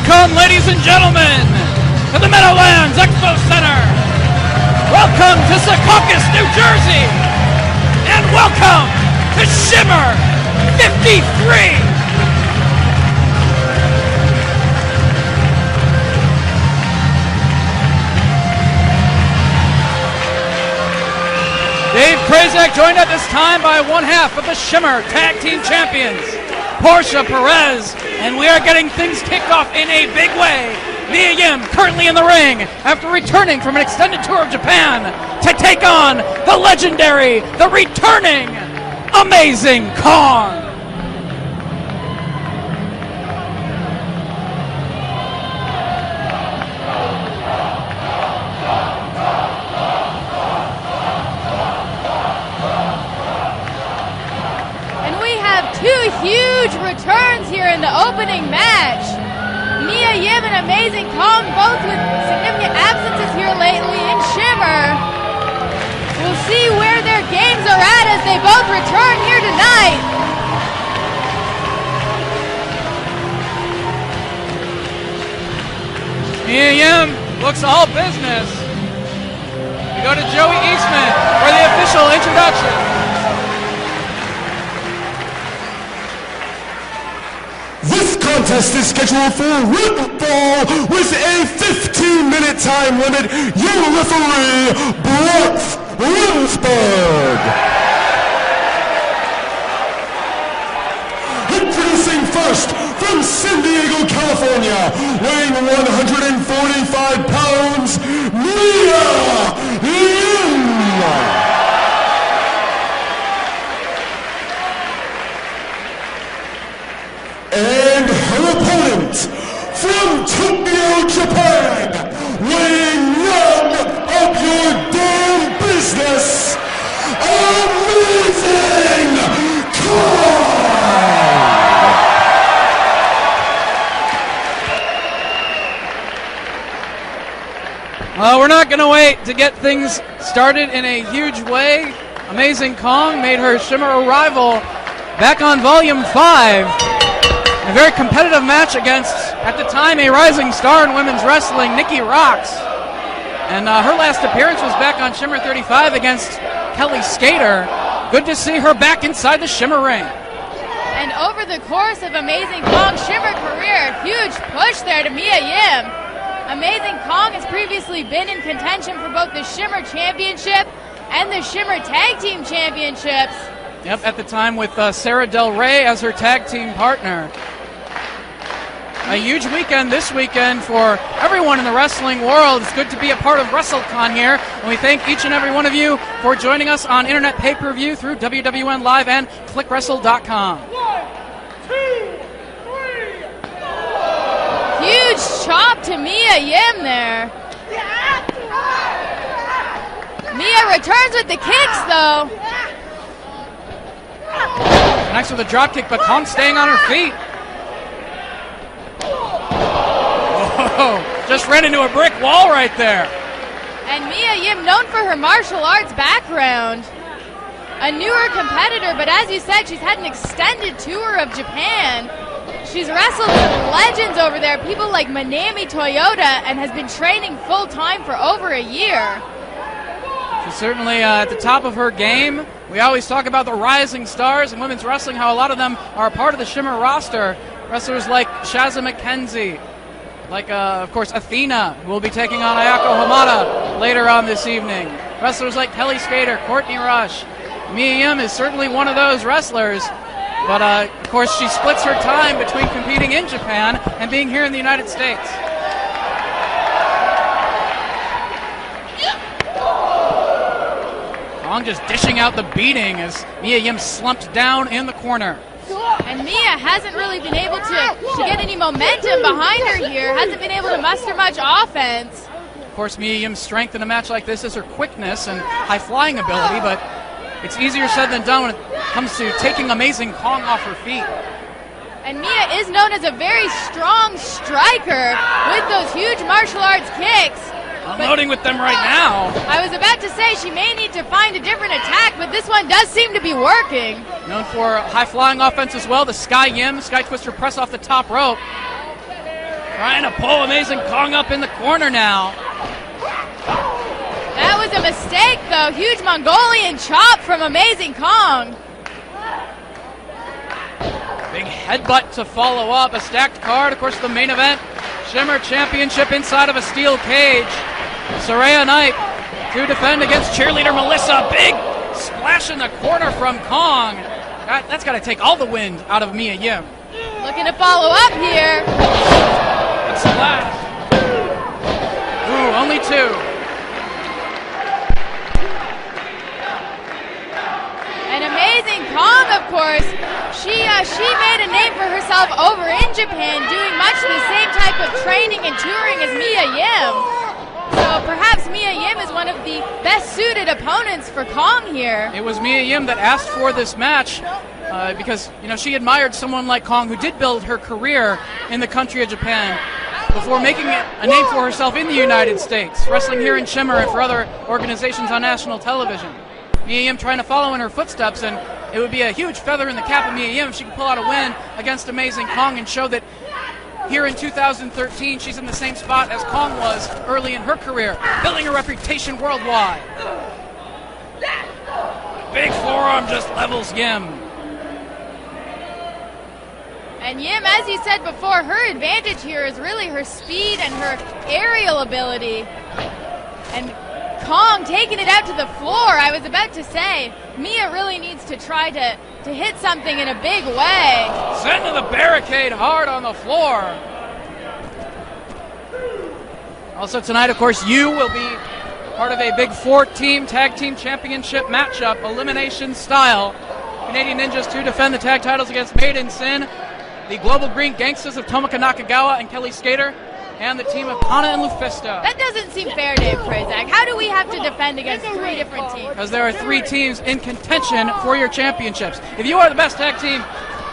Welcome, ladies and gentlemen, to the Meadowlands Expo Center. Welcome to Secaucus, New Jersey. And welcome to Shimmer 53. Dave Krazak joined at this time by one half of the Shimmer Tag Team Champions, Portia Perez, and we are getting things kicked off in a big way. Mia Yim currently in the ring after returning from an extended tour of Japan to take on the legendary, the returning Amazing Kong. Two huge returns here in the opening match. Mia Yim and Amazing Kong, both with significant absences here lately in Shimmer. We'll see where their games are at as they both return here tonight. Mia Yim looks all business. We go to Joey Eastman for the official introduction. This contest is scheduled for one fall with a 15-minute time limit. Your referee, Brooks Williamsburg. Introducing first from San Diego, California, weighing 145 pounds, Mia Yim. And her opponent, from Tokyo, Japan, weighing none of your damn business, Amazing Kong! We're not going to wait to get things started in a huge way. Amazing Kong made her Shimmer arrival back on Volume 5. A very competitive match against, at the time, a rising star in women's wrestling, Nikki Rocks. And her last appearance was back on Shimmer 35 against Kelly Skater. Good to see her back inside the Shimmer ring. And over the course of Amazing Kong's Shimmer career, huge push there to Mia Yim. Amazing Kong has previously been in contention for both the Shimmer Championship and the Shimmer Tag Team Championships. Yep, at the time with Sarah Del Rey as her tag team partner. A huge weekend this weekend for everyone in the wrestling world. It's good to be a part of WrestleCon here, and we thank each and every one of you for joining us on internet pay-per-view through WWN Live and ClickWrestle.com. 1, 2, 3. Huge chop to Mia Yim there. Mia returns with the kicks, though. Next with a drop kick, but Kong staying on her feet. Oh, just ran into a brick wall right there. And Mia Yim, known for her martial arts background, a newer competitor, but as you said, she's had an extended tour of Japan. She's wrestled with legends over there, people like Manami Toyota, and has been training full-time for over a year. She's certainly at the top of her game. We always talk about the rising stars in women's wrestling, how a lot of them are a part of the Shimmer roster. Wrestlers like Shazza McKenzie, like, of course, Athena, who will be taking on Ayako Hamada later on this evening. Wrestlers like Kelly Skater, Courtney Rush. Mia Yim is certainly one of those wrestlers, but, of course, she splits her time between competing in Japan and being here in the United States. Kong just dishing out the beating as Mia Yim slumped down in the corner. And Mia hasn't really been able to get any momentum behind her here, hasn't been able to muster much offense. Of course, Mia Yim's strength in a match like this is her quickness and high-flying ability, but it's easier said than done when it comes to taking Amazing Kong off her feet. And Mia is known as a very strong striker with those huge martial arts kicks. Unloading with them right now. I was about to say she may need to find a different attack, but this one does seem to be working. Known for high-flying offense as well, the Sky Yim, Sky Twister press off the top rope. Trying to pull Amazing Kong up in the corner now. That was a mistake, though. Huge Mongolian chop from Amazing Kong. Big headbutt to follow up. A stacked card, of course, the main event. Shimmer Championship inside of a steel cage. Saraya Knight to defend against cheerleader Melissa. Big splash in the corner from Kong. That's got to take all the wind out of Mia Yim. Looking to follow up here. Big splash. Ooh, only two. And Amazing Kong, of course, she made a name for herself over in Japan, doing much the same type of training and touring as Mia Yim. So perhaps Mia Yim is one of the best suited opponents for Kong here. It was Mia Yim that asked for this match because she admired someone like Kong who did build her career in the country of Japan before making a name for herself in the United States, wrestling here in Shimmer and for other organizations on national television. Mia Yim trying to follow in her footsteps, and it would be a huge feather in the cap of Mia Yim if she could pull out a win against Amazing Kong and show that here in 2013 she's in the same spot as Kong was early in her career, building a reputation worldwide. Big forearm just levels Yim. And Yim, as you said before, her advantage here is really her speed and her aerial ability. And Kong taking it out to the floor. I was about to say, Mia really needs to try to hit something in a big way. Send to the barricade hard on the floor. Also tonight, of course, you will be part of a big 4-team tag team championship matchup, elimination style. Canadian Ninjas to defend the tag titles against Maiden Sin, the Global Green Gangsters of Tomoka Nakagawa and Kelly Skater, and the team of Kana and Lufisto. That doesn't seem fair, Dave Prazak. How do we have to defend against 3 different teams? Because there are 3 teams in contention for your championships. If you are the best tag team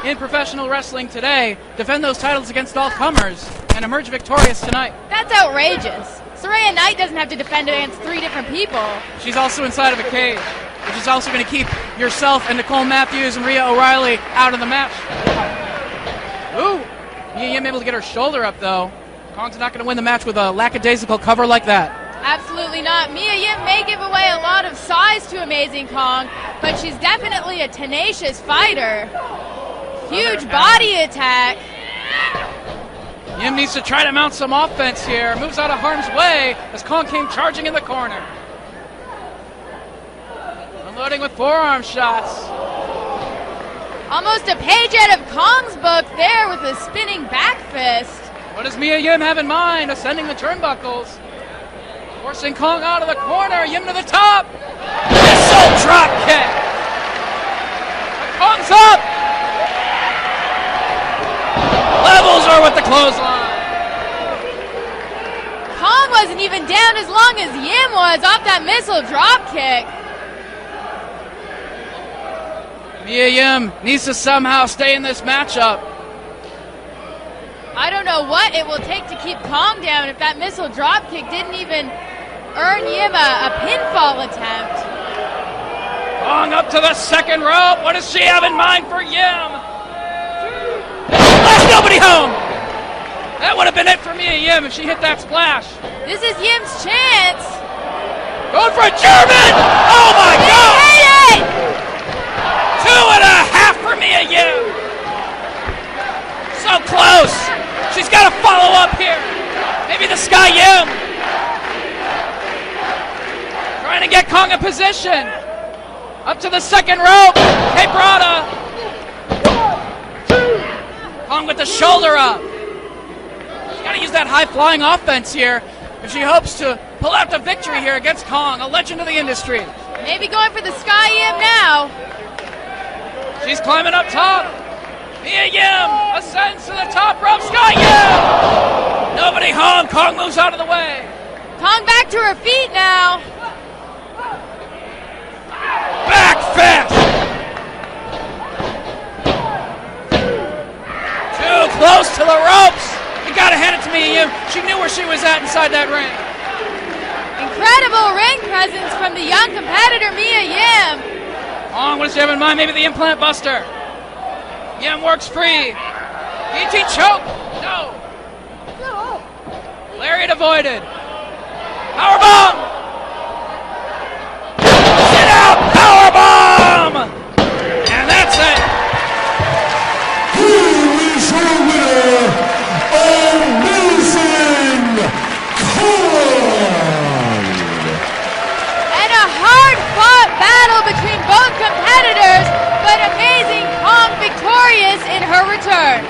in professional wrestling today, defend those titles against all comers and emerge victorious tonight. That's outrageous. Saraya Knight doesn't have to defend against 3 different people. She's also inside of a cage, which is also going to keep yourself and Nicole Matthews and Rhea O'Reilly out of the match. Ooh, Mia Yim able to get her shoulder up, though. Kong's not going to win the match with a lackadaisical cover like that. Absolutely not. Mia Yim may give away a lot of size to Amazing Kong, but she's definitely a tenacious fighter. Huge body attack. Yim needs to try to mount some offense here. Moves out of harm's way as Kong came charging in the corner. Unloading with forearm shots. Almost a page out of Kong's book there with a spinning back fist. What does Mia Yim have in mind? Ascending the turnbuckles. Forcing Kong out of the corner. Yim to the top. Missile drop kick. Kong's up. Levels her with the clothesline. Kong wasn't even down as long as Yim was off that missile drop kick. Mia Yim needs to somehow stay in this matchup. I don't know what it will take to keep Kong down if that missile dropkick didn't even earn Yim a pinfall attempt. Kong up to the second rope. What does she have in mind for Yim? Left nobody home. That would have been it for Mia Yim if she hit that splash. This is Yim's chance. Going for a German. Oh my God! Hit it! 2.5 for Mia Yim. So close. She's got to follow up here. Maybe the Sky Yim. Trying to get Kong in position. Up to the second rope. Quebrada. Kong with the shoulder up. She's got to use that high-flying offense here if she hopes to pull out the victory here against Kong, a legend of the industry. Maybe going for the Sky Yim now. She's climbing up top. Mia Yim ascends to the top rope. Sky Yim! Nobody home. Kong moves out of the way. Kong back to her feet now. Back fist! Too close to the ropes. You gotta hand it to Mia Yim. She knew where she was at inside that ring. Incredible ring presence from the young competitor Mia Yim. Kong, what does she have in mind? Maybe the implant buster. Yim works free. DT choke. No. Lariat avoided. Powerbomb! Sit out! Powerbomb! And that's it. Who is your winner? Amazing Kong! And a hard-fought battle between both competitors, but Amazing Kong victorious in her return.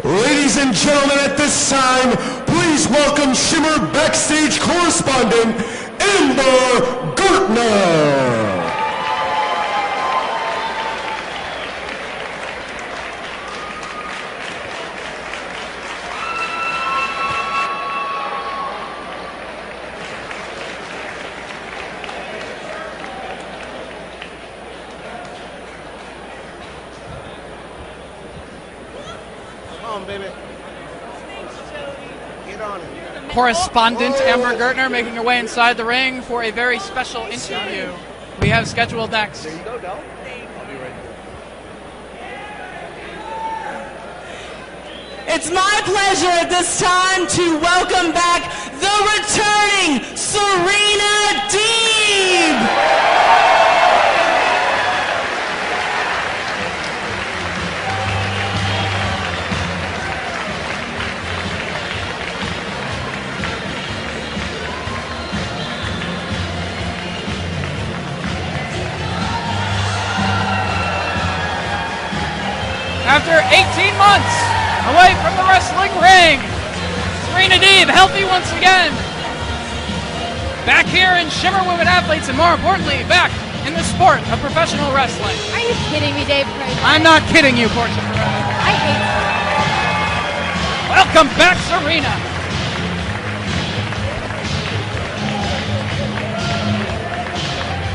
Ladies and gentlemen, at this time, please welcome Shimmer backstage correspondent, Amber Gertner. Baby. Get on it. Correspondent Amber Gertner making her way inside the ring for a very special interview we have scheduled next. There you go, Del. I'll be right there. It's my pleasure at this time to welcome back the returning Serena Deeb. After 18 months away from the wrestling ring, Serena Deeb healthy once again. Back here in Shimmer Women Athletes, and more importantly, back in the sport of professional wrestling. Are you kidding me, Dave Craig? I'm not kidding you, Portia. I hate Welcome back, Serena.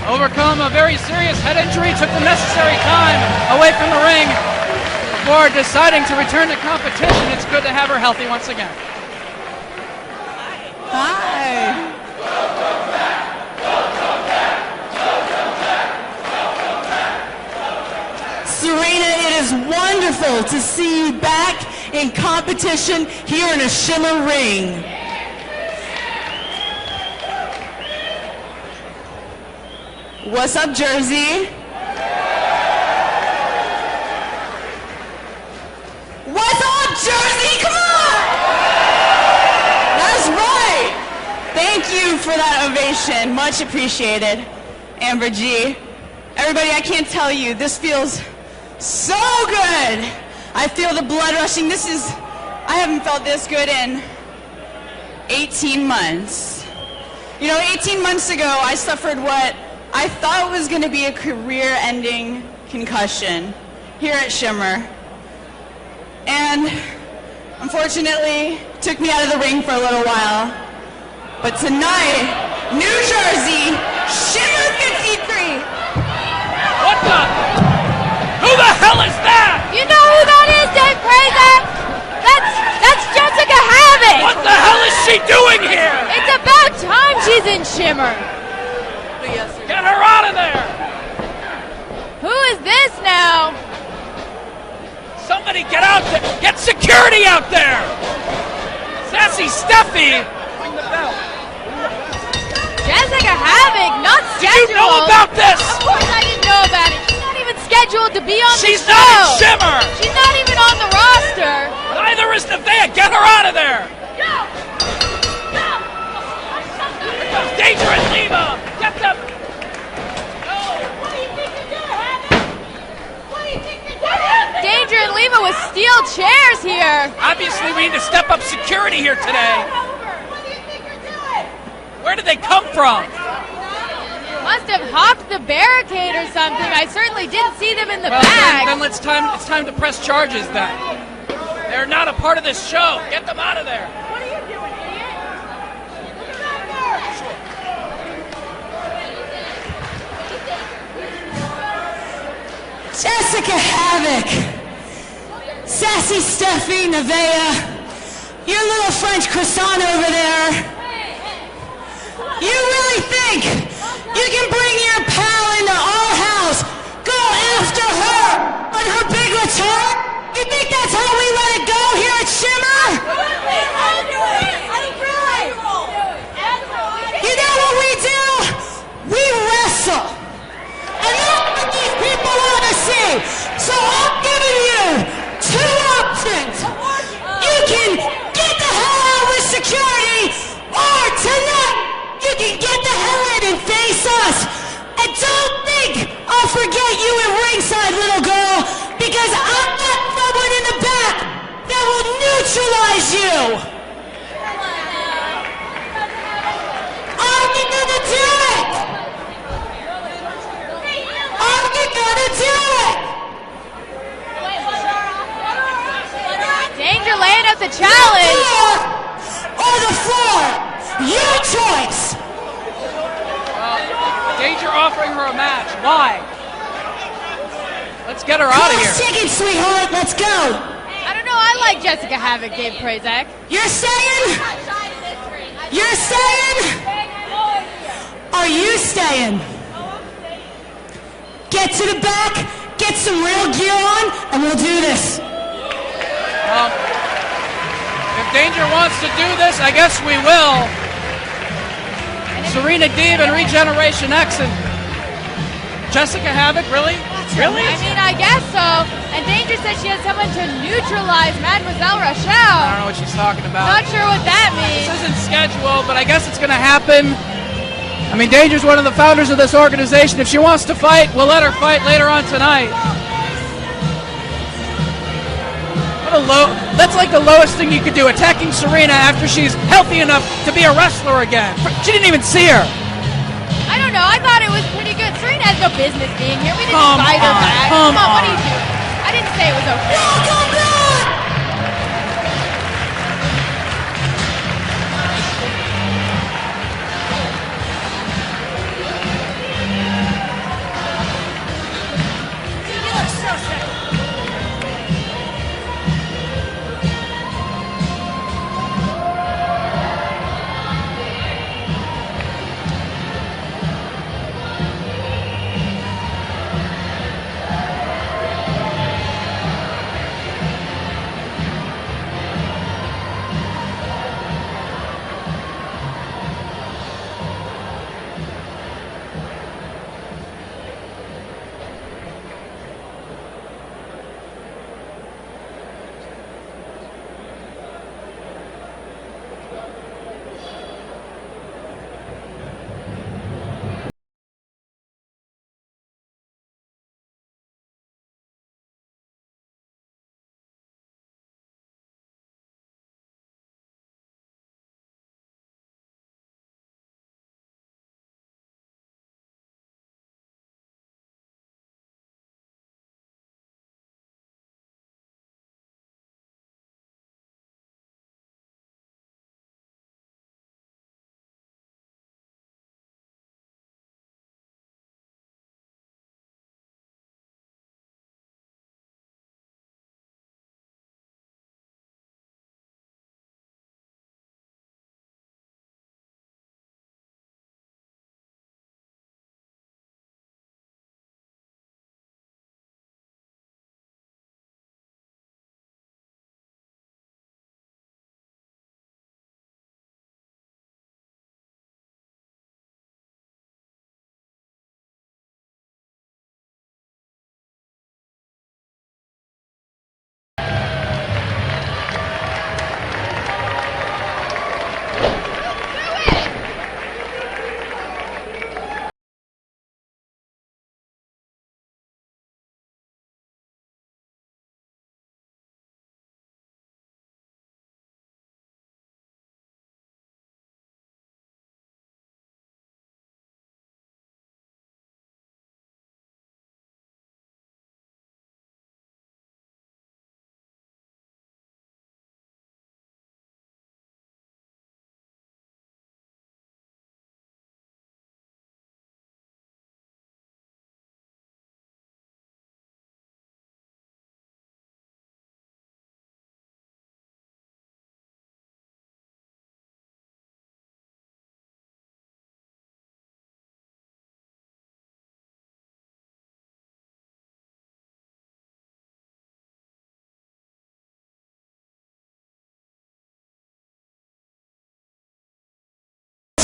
Overcome a very serious head injury, took the necessary time away from the ring before deciding to return to competition. It's good to have her healthy once again. Hi. Serena, it is wonderful to see you back in competition here in a Shimmer ring. What's up, Jersey? What's up, Jersey? Come on! That's right! Thank you for that ovation. Much appreciated, Amber G. Everybody, I can't tell you, this feels so good. I feel the blood rushing. I haven't felt this good in 18 months. You know, 18 months ago, I suffered what I thought was going to be a career-ending concussion here at Shimmer. And unfortunately, took me out of the ring for a little while. But tonight, New Jersey, Shimmer 53. What the? Who the hell is that? You know who that is, Dave Crazy? That's Jessica Havoc. What the hell is she doing here? It's about time she's in Shimmer. Get her out of there! Who is this now? Somebody get out there! Get security out there! Sassy Steffi! Ring the bell. Jessica Havoc, not Did scheduled. you know about this? Of course I didn't know about it. She's not even scheduled to be on She's the show. not in Shimmer. She's not even on the roster. Neither is Nevaeh. Get her out of there. Here comes Danger and Lima. Get them. Danger and Lima with steel chairs here. Obviously, we need to step up security here today. Where did they come from? Must have hopped the barricade or something. I certainly didn't see them in the Well, back. then it's time to press charges then. They're not a part of this show. Get them out of there. What are you doing, idiot? Jessica Havoc, Sassy Steffi, Nevaeh, your little French croissant over there. You really think you can bring your pal into our house, go after her on her big return? You think that's how we let it go here at Shimmer? You know what we do? We wrestle. And that's what these people want to see. So I'm giving you two options. You can get the hell out with security, or tonight you can get the hell in and face us. And don't think I'll forget you at ringside, little girl, because I've got someone in the back that will neutralize you. Are you gonna do it? Are you gonna do it? Danger laying up the challenge. Or the floor? Your choice. Danger offering her a match. Why? Let's get her out of here. Chicken, sweetheart. Let's go. I don't know. I like Jessica Havoc, Dave Prazak. You're saying? You're saying? Are you staying? Get to the back, get some real gear on, and we'll do this. If Danger wants to do this, I guess we will. Serena Deeb and Regeneration X and Jessica Havoc, really? Really? I mean, I guess so. And Danger said she has someone to neutralize Mademoiselle I Rochelle. don't know what she's talking about. Not sure what that This means. isn't scheduled, but I guess it's going to happen. I mean, Danger's one of the founders of this organization. If she wants to fight, we'll let her fight later on tonight. That's like the lowest thing you could do, attacking Serena after she's healthy enough to be a wrestler again. She didn't even see her. I don't know. I thought it was pretty good. Serena has no business being here. We didn't Come invite her on, back. come What are on. you doing? I didn't say it was okay. Welcome back!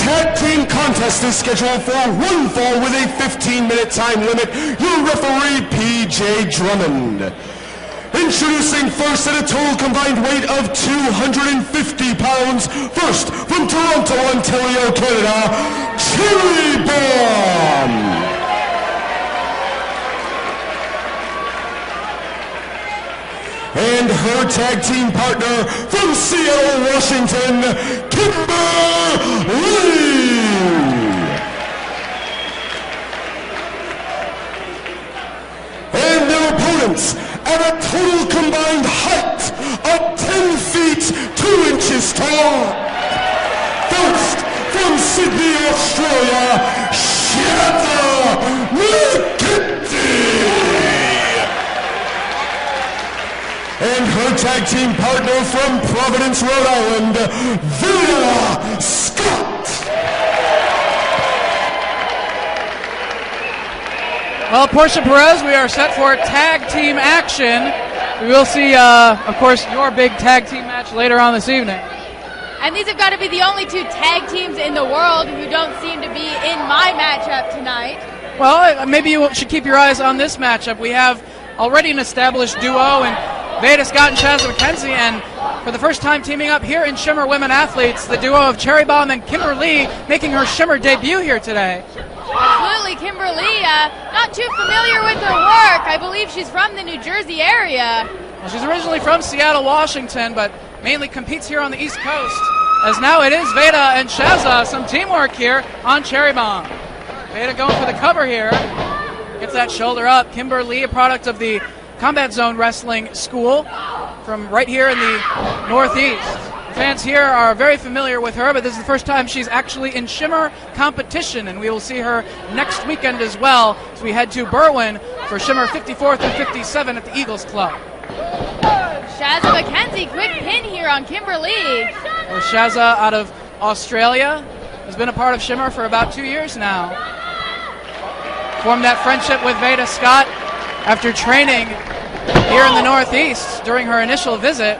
tag team contest is scheduled for one fall with a 15-minute time limit. Your referee, PJ Drummond. Introducing first at a total combined weight of 250 pounds. First, from Toronto, Ontario, Canada, Cherry Bomb. And her tag team partner from Seattle, Washington, Kimber Lee. And their opponents at a total combined height of 10 feet 2 inches tall. First, from Sydney, Australia, Shimmer and her tag team partner from Providence, Rhode Island, Veda Scott. Well, Portia Perez, we are set for tag team action. We will see, of course, your big tag team match later on this evening. And these have got to be the only two tag teams in the world who don't seem to be in my matchup tonight. Well, maybe you should keep your eyes on this matchup. We have already an established duo in Veda Scott and Shazza McKenzie, and for the first time teaming up here in Shimmer Women Athletes, the duo of Cherry Bomb and Kimber Lee making her Shimmer debut here today. Absolutely, Kimberly, not too familiar with her work. I believe she's from the New Jersey area. Well, she's originally from Seattle, Washington, but mainly competes here on the East Coast, as now it is Veda and Shazza. Some teamwork here on Cherry Bomb. Veda going for the cover here. Gets that shoulder up. Kimber Lee, a product of the Combat Zone Wrestling School from right here in the Northeast. Fans here are very familiar with her, but this is the first time she's actually in Shimmer competition, and we will see her next weekend as well as we head to Berwyn for Shimmer 54th and 57 at the Eagles Club. Shazza McKenzie, quick pin here on Kimberly. Well, Shazza out of Australia has been a part of Shimmer for about 2 years now. Formed that friendship with Veda Scott after training here in the Northeast during her initial visit,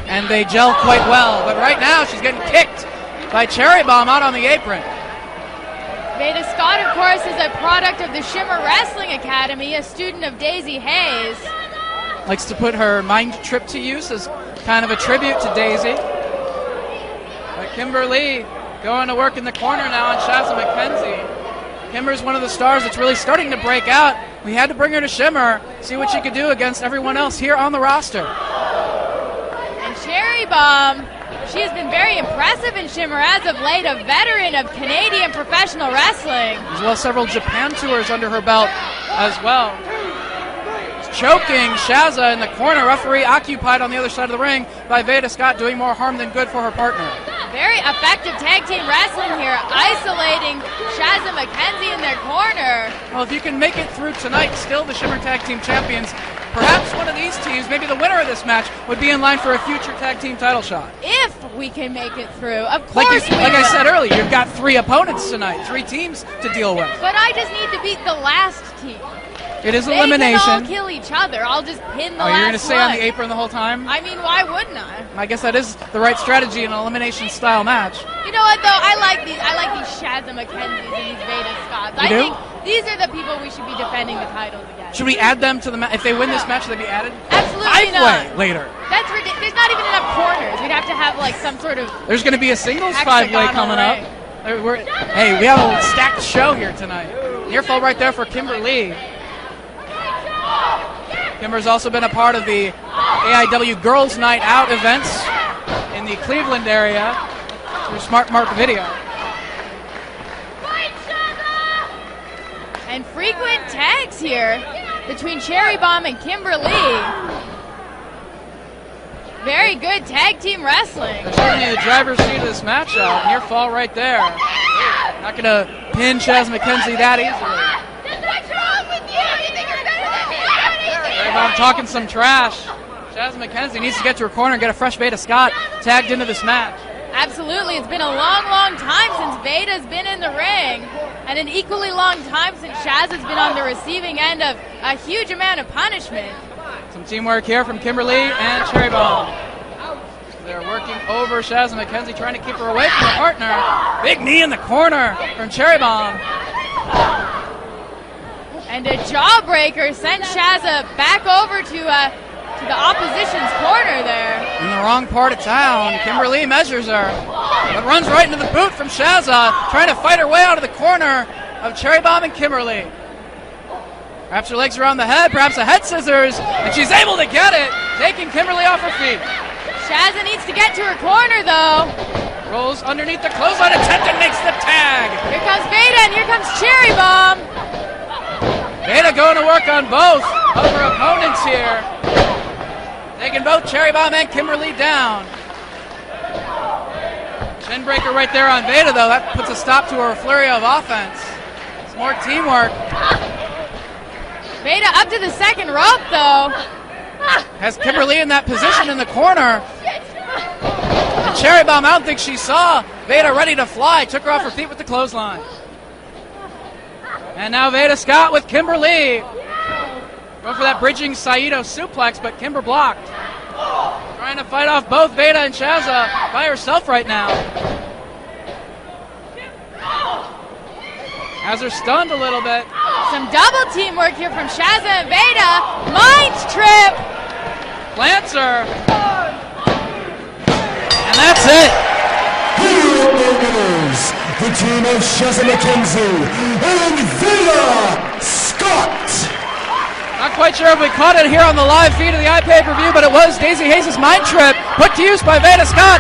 and they gel quite well. But right now, she's getting kicked by Cherry Bomb out on the apron. Veda Scott, of course, is a product of the Shimmer Wrestling Academy, a student of Daisy Hayes. Likes to put her mind trip to use as kind of a tribute to Daisy. But Kimber Lee going to work in the corner now on Shazza McKenzie. Kimber's one of the stars that's really starting to break out. We had to bring her to Shimmer, see what she could do against everyone else here on the roster. And Cherry Bomb, she has been very impressive in Shimmer as of late, a veteran of Canadian professional wrestling. As well as several Japan tours under her belt as well. Choking Shazza in the corner. Referee occupied on the other side of the ring by Veda Scott, doing more harm than good for her partner. Very effective tag team wrestling here, isolating Shazza McKenzie in their corner. Well, if you can make it through tonight, still the Shimmer Tag Team Champions, perhaps one of these teams, maybe the winner of this match, would be in line for a future tag team title shot. If we can make it through. Of course like I said earlier, you've got 3 opponents tonight, 3 teams to deal with. But I just need to beat the last team. It is elimination. They can all kill each other. I'll just pin the last one. You're going to stay on the apron the whole time? I mean, why wouldn't I? I guess that is the right strategy in an elimination-style match. You know what, though? I like these Shazza McKenzies and these Veda Scotts. I think these are the people we should be defending the titles against. Should we add them to the match? If they win this match, should they be added? Absolutely Five-way not. later. That's ridiculous. There's not even enough corners. We'd have to have, like, some sort of... There's going to be a singles 5-way coming up. Hey, we have a stacked show here tonight. Near fall right there for Kimber Lee. Kimber's also been a part of the AIW Girls Night Out events in the Cleveland area through Smart Mark Video. And frequent tags here between Cherry Bomb and Kimber Lee. Very good tag team wrestling. They're showing you the driver's seat of this matchup. Near fall right there. Not going to pin Shazza McKenzie that easily. I'm talking some trash. Shazza McKenzie needs to get to her corner and get a fresh Veda Scott tagged into this match. Absolutely. It's been a long, long time since Veda's been in the ring, and an equally long time since Shazza's been on the receiving end of a huge amount of punishment. Some teamwork here from Kimber Lee and Cherry Bomb. They're working over Shazza McKenzie, trying to keep her away from her partner. Big knee in the corner from Cherry Bomb. And a jawbreaker sent Shazza back over to the opposition's corner there. In the wrong part of town. Kimberly measures her, but runs right into the boot from Shazza, trying to fight her way out of the corner of Cherry Bomb and Kimberly. Wraps her legs around the head, perhaps a head scissors, and she's able to get it, taking Kimberly off her feet. Shazza needs to get to her corner, though. Rolls underneath the clothesline attempt and makes the tag. Here comes Veda, and here comes Cherry Bomb. Veda going to work on both of her opponents here. Taking both Cherry Bomb and Kimberly down. Chin breaker right there on Veda, though. That puts a stop to her flurry of offense. It's more teamwork. Veda up to the second rope, though. Has Kimberly in that position in the corner. And Cherry Bomb, I don't think she saw Veda ready to fly. Took her off her feet with the clothesline. And now Veda Scott with Kimberly. Going for that bridging Saito suplex, but Kimber blocked. Trying to fight off both Veda and Shazza by herself right now. Has her stunned a little bit. Some double teamwork here from Shazza and Veda. Mind trip. Plants her. And that's it. Here are the winners, the team of Shazza McKenzie and Veda Scott. Not quite sure if we caught it here on the live feed of the iPay-per-view, but it was Daisy Hayes' Mind Trip put to use by Veda Scott.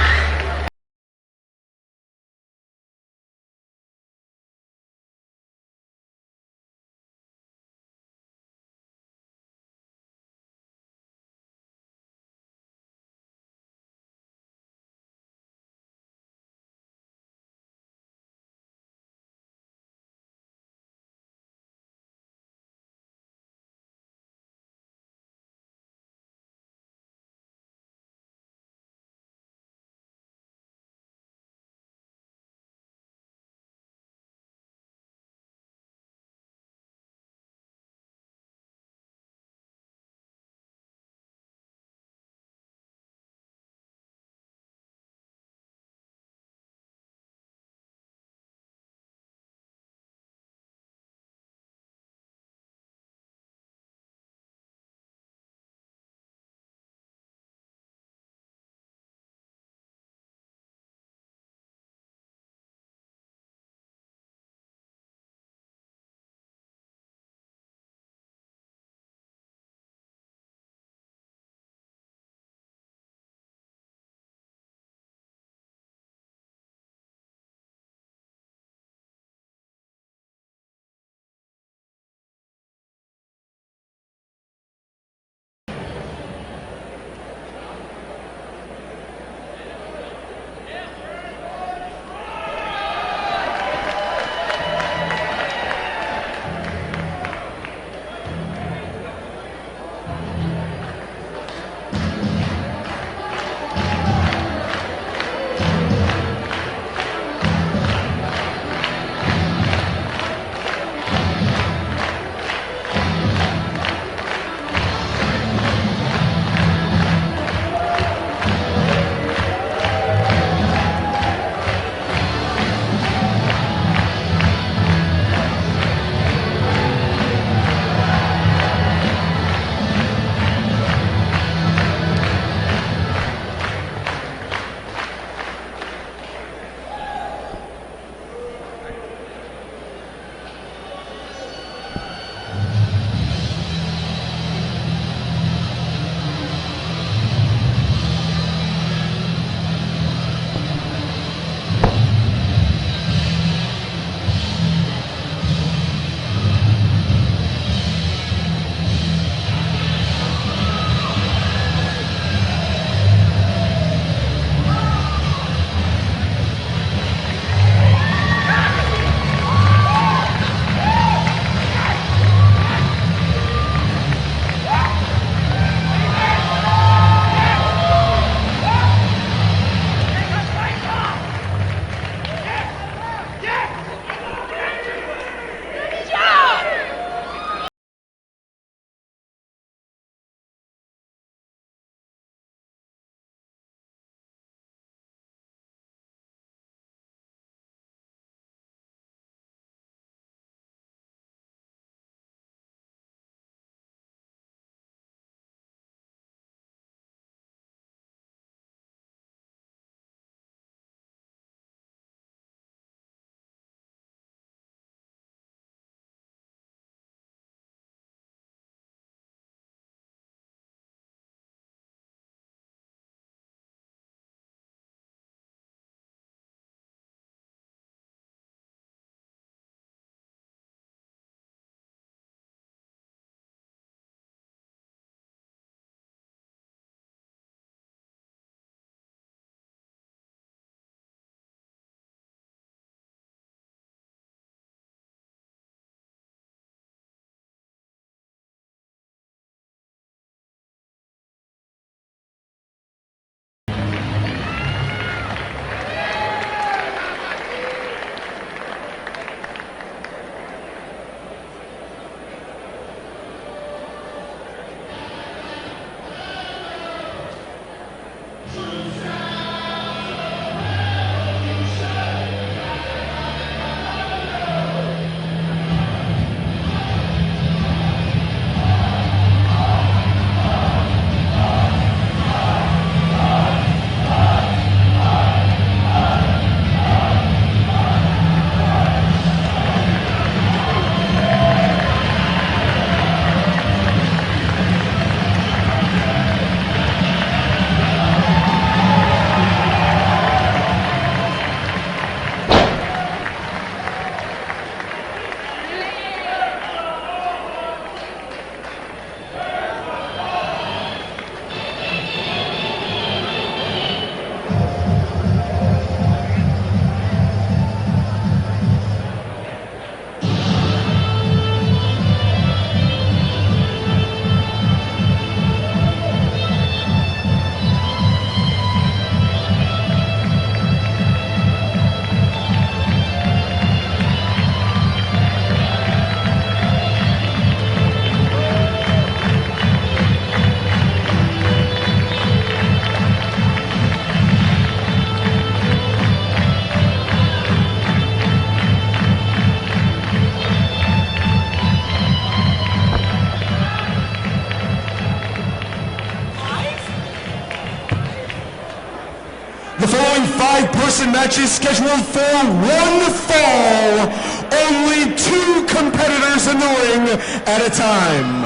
match is scheduled for one fall. Only 2 competitors in the ring at a time.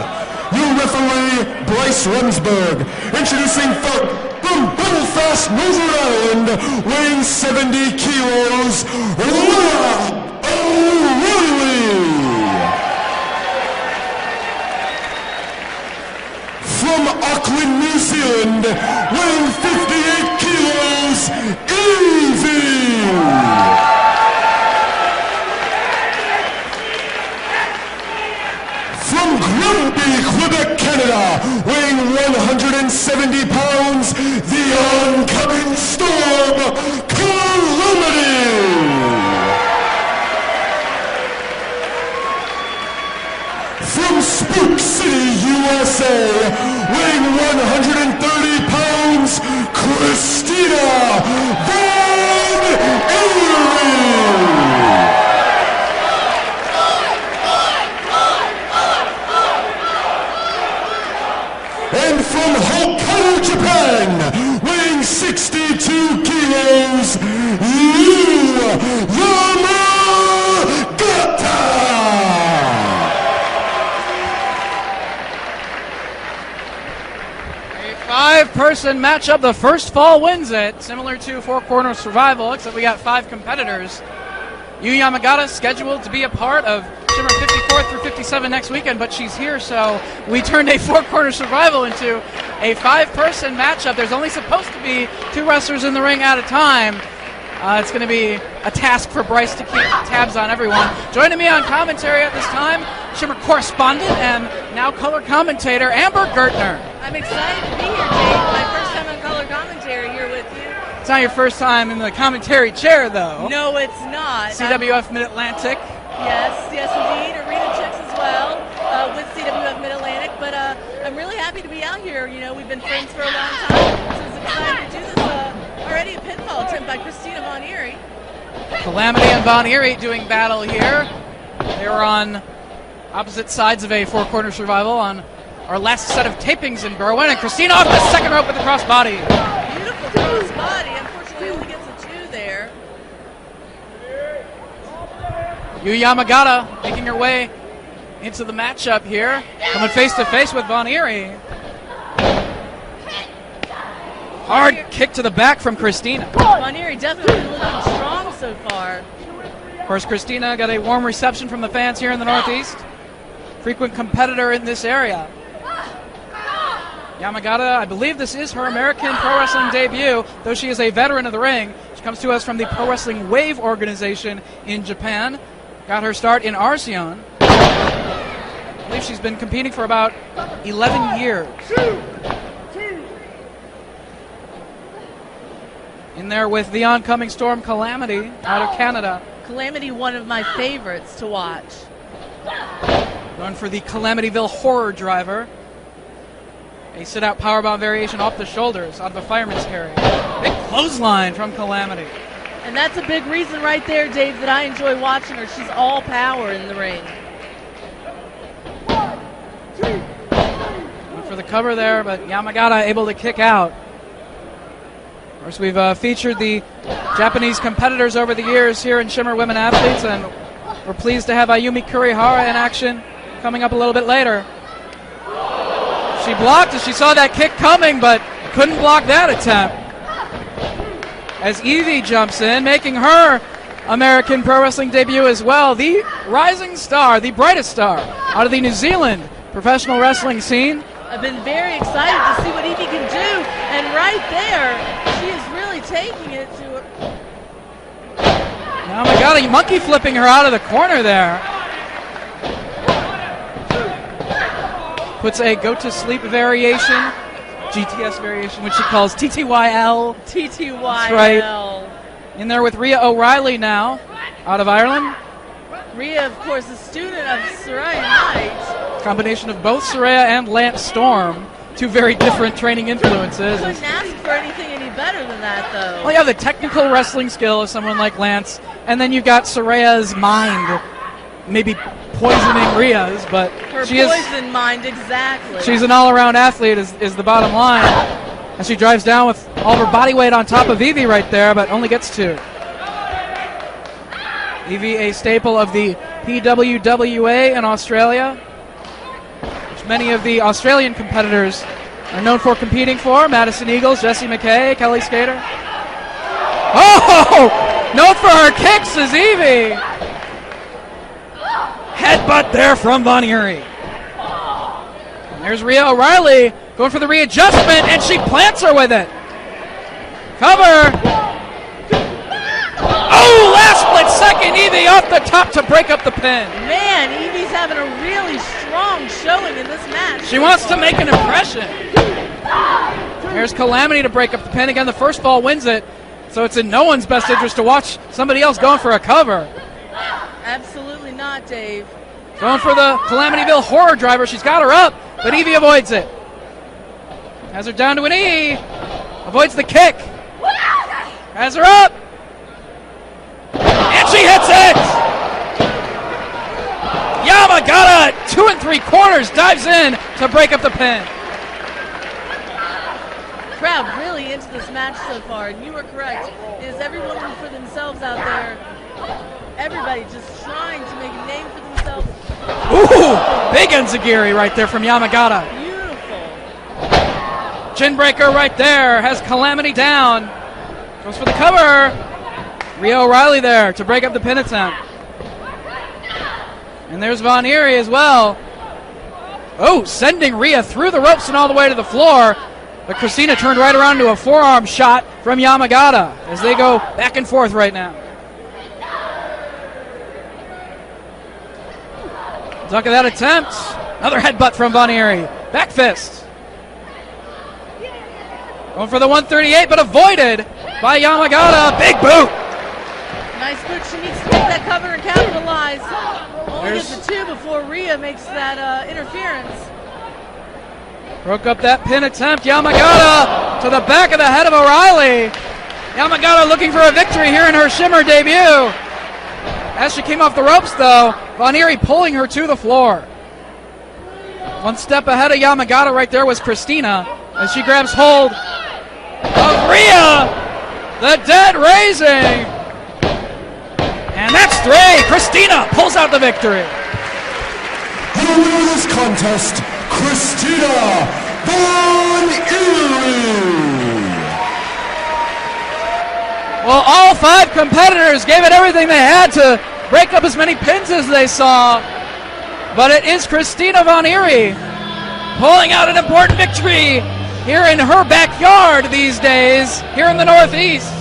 Your referee, Bryce Remsburg. Introducing from Belfast, Northern Ireland, weighing 70 kilos, Rob O'Reilly. From Auckland, New Zealand, weighing 58 kilos, Evie. From Granby, Quebec, Canada, weighing 170 pounds, the oncoming storm, Calamity. From Spook City, USA, weighing 130 pounds, Christina Von Eerie. And from Hokkaido, Japan, weighing 62 kilos, Yu Yamagata! A 5-person matchup. The first fall wins it, similar to four-corner survival, except we got 5 competitors. Yu Yamagata scheduled to be a part of Shimmer 54 through 57 next weekend, but she's here, so we turned a four-corner survival into a 5-person matchup. There's only supposed to be 2 wrestlers in the ring at a time. It's going to be a task for Bryce to keep tabs on everyone. Joining me on commentary at this time, Shimmer correspondent and now color commentator, Amber Gertner. I'm excited to be here, Dave. My first time on color commentary here with you. It's not your first time in the commentary chair, though. No, it's not. CWF Mid-Atlantic. Yes, indeed. Arena checks as well with CWF Mid-Atlantic. But I'm really happy to be out here. You know, we've been friends for a long time. So it's exciting to do this already a pinfall attempt by Christina Von Eerie. Calamity and Von Eerie doing battle here. They were on opposite sides of a four-corner survival on our last set of tapings in Berwyn. And Christina off the second rope with the crossbody. Beautiful crossbody. Unfortunately, only gets a 2 there. Yu Yamagata making her way into the matchup here. Coming face-to-face with Von Eerie. Hard kick to the back from Christina. Von Eerie definitely looking strong so far. Of course, Christina got a warm reception from the fans here in the Northeast. Frequent competitor in this area. Yamagata, I believe this is her American Pro Wrestling debut, though she is a veteran of the ring. She comes to us from the Pro Wrestling Wave organization in Japan. Got her start in Arsion. I believe she's been competing for about 11 years. In there with the oncoming storm, Calamity, out of Canada. Calamity, one of my favorites to watch. Going for the Calamityville Horror Driver. A sit-out powerbomb variation off the shoulders, out of a fireman's carry. Big clothesline from Calamity. And that's a big reason right there, Dave, that I enjoy watching her. She's all power in the ring. Went for the cover there, but Yamagata able to kick out. Of course, we've featured the Japanese competitors over the years here in Shimmer Women Athletes, and we're pleased to have Ayumi Kurihara in action coming up a little bit later. She blocked as she saw that kick coming, but couldn't block that attempt. As Evie jumps in, making her American Pro Wrestling debut as well. The rising star, the brightest star out of the New Zealand professional wrestling scene. I've been very excited to see what Evie can do, and right there, she is really taking it to her. Oh my God, monkey flipping her out of the corner there. Puts a go-to-sleep variation, GTS variation, which she calls TTYL. TTYL. That's right. In there with Rhea O'Reilly now, out of Ireland. Rhea, of course, a student of Soraya Knight. Combination of both Soraya and Lance Storm. 2 very different training influences. Couldn't ask for anything any better than that, though. Well, you have the technical wrestling skill of someone like Lance, and then you've got Soraya's mind, maybe poisoning Rhea's, but Her she poison mind, exactly. She's an all-around athlete is the bottom line. As she drives down with all of her body weight on top of Evie right there, but only gets 2. Evie, a staple of the PWWA in Australia, which many of the Australian competitors are known for competing for. Madison Eagles, Jessie McKay, Kelly Skater. Oh! Known for her kicks is Evie. Headbutt there from Von Eerie. There's Rhea O'Reilly going for the readjustment, and she plants her with it. Cover. Oh, last split second, Evie off the top to break up the pin. Man, Evie's having a really strong showing in this match. She wants to make an impression. There's Calamity to break up the pin. Again, the first fall wins it, so it's in no one's best interest to watch somebody else going for a cover. Absolutely not, Dave. Going for the Calamityville Horror Driver. She's got her up, but Evie avoids it. Has her down to an E. Avoids the kick. Has her up. And she hits it! Yamagata, 2 3/4, dives in to break up the pin. Crowd really into this match so far, and you were correct. Is everyone for themselves out there? Everybody just trying to make a name for themselves. Ooh, big enziguri right there from Yamagata. Beautiful. Chin breaker right there, has Calamity down. Goes for the cover. Rhea O'Reilly there to break up the pin attempt. And there's Von Eerie as well. Oh, sending Rhea through the ropes and all the way to the floor. But Christina turned right around to a forearm shot from Yamagata as they go back and forth right now. Look at that attempt. Another headbutt from Von Eerie. Back fist. Going for the 138, but avoided by Yamagata. Big boot. Nice boot. She needs to make that cover and capitalize. Only gets the 2 before Rhea makes that interference. Broke up that pin attempt. Yamagata to the back of the head of O'Reilly. Yamagata looking for a victory here in her Shimmer debut. As she came off the ropes, though, Von Eerie pulling her to the floor. One step ahead of Yamagata right there was Christina as she grabs hold of Rhea. The dead raising. And that's 3. Christina pulls out the victory. And the winner of this contest, Christina Von Eerie. Well, all 5 competitors gave it everything they had to break up as many pins as they saw. But it is Christina Von Eerie pulling out an important victory here in her backyard these days, here in the Northeast.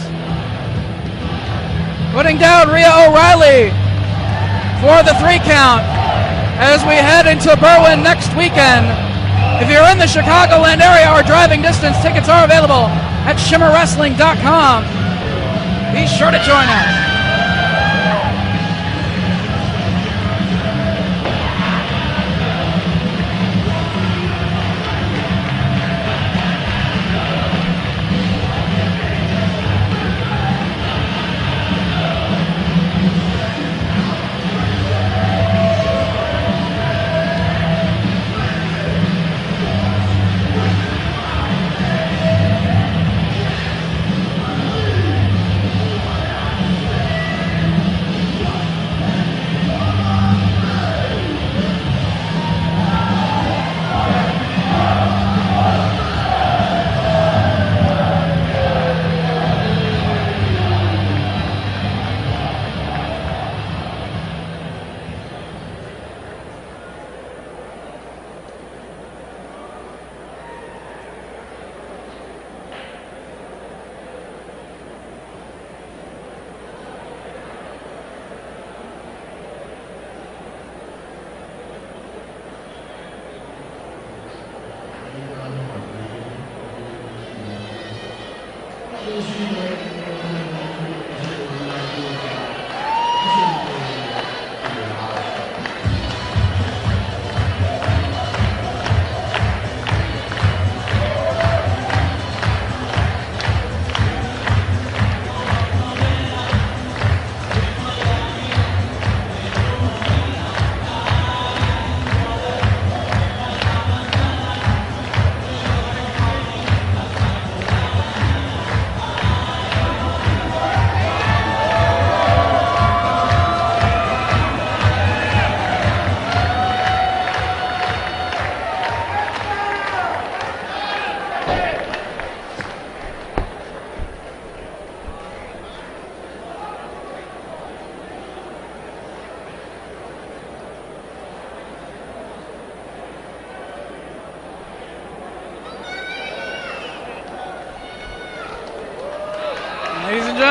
Putting down Rhea O'Reilly for the 3 count as we head into Berwyn next weekend. If you're in the Chicagoland area or driving distance, tickets are available at shimmerwrestling.com. Be sure to join us.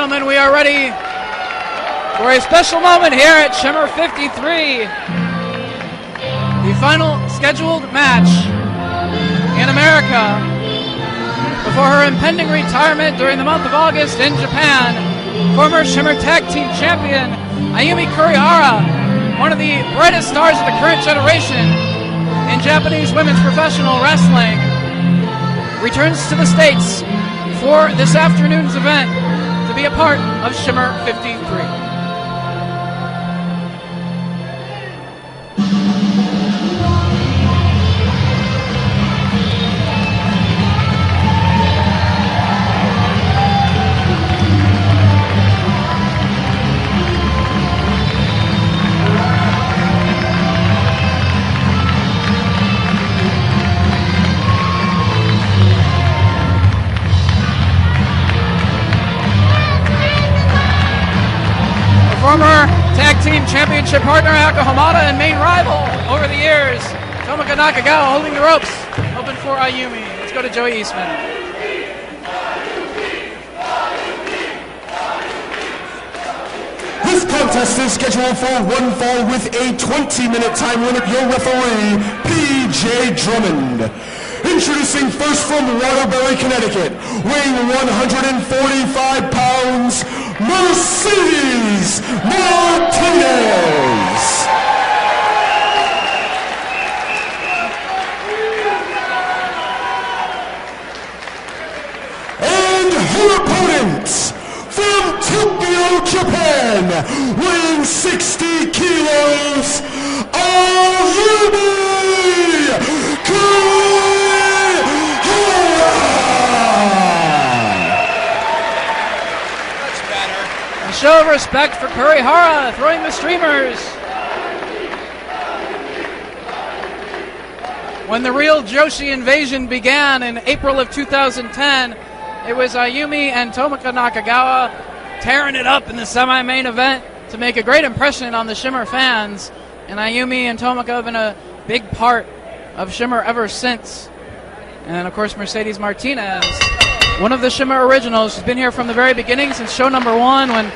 gentlemen, we are ready for a special moment here at Shimmer 53. The final scheduled match in America before her impending retirement during the month of August in Japan. Former Shimmer Tag Team Champion Ayumi Kurihara, one of the brightest stars of the current generation in Japanese women's professional wrestling, returns to the States for this afternoon's event to be a part of Shimmer 53. Former Tag Team Championship partner Aka Hamada and main rival over the years, Tomoka Nakagawa holding the ropes, open for Ayumi. Let's go to Joey Eastman. This contest is scheduled for one fall with a 20-minute time limit. Your referee, PJ Drummond. Introducing first from Waterbury, Connecticut, weighing 145 pounds, Mercedes Martinez. And her opponent from Tokyo, Japan, weighing 60 kilos, Ayumi A show of respect for Kurihara, throwing the streamers. When the real Joshi invasion began in April of 2010, it was Ayumi and Tomoka Nakagawa tearing it up in the semi-main event to make a great impression on the Shimmer fans. And Ayumi and Tomoka have been a big part of Shimmer ever since. And of course, Mercedes Martinez, one of the Shimmer originals. She's been here from the very beginning, since show number 1, when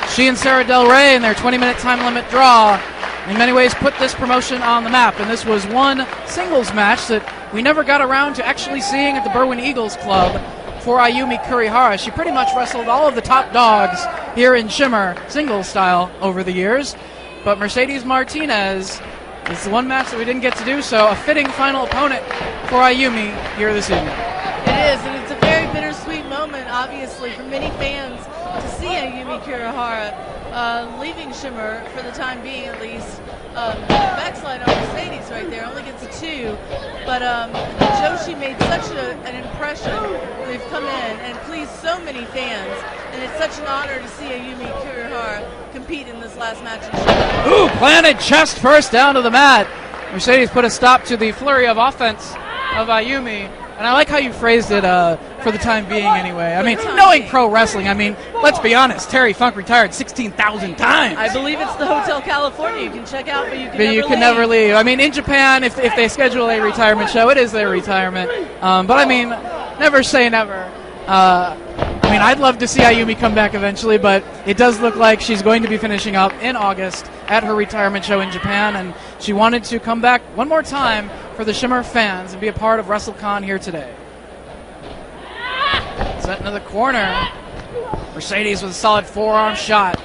she and Sarah Del Rey in their 20-minute time limit draw in many ways put this promotion on the map. And this was one singles match that we never got around to actually seeing at the Berwyn Eagles Club for Ayumi Kurihara. She pretty much wrestled all of the top dogs here in Shimmer, singles style, over the years. But Mercedes Martinez is the one match that we didn't get to do, so a fitting final opponent for Ayumi here this evening. It is, and it's a very bittersweet moment, obviously, for many fans to see Ayumi Kurihara leaving Shimmer for the time being, at least. Backslide on Mercedes right there, only gets a 2. But Joshi made such an impression. They've come in and pleased so many fans, and it's such an honor to see Ayumi Kurihara compete in this last match in Shimmer. Ooh, planted chest first down to the mat. Mercedes put a stop to the flurry of offense of Ayumi. And I like how you phrased it, for the time being anyway. I mean, knowing pro wrestling, I mean, let's be honest, Terry Funk retired 16,000 times. I believe it's the Hotel California you can check out, but you can never leave. I mean, in Japan, if they schedule a retirement show, it is their retirement. But I mean, never say never. I mean, I'd love to see Ayumi come back eventually, but it does look like she's going to be finishing up in August at her retirement show in Japan, and she wanted to come back one more time for the Shimmer fans and be a part of WrestleCon here today. Set into the corner. Mercedes with a solid forearm shot,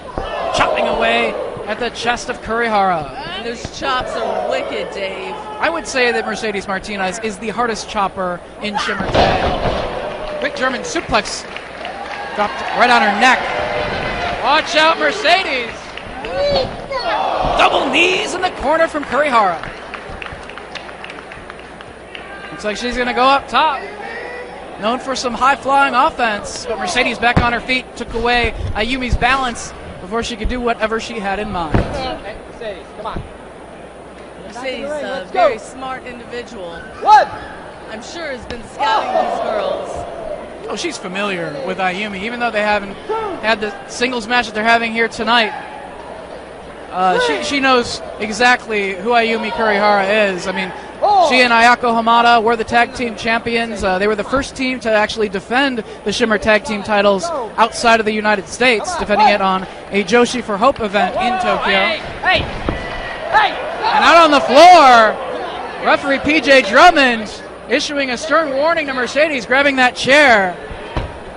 chopping away at the chest of Kurihara. And those chops are wicked, Dave. I would say that Mercedes Martinez is the hardest chopper in Shimmer today. Quick German suplex dropped right on her neck. Watch out, Mercedes. Double knees in the corner from Kurihara. Looks like she's going to go up top. Known for some high-flying offense, but Mercedes back on her feet took away Ayumi's balance before she could do whatever she had in mind. Hey, Mercedes, come on. Mercedes, a very smart individual. What? I'm sure has been scouting these girls. Oh, she's familiar with Ayumi, even though they haven't had the singles match that they're having here tonight. She knows exactly who Ayumi Kurihara is. I mean, She and Ayako Hamada were the tag team champions. They were the first team to actually defend the Shimmer tag team titles outside of the United States, defending it on a Joshi for Hope event in Tokyo. And out on the floor, referee PJ Drummond issuing a stern warning to Mercedes, grabbing that chair.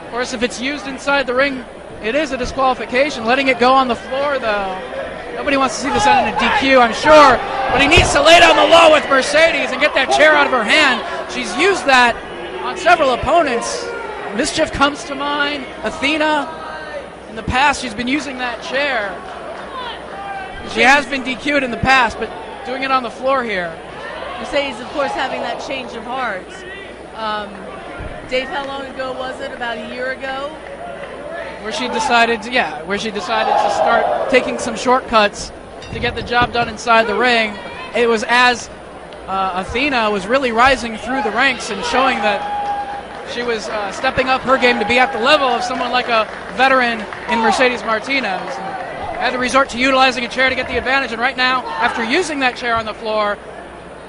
Of course, if it's used inside the ring, it is a disqualification. Letting it go on the floor, though. Nobody wants to see this end in a DQ, I'm sure. But he needs to lay down the law with Mercedes and get that chair out of her hand. She's used that on several opponents. Mischief comes to mind. Athena. In the past, she's been using that chair. She has been DQ'd in the past, but doing it on the floor here. Mercedes, of course, having that change of heart. Dave, how long ago was it? About a year ago? Where she decided to start taking some shortcuts to get the job done inside the ring. It was as Athena was really rising through the ranks and showing that she was stepping up her game to be at the level of someone like a veteran in Mercedes Martinez. And had to resort to utilizing a chair to get the advantage, and right now, after using that chair on the floor,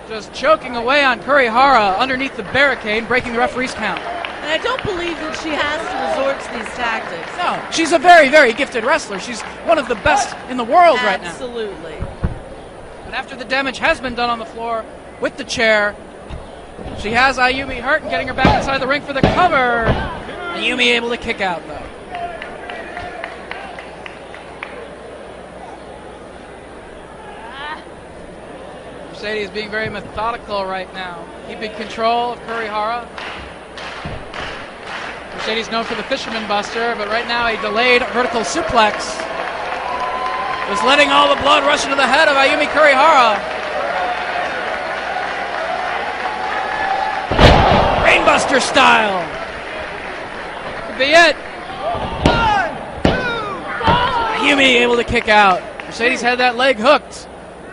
just choking away on Kurihara underneath the barricade, breaking the referee's count. And I don't believe that she has to resort to these tactics. No, she's a very, very gifted wrestler. She's one of the best in the world right now. Absolutely. But after the damage has been done on the floor with the chair, she has Ayumi hurt and getting her back inside the ring for the cover. Ayumi able to kick out, though. Mercedes being very methodical right now, keeping control of Kurihara. Mercedes known for the Fisherman Buster, but right now a delayed vertical suplex is letting all the blood rush into the head of Ayumi Kurihara. Brainbuster style. Could be it. Ayumi able to kick out. Mercedes had that leg hooked.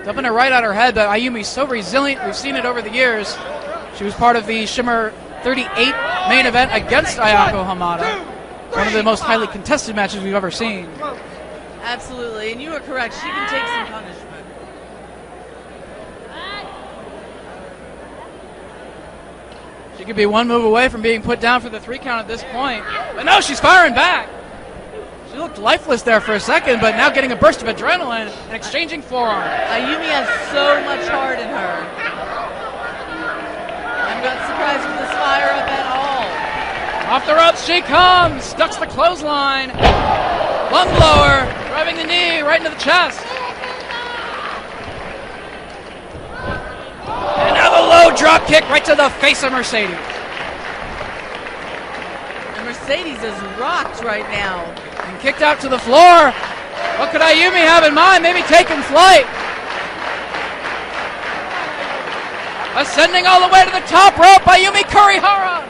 Dumping it right on her head, but Ayumi's so resilient. We've seen it over the years. She was part of the Shimmer 38 main event against Ayako Hamada. One of the most highly contested matches we've ever seen. Absolutely, and you are correct. She can take some punishment. She could be one move away from being put down for the 3 count at this point. But no, she's firing back. She looked lifeless there for a second, but now getting a burst of adrenaline and exchanging forearms. Ayumi has so much heart in her. I'm not surprised with this fire up at all. Off the ropes she comes, ducks the clothesline. Lung blower, driving the knee right into the chest. And now the low drop kick right to the face of Mercedes. And Mercedes is rocked right now. And kicked out to the floor. What could Ayumi have in mind? Maybe taking flight. Ascending all the way to the top rope, Ayumi Kurihara.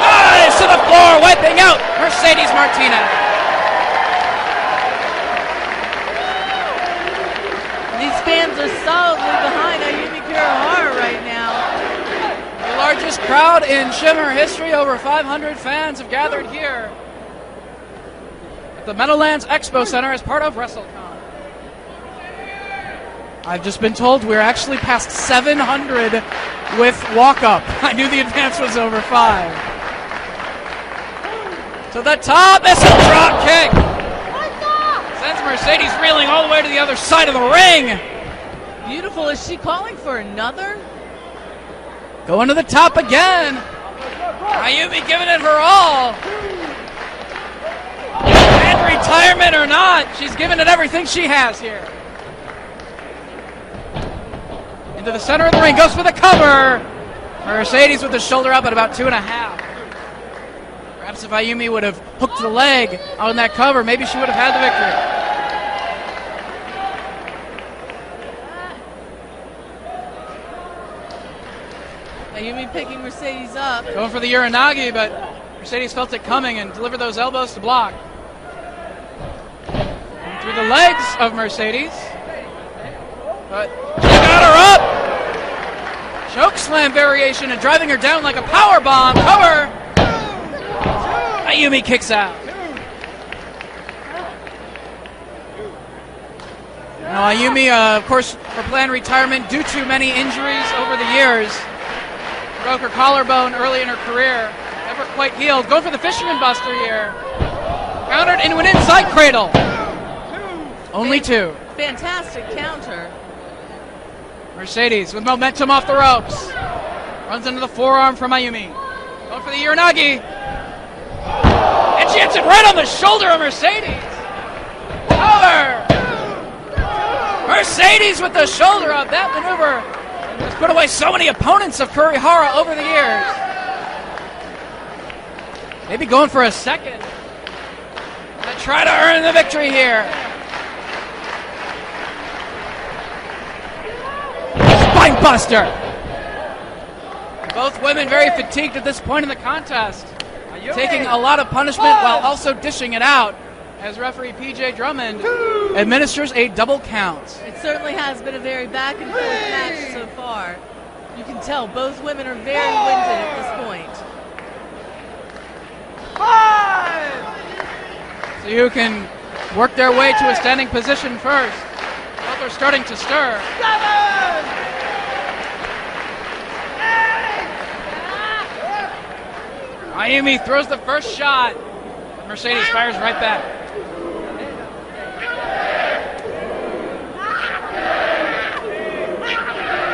Dives to the floor, wiping out Mercedes Martinez. These fans are solidly behind Ayumi Kurihara right now. The largest crowd in Shimmer history, over 500 fans have gathered here at the Meadowlands Expo Center as part of WrestleCon. I've just been told we're actually past 700 with walk-up. I knew the advance was over 5. To the top, it's a drop kick. Sends Mercedes reeling all the way to the other side of the ring. Beautiful. Is she calling for another? Going to the top again. Ayumi giving it her all. And retirement or not, she's giving it everything she has here. Into the center of the ring, goes for the cover. Mercedes with the shoulder up at about 2.5. Perhaps if Ayumi would have hooked the leg on that cover, maybe she would have had the victory. Ayumi picking Mercedes up. Going for the Uranagi, but Mercedes felt it coming and delivered those elbows to block. And through the legs of Mercedes. But she got her up. Choke slam variation and driving her down like a power bomb. Cover. Ayumi kicks out. Ayumi, of course, for planned retirement due to many injuries over the years. Broke her collarbone early in her career. Never quite healed. Going for the Fisherman Buster here. Countered into an inside cradle. Only two. Fantastic counter. Mercedes with momentum off the ropes. Runs into the forearm from Ayumi. Going for the Uranagi. And she hits it right on the shoulder of Mercedes. Over. Mercedes with the shoulder up. That maneuver has put away so many opponents of Kurihara over the years. Maybe going for a second. To try to earn the victory here. Spine buster. Both women very fatigued at this point in the contest. Taking a lot of punishment while also dishing it out as referee PJ Drummond administers a double count. It certainly has been a very back and forth match so far. You can tell both women are very winded at this point. See who can work their way to a standing position first. Both are starting to stir. Ayumi throws the first shot. Mercedes fires right back.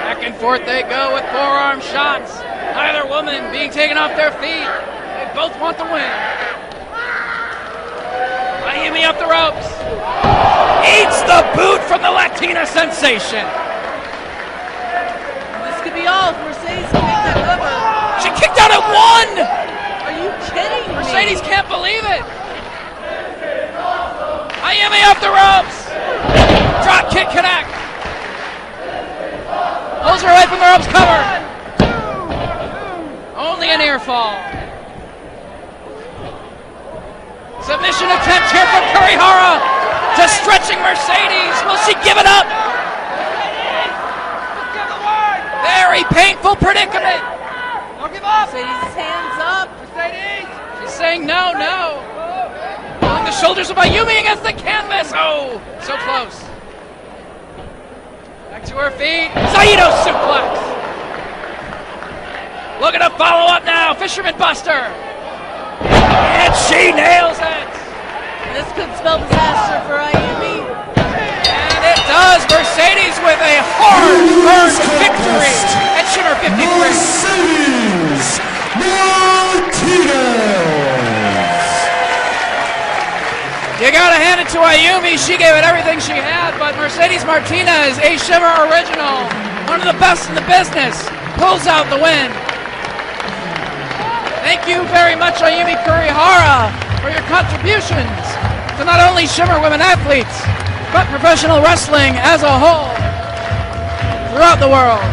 Back and forth they go with forearm shots. Neither woman being taken off their feet. They both want the win. Ayumi up the ropes. Eats the boot from the Latina sensation. This could be all if Mercedes can make that cover. She kicked out at one! Are you kidding me? Mercedes can't believe it. Ayumi off the ropes. Drop kick connect. Pulls her away from the ropes cover. Only a near fall. Submission attempt here from Kurihara. Just stretching Mercedes. Will she give it up? Very painful predicament. Don't give up. Mercedes' hands up. Mercedes. She's saying no, no. Pulling the shoulders of Ayumi against the canvas. Oh, so close. Back to her feet. Saito suplex. Looking to follow up now. Fisherman Buster. And she nails it. This could spell disaster for Ayumi. And it does. Mercedes with a hard-earned victory at Shimmer 53. Mercedes Martinez. You gotta hand it to Ayumi. She gave it everything she had, but Mercedes Martinez, a Shimmer original, one of the best in the business, pulls out the win. Thank you very much, Ayumi Kurihara, for your contributions to not only Shimmer women athletes, but professional wrestling as a whole throughout the world.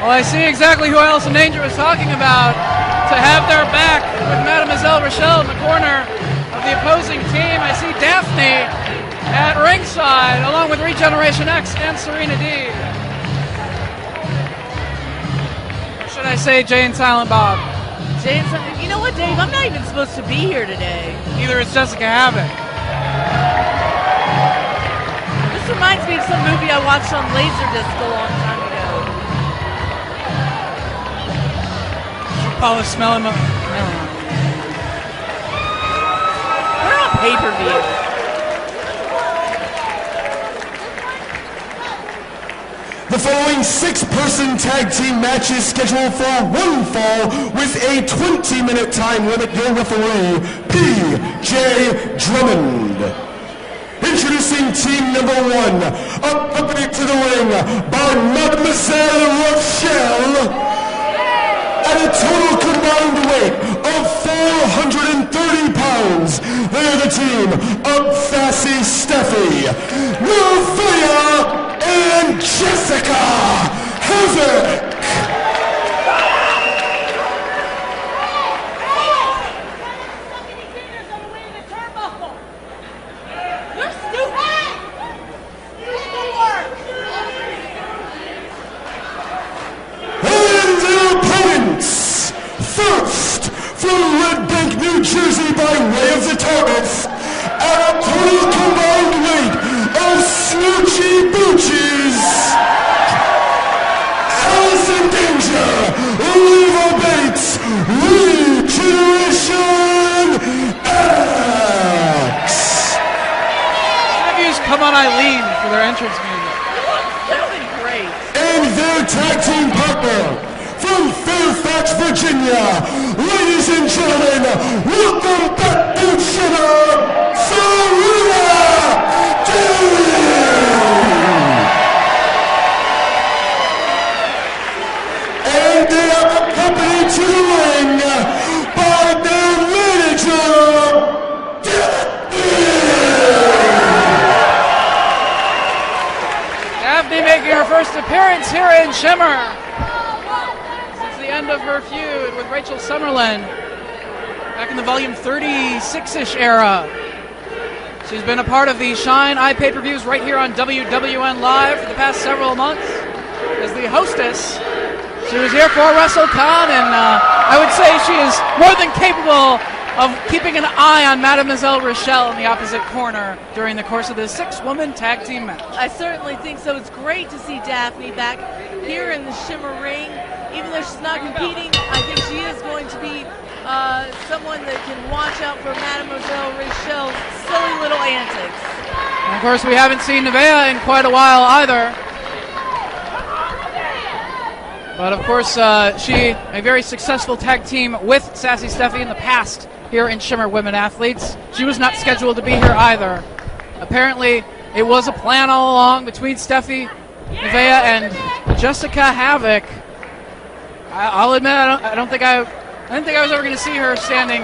Well, I see exactly who Allison Danger was talking about. To have their back with Mademoiselle Rochelle in the corner of the opposing team. I see Daphne at ringside, along with Regeneration X and Serena D. Or should I say Jay and Silent Bob? Jay and you know what, Dave? I'm not even supposed to be here today. Neither is Jessica Havoc. This reminds me of some movie I watched on Laserdisc a long time ago. Paula smelling my... We're on pay-per-view. The following 6-person tag team match is scheduled for one fall with a 20-minute time limit. Your referee, P.J. Drummond. Introducing team number 1, accompanied to the ring by Mademoiselle Rochelle. At a total combined weight of 430 pounds, they are the team of Sassy Steffi, Novia, and Jessica Havoc. First, from Red Bank, New Jersey, by way of the targets, at a total combined weight of Smoochy Boochies, Allison Danger, Leva Bates, Regeneration X. Interviews come on Eileen for their entrance music. That would be great. And their tag team partner, from Fairfax, Virginia, ladies and gentlemen, welcome back to Shimmer, Serena And they are accompanied to the ring here in Shimmer. Since the end of her feud with Rachel Summerlin back in the Volume 36-ish era. She's been a part of the Shine Eye pay-per-views right here on WWN Live for the past several months as the hostess. She was here for WrestleCon, and I would say she is more than capable of keeping an eye on Mademoiselle Rochelle in the opposite corner during the course of this 6-woman tag team match. I certainly think so. It's great to see Daphne back here in the Shimmer ring. Even though she's not competing, I think she is going to be someone that can watch out for Mademoiselle Rochelle's silly little antics. And of course, we haven't seen Nevaeh in quite a while either. But of course, she a very successful tag team with Sassy Steffi in the past here in Shimmer Women Athletes. She was not scheduled to be here either. Apparently, it was a plan all along between Steffi, Nevaeh, and Jessica Havoc. I'll admit, I didn't think I was ever going to see her standing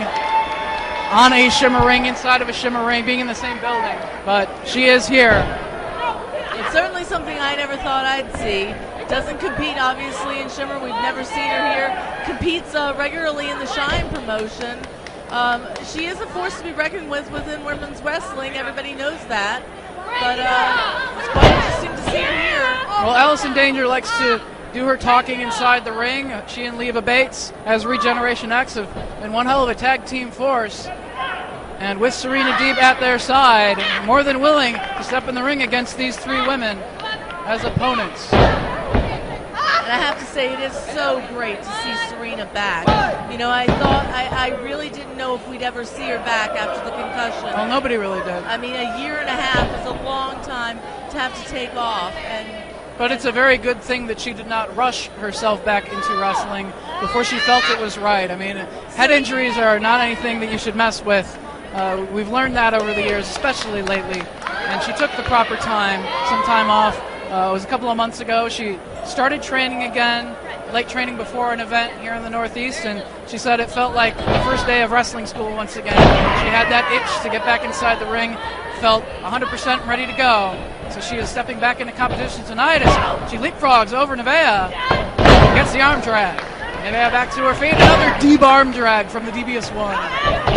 on a Shimmer ring, inside of a Shimmer ring, being in the same building. But she is here. It's certainly something I never thought I'd see. Doesn't compete, obviously, in Shimmer. We've never seen her here. Competes regularly in the Shine promotion. She is a force to be reckoned with within women's wrestling. Everybody knows that. But it's quite interesting to see her here. Well, Allison Danger likes to do her talking inside the ring. She and Leva Bates, as Regeneration X, have been one hell of a tag team force. And with Serena Deeb at their side, more than willing to step in the ring against these 3 women as opponents. And I have to say, it is so great to see Serena back. You know, I really didn't know if we'd ever see her back after the concussion. Well, nobody really did. I mean, a year and a half is a long time to have to take off. But it's a very good thing that she did not rush herself back into wrestling before she felt it was right. I mean, head injuries are not anything that you should mess with. We've learned that over the years, especially lately. And she took the proper time, some time off. It was a couple of months ago. She started training again, late training before an event here in the Northeast, and she said it felt like the first day of wrestling school once again. She had that itch to get back inside the ring, felt 100% ready to go. So she is stepping back into competition tonight as she leapfrogs over Nevaeh, gets the arm drag. Nevaeh back to her feet, another deep arm drag from the devious one.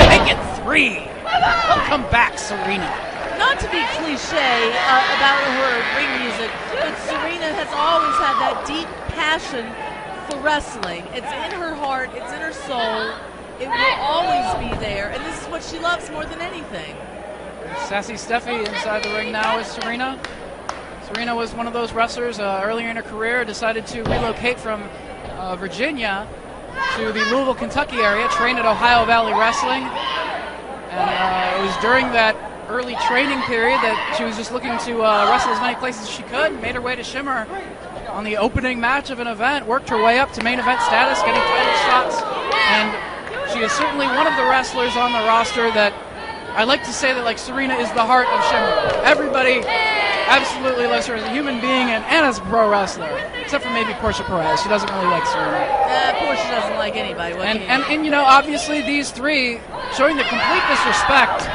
Make it 3. Welcome back, Serena. Not to be cliche about her ring music, but Serena has always had that deep passion for wrestling. It's in her heart, it's in her soul. It will always be there, and this is what she loves more than anything. Sassy Steffi inside the ring now with Serena. Serena was one of those wrestlers earlier in her career, decided to relocate from Virginia to the Louisville, Kentucky area, trained at Ohio Valley Wrestling. And it was during that early training period that she was just looking to wrestle as many places as she could, made her way to Shimmer on the opening match of an event, worked her way up to main event status, getting title shots, and she is certainly one of the wrestlers on the roster that I like to say that, like, Serena is the heart of Shimmer. Everybody absolutely loves her as a human being and as a pro wrestler, except for maybe Portia Perez. She doesn't really like Serena. Portia doesn't like anybody. And you know, obviously these 3 showing the complete disrespect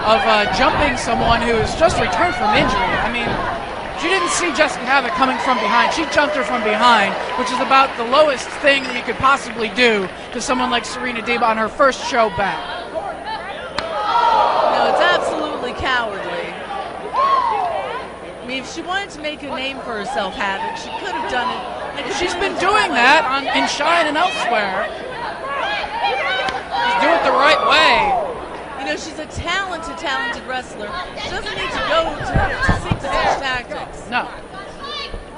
of jumping someone who has just returned from injury. I mean, she didn't see Jessica Havoc coming from behind. She jumped her from behind, which is about the lowest thing that you could possibly do to someone like Serena Deeb on her first show back. No, it's absolutely cowardly. I mean, if she wanted to make a name for herself, Havoc, she could have done it. She's been doing that in Shine and elsewhere. Just do it the right way. You know, she's a talented wrestler. She doesn't need to go to seek to such tactics. No.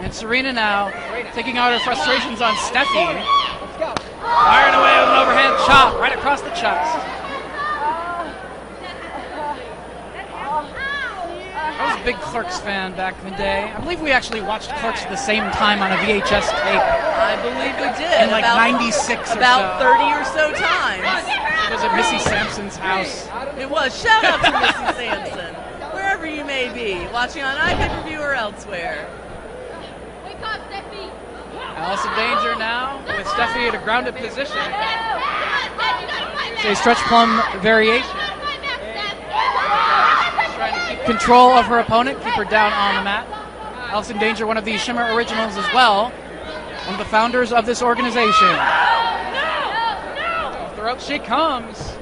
And Serena now taking out her frustrations on Steffi. Firing away with an overhand chop right across the chest. I was a big Clerks fan back in the day. I believe we actually watched Clerks at the same time on a VHS tape. I believe we did. In like '96 or about so. 30 or so times. It was at Missy Sampson's house. It was. Shout out to Missy Sampson. Wherever you may be, watching on iPay-per-view or elsewhere. Allison Danger now with Steffi at a grounded position. It's a stretch plum variation. Trying to keep control of her opponent, keep her down on the mat. Allison Danger, one of the Shimmer originals as well. One of the founders of this organization. Off the ropes she comes.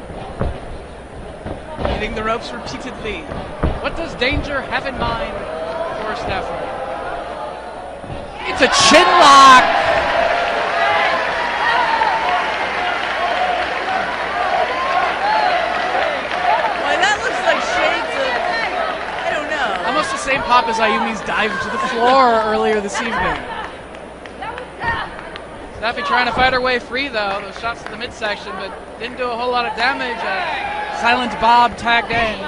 Hitting the ropes repeatedly. What does Danger have in mind for Steffi? It's a chin lock. Well, that looks like shades of, I don't know. Almost the same pop as Ayumi's dive to the floor earlier this evening. Steffi trying to fight her way free, though. Those shots to the midsection, but didn't do a whole lot of damage. Silent Bob tagged in.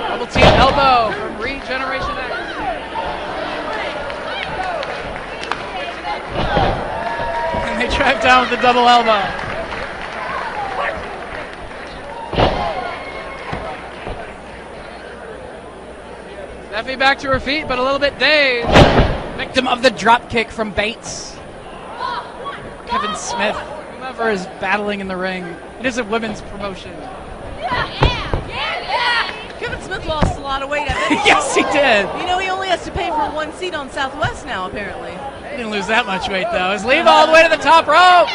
Double team elbow from Regeneration X. And they drive down with the double elbow. Steffi back to her feet, but a little bit dazed. Victim of the drop kick from Bates. Kevin Smith, whomever is battling in the ring. It is a women's promotion. Kevin Smith lost a lot of weight. I bet Yes, he did. You know, he only has to pay for one seat on Southwest now, apparently. He didn't lose that much weight, though. His leave all the way to the top rope.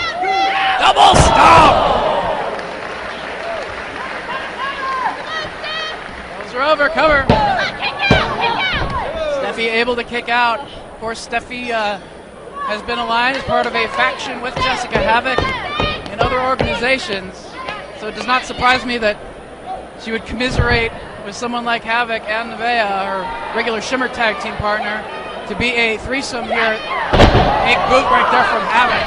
Double stomp. Those are over. Cover. Steffi able to kick out. Of course, Steffi has been aligned as part of a faction with Jessica Havoc and other organizations. So it does not surprise me that she would commiserate with someone like Havoc and Nevaeh, her regular Shimmer tag team partner, to be a threesome here. Big boot right there from Havoc.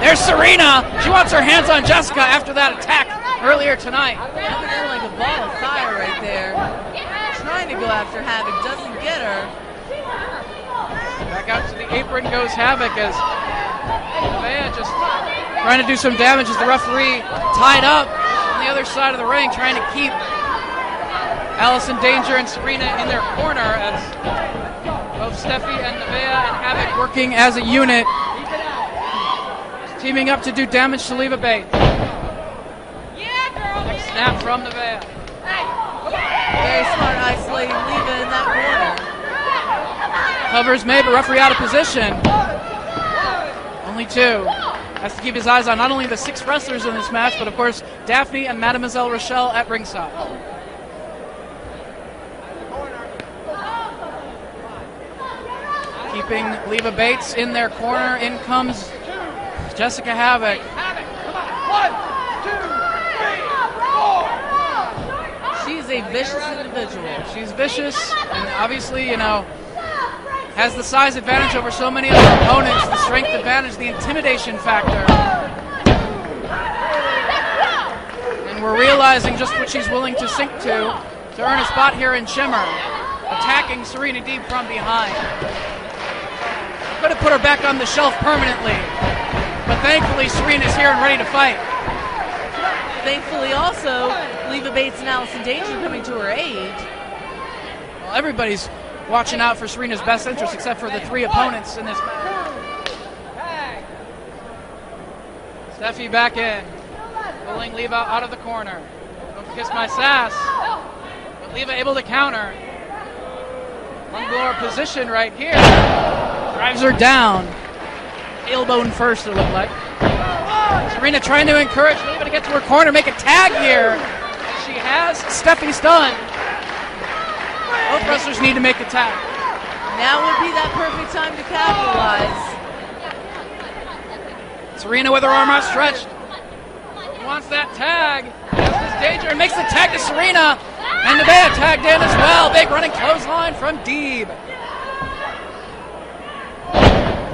There's Serena. She wants her hands on Jessica after that attack earlier tonight. Coming in like a ball of fire right there. Trying to go after Havoc, doesn't get her. Back out to the apron goes Havoc as Nevaeh just trying to do some damage as the referee tied up on the other side of the ring, trying to keep Allison Danger and Serena in their corner as both Steffi and Nevaeh and Havoc working as a unit, teaming up to do damage to Leva Bates. Next snap from Nevaeh. Very smart isolating Leva in that corner. Covers made, but referee out of position. Only two. Has to keep his eyes on not only the 6 wrestlers in this match, but of course Daphne and Mademoiselle Rochelle at ringside. Keeping Leva Bates in their corner. In comes Jessica Havoc. She's a vicious individual. She's vicious, and obviously, has the size advantage over so many of her opponents, the strength advantage, the intimidation factor. And we're realizing just what she's willing to sink to earn a spot here in Shimmer, attacking Serena Deeb from behind. Could have put her back on the shelf permanently, but thankfully Serena's here and ready to fight. Thankfully also, Leva Bates and Allison Danger coming to her aid. Well, everybody's watching out for Serena's best interest except for the 3 opponents in this match. Steffi back in, pulling Leva out of the corner. Don't kiss my sass. But Leva able to counter. One-blower position right here. Drives her down. Tailbone first, it looked like. Serena trying to encourage Leva to get to her corner, make a tag here. She has Steffi stunned. Both wrestlers need to make a tag. Now would be that perfect time to capitalize. Serena with her arm outstretched. Wants that tag. This Danger and makes the tag to Serena. And Nevaeh tagged in as well. Big running clothesline from Deeb.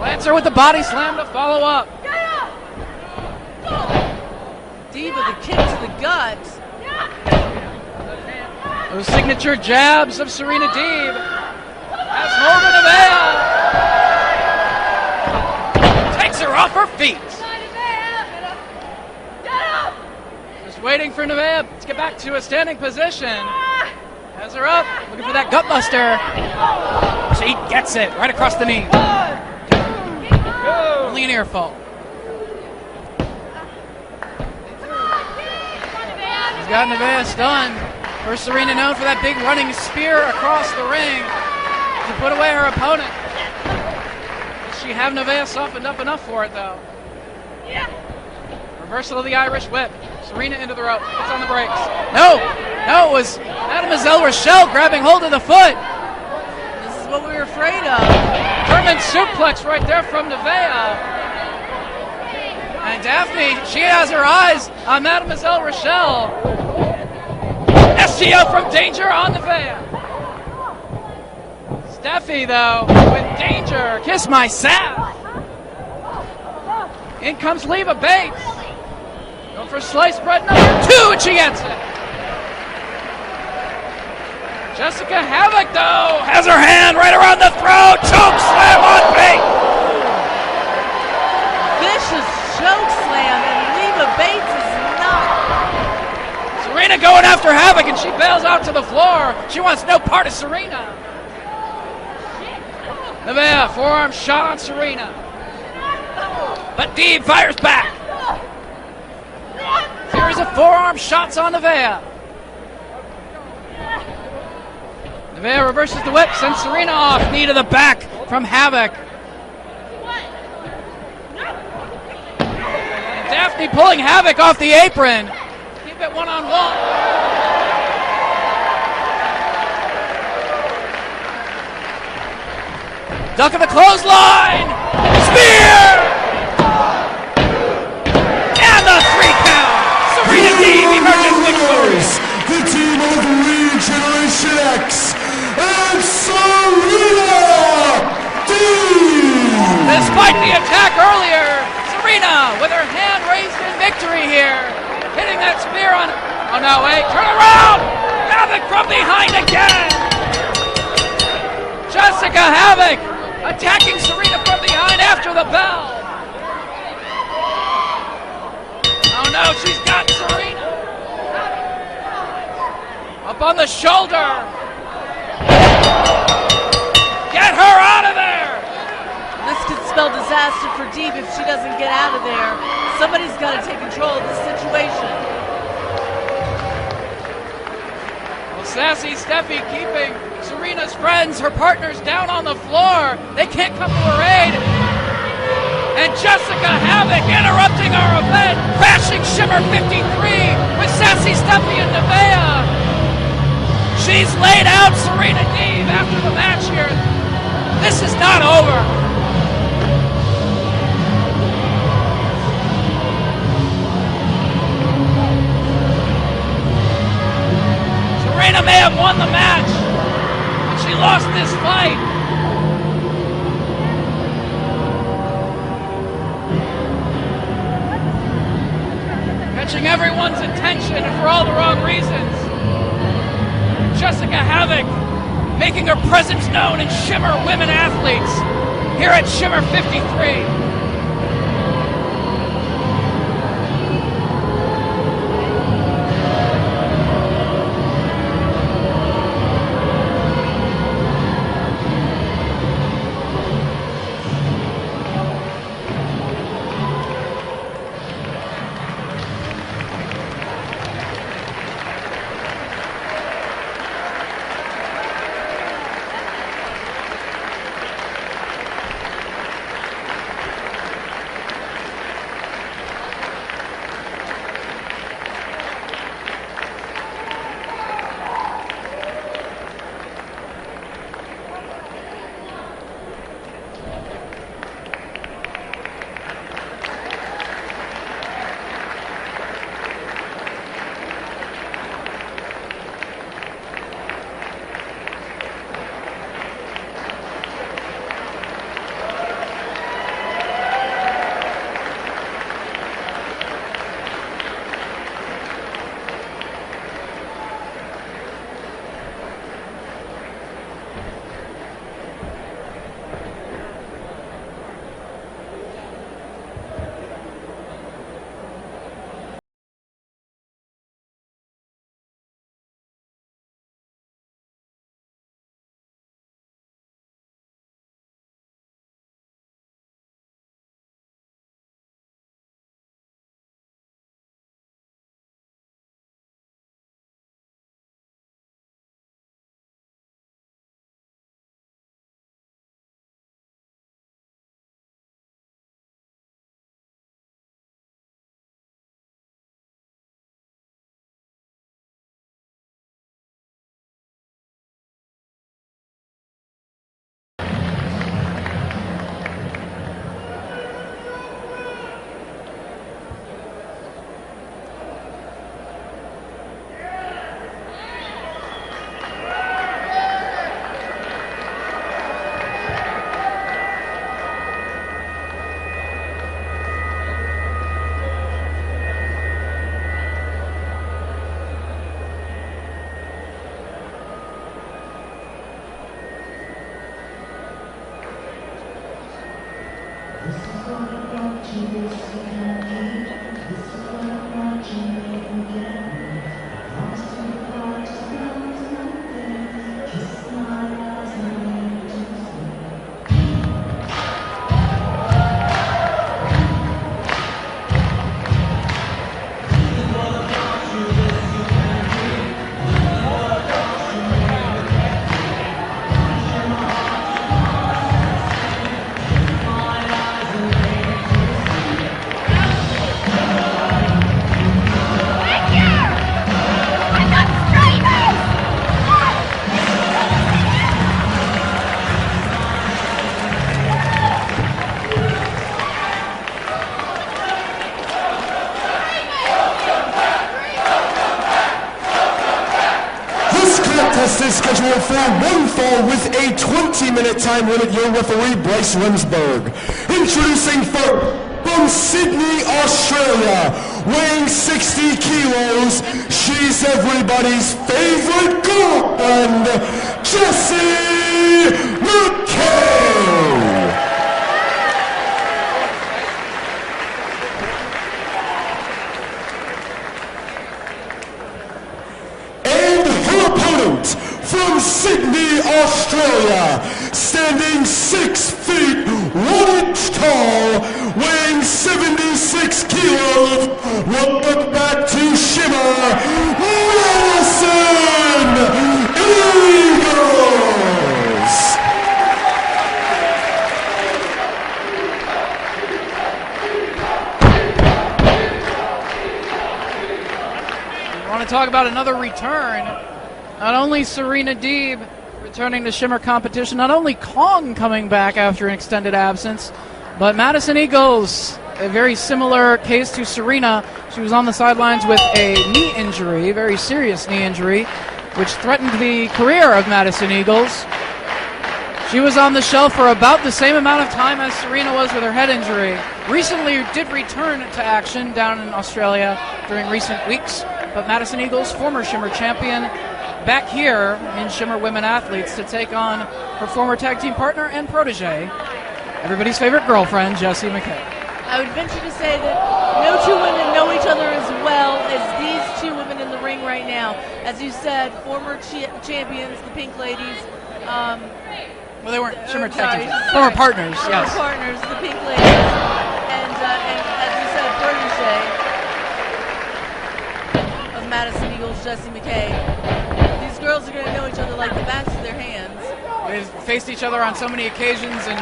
Lancer with the body slam to follow up. Deeb with a kick to the gut. Those signature jabs of Serena Deeb. Has hold of Nevaeh. Takes her off her feet. Just waiting for Nevaeh to get back to a standing position. Has her up, looking for that gut buster. She gets it right across the knee. Only an ear fault. He's got Nevaeh stunned. First, Serena known for that big running spear across the ring to put away her opponent. Does she have Nevaeh softened up enough for it, though? Reversal of the Irish whip. Serena into the rope. It's on the brakes. No, it was Mademoiselle Rochelle grabbing hold of the foot. This is what we were afraid of. German suplex right there from Nevaeh. And Daphne, she has her eyes on Mademoiselle Rochelle. STO from Danger on Nevaeh. Steffi, though, with Danger. Kiss my sass. In comes Leva Bates. Going for sliced bread number 2, and she gets it. Jessica Havoc, though, has her hand right around the throat. Choke slam on Bates. Vicious choke slam, and Leva Bates is not. Serena going after Havoc, and she bails out to the floor. She wants no part of Serena. Nevaeh, forearm shot on Serena. But Deeb fires back. Series of forearm shots on Nevaeh. Nevaeh reverses the whip, sends Serena off. Knee to the back from Havoc. And Daphne pulling Havoc off the apron. Keep it one-on-one. Duck of the clothesline. Spear! And the 3 count. Serena Deeb emerges victorious. The team of Regeneration X and Serena Deeb. Despite the attack earlier, Serena with her hand raised in victory here. Hitting that spear on... Oh no, wait, turn around! Havoc from behind again! Jessica Havoc attacking Serena from behind after the bell. Oh no, she's got Serena. Up on the shoulder. Get her out of there! This could spell disaster for Deeb if she doesn't get out of there. Somebody's got to take control of this situation. Well, sassy Steffi keeping Serena's friends, her partners, down on the floor. They can't come to her aid. And Jessica Havoc interrupting our event, crashing Shimmer 53 with sassy Steffi and Nevaeh. She's laid out Serena Deeb after the match here. This is not over. Serena may have won the match, but she lost this fight. Catching everyone's attention and for all the wrong reasons. Jessica Havoc making her presence known in Shimmer Women Athletes here at Shimmer 53. Contest is scheduled for one fall with a 20-minute time limit. Your referee, Bryce Remsburg. Introducing first, from Sydney, Australia, weighing 60 kilos, she's everybody's favorite girlfriend, Jessie McKay. From Sydney, Australia, standing 6 feet 1 inch tall, weighing 76 kilos. Welcome back to Shimmer, Madison Eagles. We want to talk about another return. Not only Serena Deeb returning to Shimmer competition, not only Kong coming back after an extended absence, but Madison Eagles, a very similar case to Serena. She was on the sidelines with a knee injury, very serious knee injury, which threatened the career of Madison Eagles. She was on the shelf for about the same amount of time as Serena was with her head injury. Recently did return to action down in Australia during recent weeks, but Madison Eagles, former Shimmer champion, back here in Shimmer Women Athletes to take on her former tag team partner and protege, everybody's favorite girlfriend, Jessie McKay. I would venture to say that no two women know each other as well as these two women in the ring right now. As you said, former champions, the Pink Ladies. Well, they weren't Shimmer tag teams. Former partners, yes. Former partners, the Pink Ladies. And as you said, protege of Madison Eagles, Jessie McKay. These girls are going to know each other like the backs of their hands. They've faced each other on so many occasions in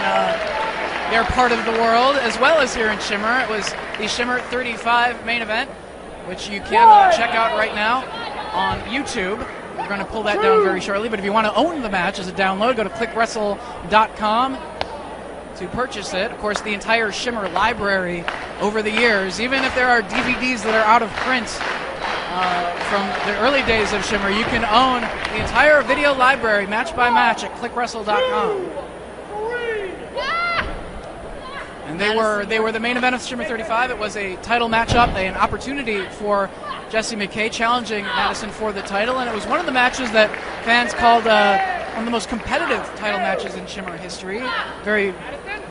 their part of the world, as well as here in Shimmer. It was the Shimmer 35 main event, which you can check out right now on YouTube. We're going to pull that down very shortly, but if you want to own the match as a download, go to clickWrestle.com to purchase it. Of course, the entire Shimmer library over the years, even if there are DVDs that are out of print from the early days of Shimmer, you can own the entire video library, match by match, at clickWrestle.com. And they were the main event of Shimmer 35. It was a title matchup, an opportunity for Jessie McKay challenging Madison for the title, and it was one of the matches that fans called one of the most competitive title matches in Shimmer history. Very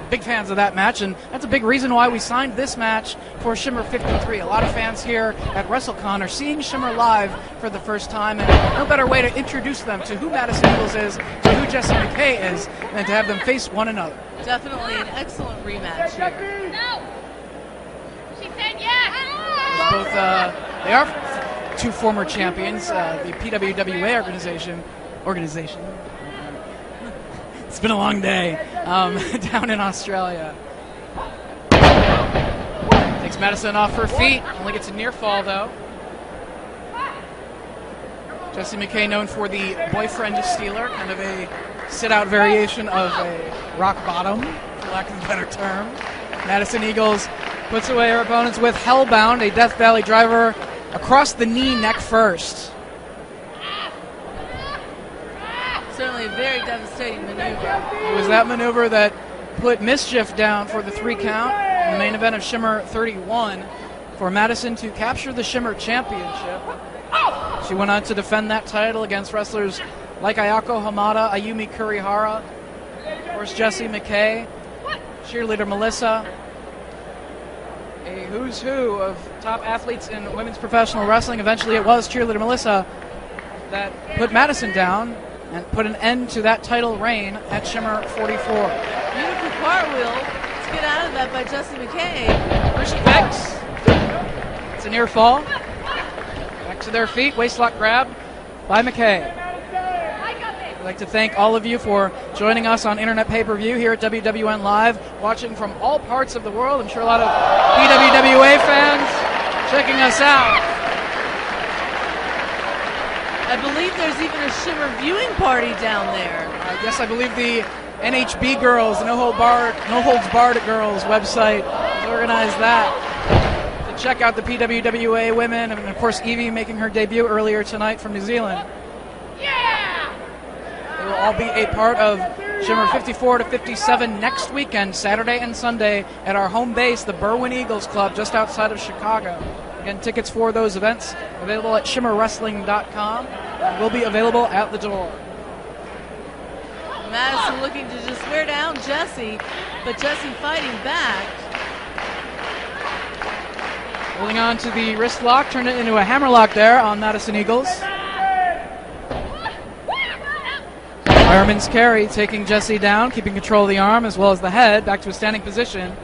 big fans of that match, and that's a big reason why we signed this match for Shimmer 53. A lot of fans here at WrestleCon are seeing Shimmer live for the first time, and no better way to introduce them to who Madison Eagles is, to who Jessie McKay is, than to have them face one another. Definitely an excellent rematch here. No. She said yes. Both, they are two former champions, the PWWA organization. It's been a long day down in Australia. Takes Madison off her feet. Only gets a near fall, though. Jessie McKay known for the boyfriend stealer, kind of a sit-out variation of a rock bottom, for lack of a better term. Madison Eagles puts away her opponents with Hellbound, a Death Valley driver across the knee, neck first. Certainly a very devastating maneuver. It was that maneuver that put Mischief down for the 3 count in the main event of Shimmer 31 for Madison to capture the Shimmer Championship. She went on to defend that title against wrestlers like Ayako Hamada, Ayumi Kurihara, of course Jessie McKay, cheerleader Melissa. a who's who of top athletes in women's professional wrestling. Eventually it was cheerleader Melissa that put Madison down and put an end to that title reign at Shimmer 44. Beautiful cartwheel. Let's get out of that by Jessie McKay. First fix. It's a near fall. Back to their feet. Waistlock grab by McKay. I'd like to thank all of you for joining us on Internet Pay-Per-View here at WWN Live, watching from all parts of the world. I'm sure a lot of PWWA fans checking us out. I believe there's even a Shimmer viewing party down there. Yes, I believe the NHB Girls, the No Holds Barred Girls website has organized that to check out the PWWA women, and of course Evie making her debut earlier tonight from New Zealand. They will all be a part of Shimmer 54 to 57 next weekend, Saturday and Sunday, at our home base, the Berwyn Eagles Club, just outside of Chicago. Again, tickets for those events available at shimmerwrestling.com and will be available at the door. Madison looking to just wear down Jessie, but Jessie fighting back. Holding on to the wrist lock, turned it into a hammerlock there on Madison Eagles. Fireman's carry taking Jessie down, keeping control of the arm as well as the head, back to a standing position.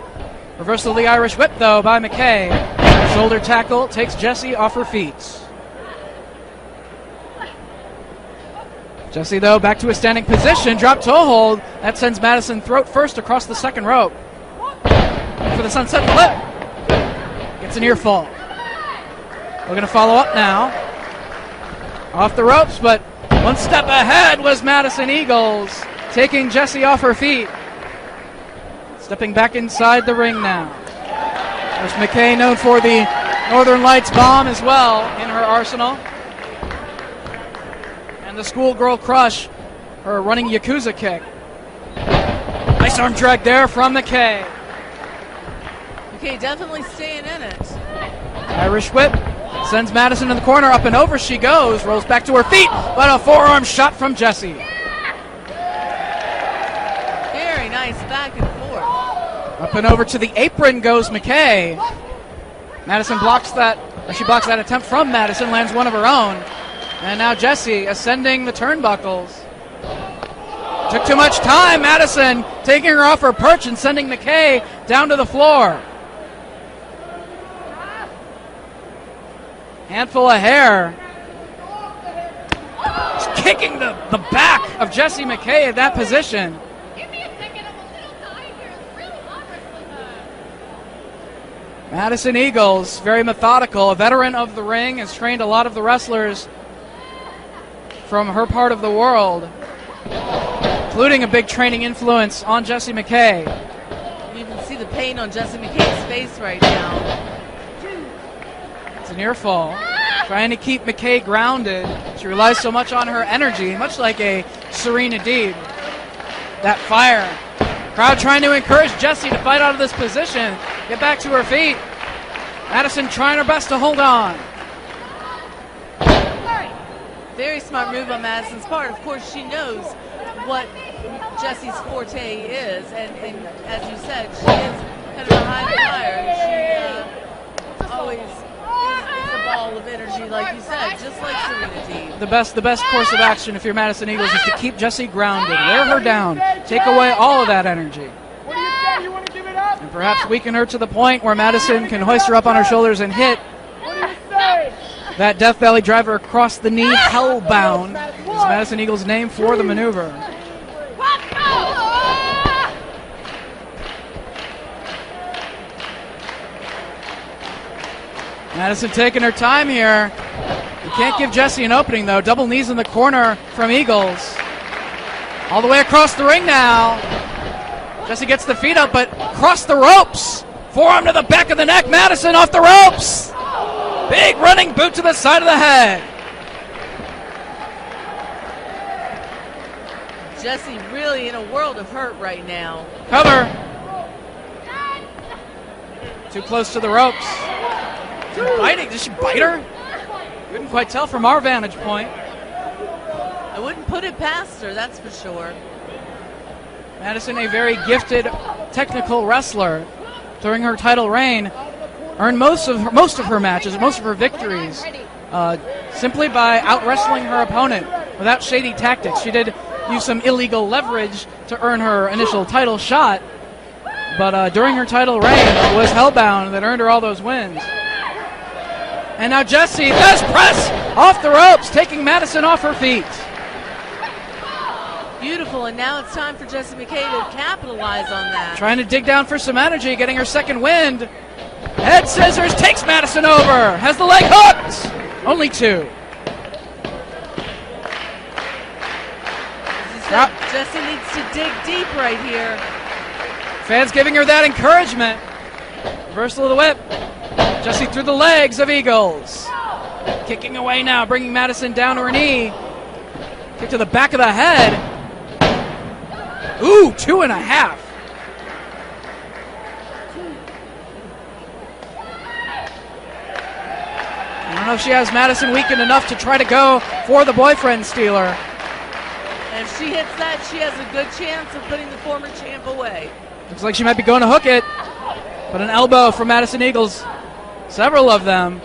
Reversal of the Irish whip, though, by McKay. Shoulder tackle takes Jessie off her feet. Jessie, though, back to a standing position, drop toe hold. That sends Madison throat first across the second rope. For the sunset flip. Gets a near fall. We're going to follow up now. Off the ropes, but one step ahead was Madison Eagles, taking Jessie off her feet. Stepping back inside the ring now. There's McKay, known for the Northern Lights bomb as well in her arsenal. And the schoolgirl crush, her running Yakuza kick. Nice arm drag there from McKay. McKay definitely staying in it. Irish whip sends Madison in the corner, up and over she goes, rolls back to her feet, but a forearm shot from Jessie. Very nice back and forth. Up and over to the apron goes McKay. Madison blocks that, or she blocks that attempt from Madison, lands one of her own. And now Jessie ascending the turnbuckles. Took too much time, Madison taking her off her perch and sending McKay down to the floor. Handful of hair. Just kicking the back of Jessie McKay at that position. Madison Eagles, very methodical, a veteran of the ring, has trained a lot of the wrestlers from her part of the world, including a big training influence on Jessie McKay. You can see the pain on Jessie McKay's face right now. It's a near fall. Trying to keep McKay grounded. She relies so much on her energy, much like a Serena Deeb. That fire. Crowd trying to encourage Jessie to fight out of this position. Get back to her feet. Madison trying her best to hold on. Very smart move on Madison's part. Of course, she knows what Jessie's forte is, and as you said, she is kind of a high flyer. She always is a ball of energy, like you said, just like Serena Deeb. The best course of action if you're Madison Eagles is to keep Jessie grounded, wear her down, take away all of that energy. And perhaps weaken her to the point where Madison can hoist her up on her shoulders and hit that Death Valley driver across the knee. Hellbound is Madison Eagles' name for the maneuver. Madison taking her time here. You can't give Jessie an opening, though. Double knees in the corner from Eagles. All the way across the ring now. Jessie gets the feet up, but across the ropes. Forearm to the back of the neck. Madison off the ropes. Big running boot to the side of the head. Jessie really in a world of hurt right now. Cover. Too close to the ropes. Biting. Did she bite her? Couldn't quite tell from our vantage point. I wouldn't put it past her, that's for sure. Madison, a very gifted technical wrestler during her title reign, earned most of her matches, most of her victories, simply by out-wrestling her opponent without shady tactics. She did use some illegal leverage to earn her initial title shot, but during her title reign, it was Hellbound that earned her all those wins. And now Jessie does press off the ropes, taking Madison off her feet. Beautiful, and now it's time for Jessie McKay to capitalize on that. Trying to dig down for some energy, getting her second wind. Head scissors takes Madison over. Has the leg hooked. Only two. Jessie needs to dig deep right here. Fans giving her that encouragement. Reversal of the whip. Jessie through the legs of Eagles. Kicking away now, bringing Madison down to her knee. Kick to the back of the head. Ooh, 2.5. I don't know if she has Madison weakened enough to try to go for the boyfriend stealer. And if she hits that, she has a good chance of putting the former champ away. Looks like she might be going to hook it. But an elbow from Madison Eagles. Several of them.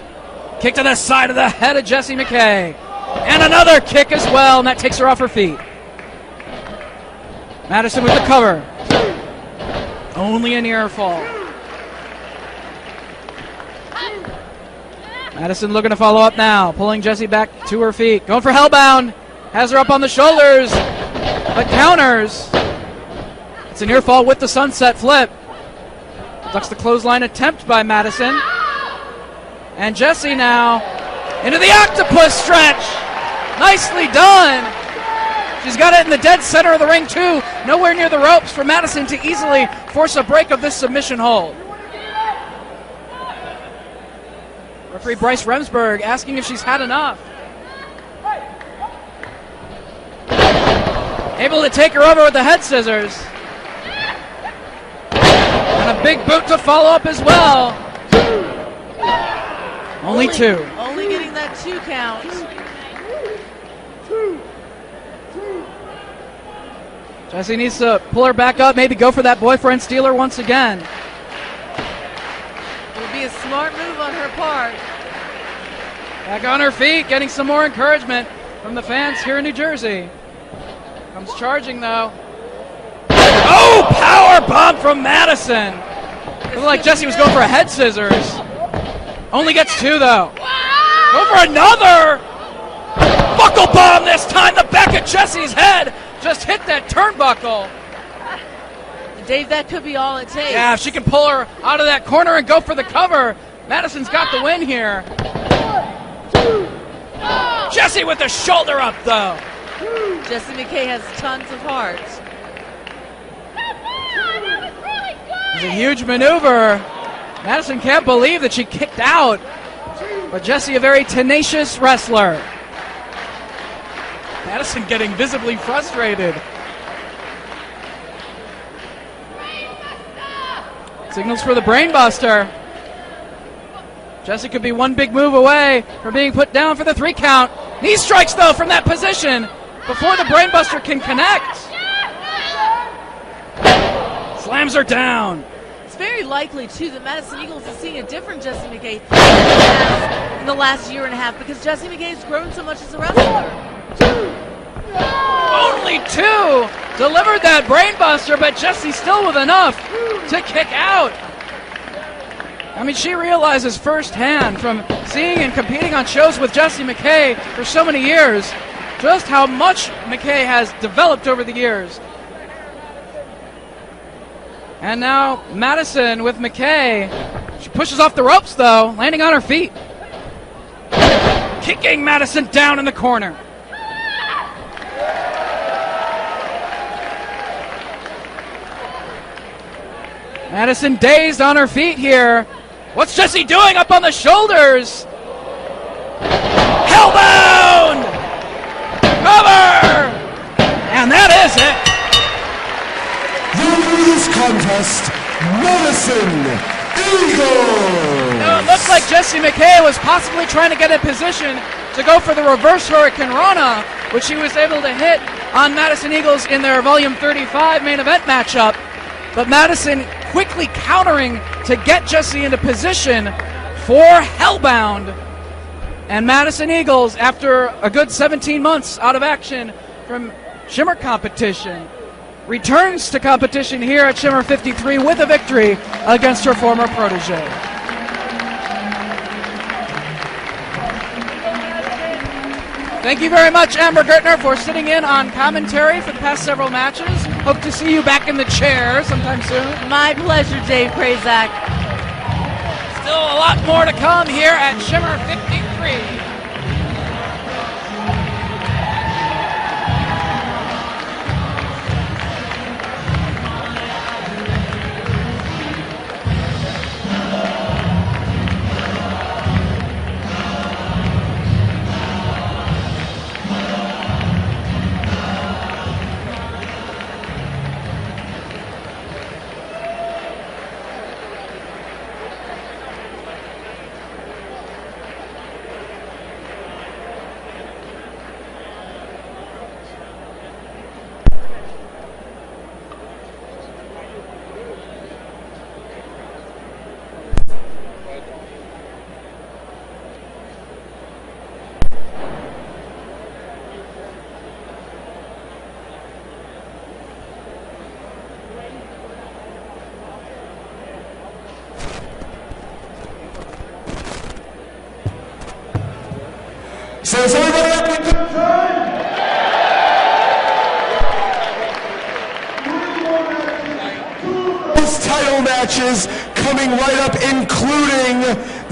Kick to the side of the head of Jessie McKay. And another kick as well, and that takes her off her feet. Madison with the cover. Only a near fall. Madison looking to follow up now, pulling Jessie back to her feet. Going for Hellbound. Has her up on the shoulders, but counters. It's a near fall with the sunset flip. Ducks the clothesline attempt by Madison. And Jessie now into the octopus stretch. Nicely done. She's got it in the dead center of the ring too. Nowhere near the ropes for Madison to easily force a break of this submission hold. Referee Bryce Remsburg asking if she's had enough. Able to take her over with the head scissors. And a big boot to follow up as well. Only two. Only getting that 2 count. Jessie needs to pull her back up, maybe go for that boyfriend stealer once again. It would be a smart move on her part. Back on her feet, getting some more encouragement from the fans here in New Jersey. Comes charging though. Oh, power bomb from Madison. Looked like Jessie was going for a head scissors. Only gets 2 though. Go for another. Buckle bomb this time. The back of Jessie's head just hit that turnbuckle. Dave, that could be all it takes. Yeah, if she can pull her out of that corner and go for the cover. Madison's got the win here. Jessie with the shoulder up though. Jessie McKay has tons of heart. It's a huge maneuver. Madison can't believe that she kicked out. But Jessie, a very tenacious wrestler. Madison getting visibly frustrated. Signals for the brainbuster. Jessie could be one big move away from being put down for the 3 count. Knee strikes though from that position before the brainbuster can connect. Slams her down. It's very likely, too, that Madison Eagles is seeing a different Jessie McKay in the last year and a half because Jessie McKay has grown so much as a wrestler. Only 2. Delivered that brainbuster, but Jessie still with enough to kick out. I mean, she realizes firsthand from seeing and competing on shows with Jessie McKay for so many years just how much McKay has developed over the years. And now Madison with McKay. She pushes off the ropes though, landing on her feet. Kicking Madison down in the corner. Madison dazed on her feet here. What's Jessie doing up on the shoulders? Hellbound! Cover! And that is it. The winner of this contest, Madison Eagles. Now it looks like Jessie McKay was possibly trying to get in position to go for the reverse Hurricane Rana, which she was able to hit on Madison Eagles in their Volume 35 main event matchup. But Madison quickly countering to get Jessie into position for Hellbound. And Madison Eagles, after a good 17 months out of action from Shimmer competition, returns to competition here at Shimmer 53 with a victory against her former protege. Thank you very much, Amber Gertner, for sitting in on commentary for the past several matches. Hope to see you back in the chair sometime soon. My pleasure, Dave Prazak. Still a lot more to come here at Shimmer 53. So is everybody up in good time? Those title matches coming right up, including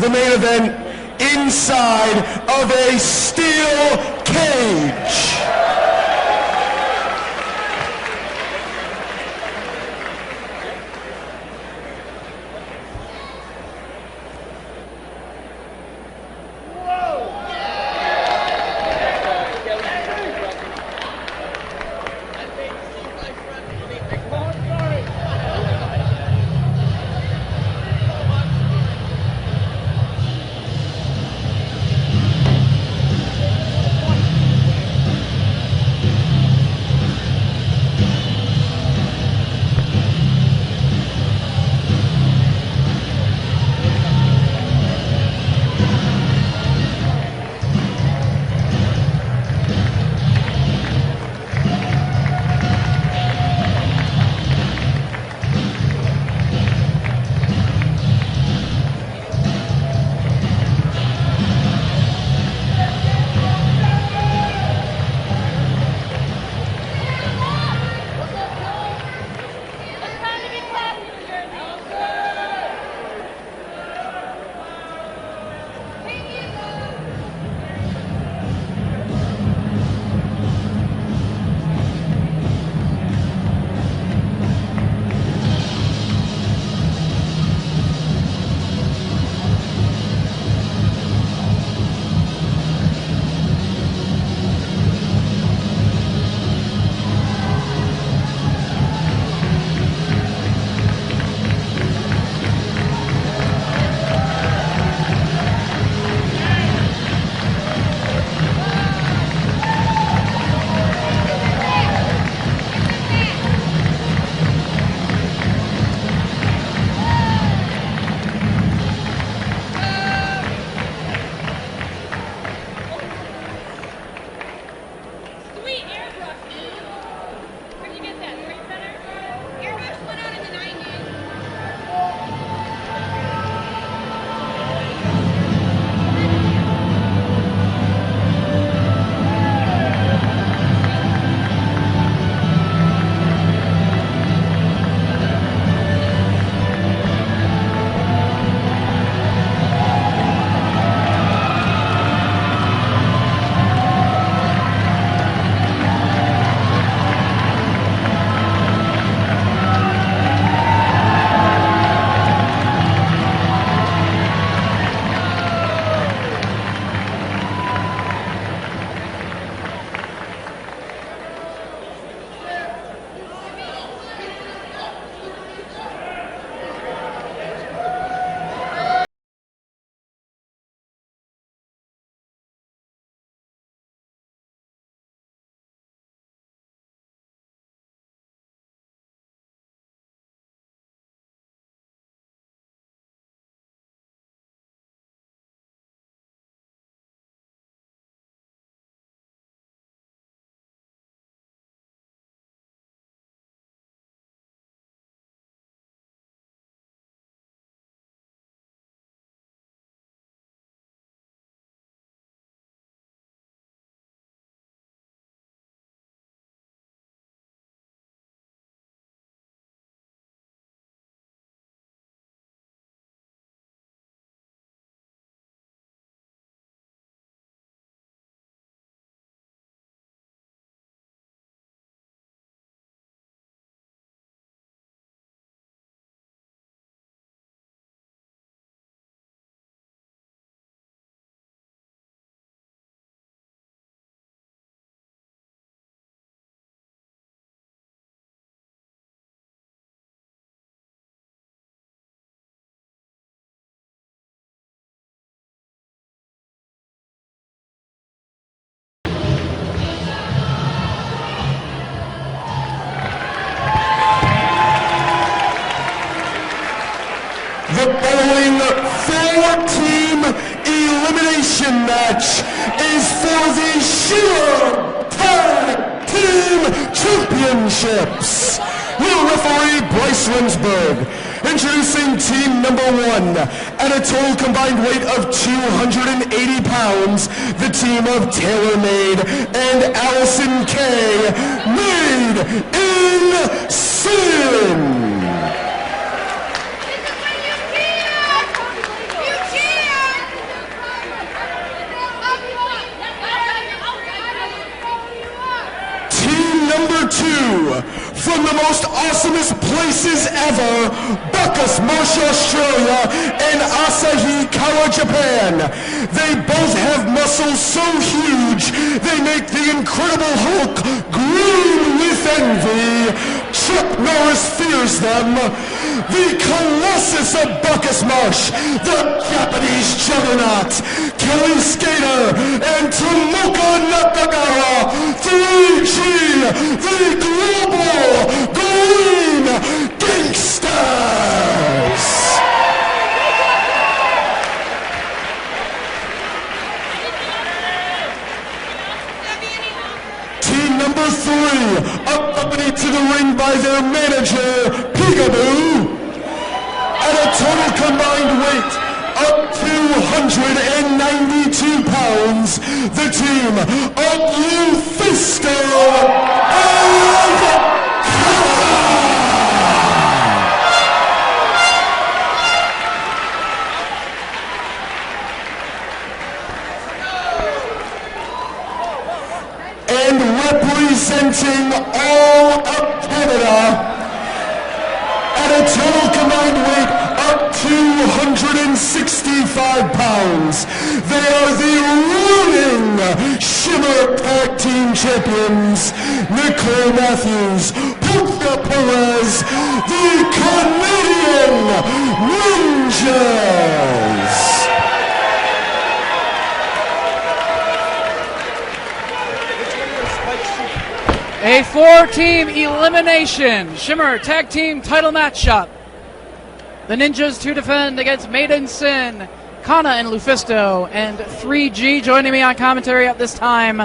the main event inside of a steel cage. The following four-team elimination match is for the Shimmer Tag Team Championships. Your referee, Bryce Rensburg. Introducing team number one, at a total combined weight of 280 pounds, the team of Taylor Made and Allison Kay, Made in Sin. Number two, from the most awesomest places ever, Bacchus Marsh, Australia, and Asahi Kara, Japan. They both have muscles so huge, they make the Incredible Hulk green with envy. Chuck Norris fears them. The Colossus of Bacchus Marsh, the Japanese juggernaut, Kelly Skater, and Tomoka Nakagawa, 3G, the Global Green Gangsters. Team number three, accompanied to the ring by their manager, Peekaboo, at a total combined weight of 292 pounds, the team of Lufisto and and representing all of Canada, at a total combined weight of 265 pounds. They are the reigning Shimmer Tag Team Champions, Nicole Matthews, Puka Perez, the Canadian Ninjas. A four-team elimination Shimmer Tag Team title matchup. The Ninjas to defend against Made in Sin, Kana and Lufisto, and 3G. Joining me on commentary at this time,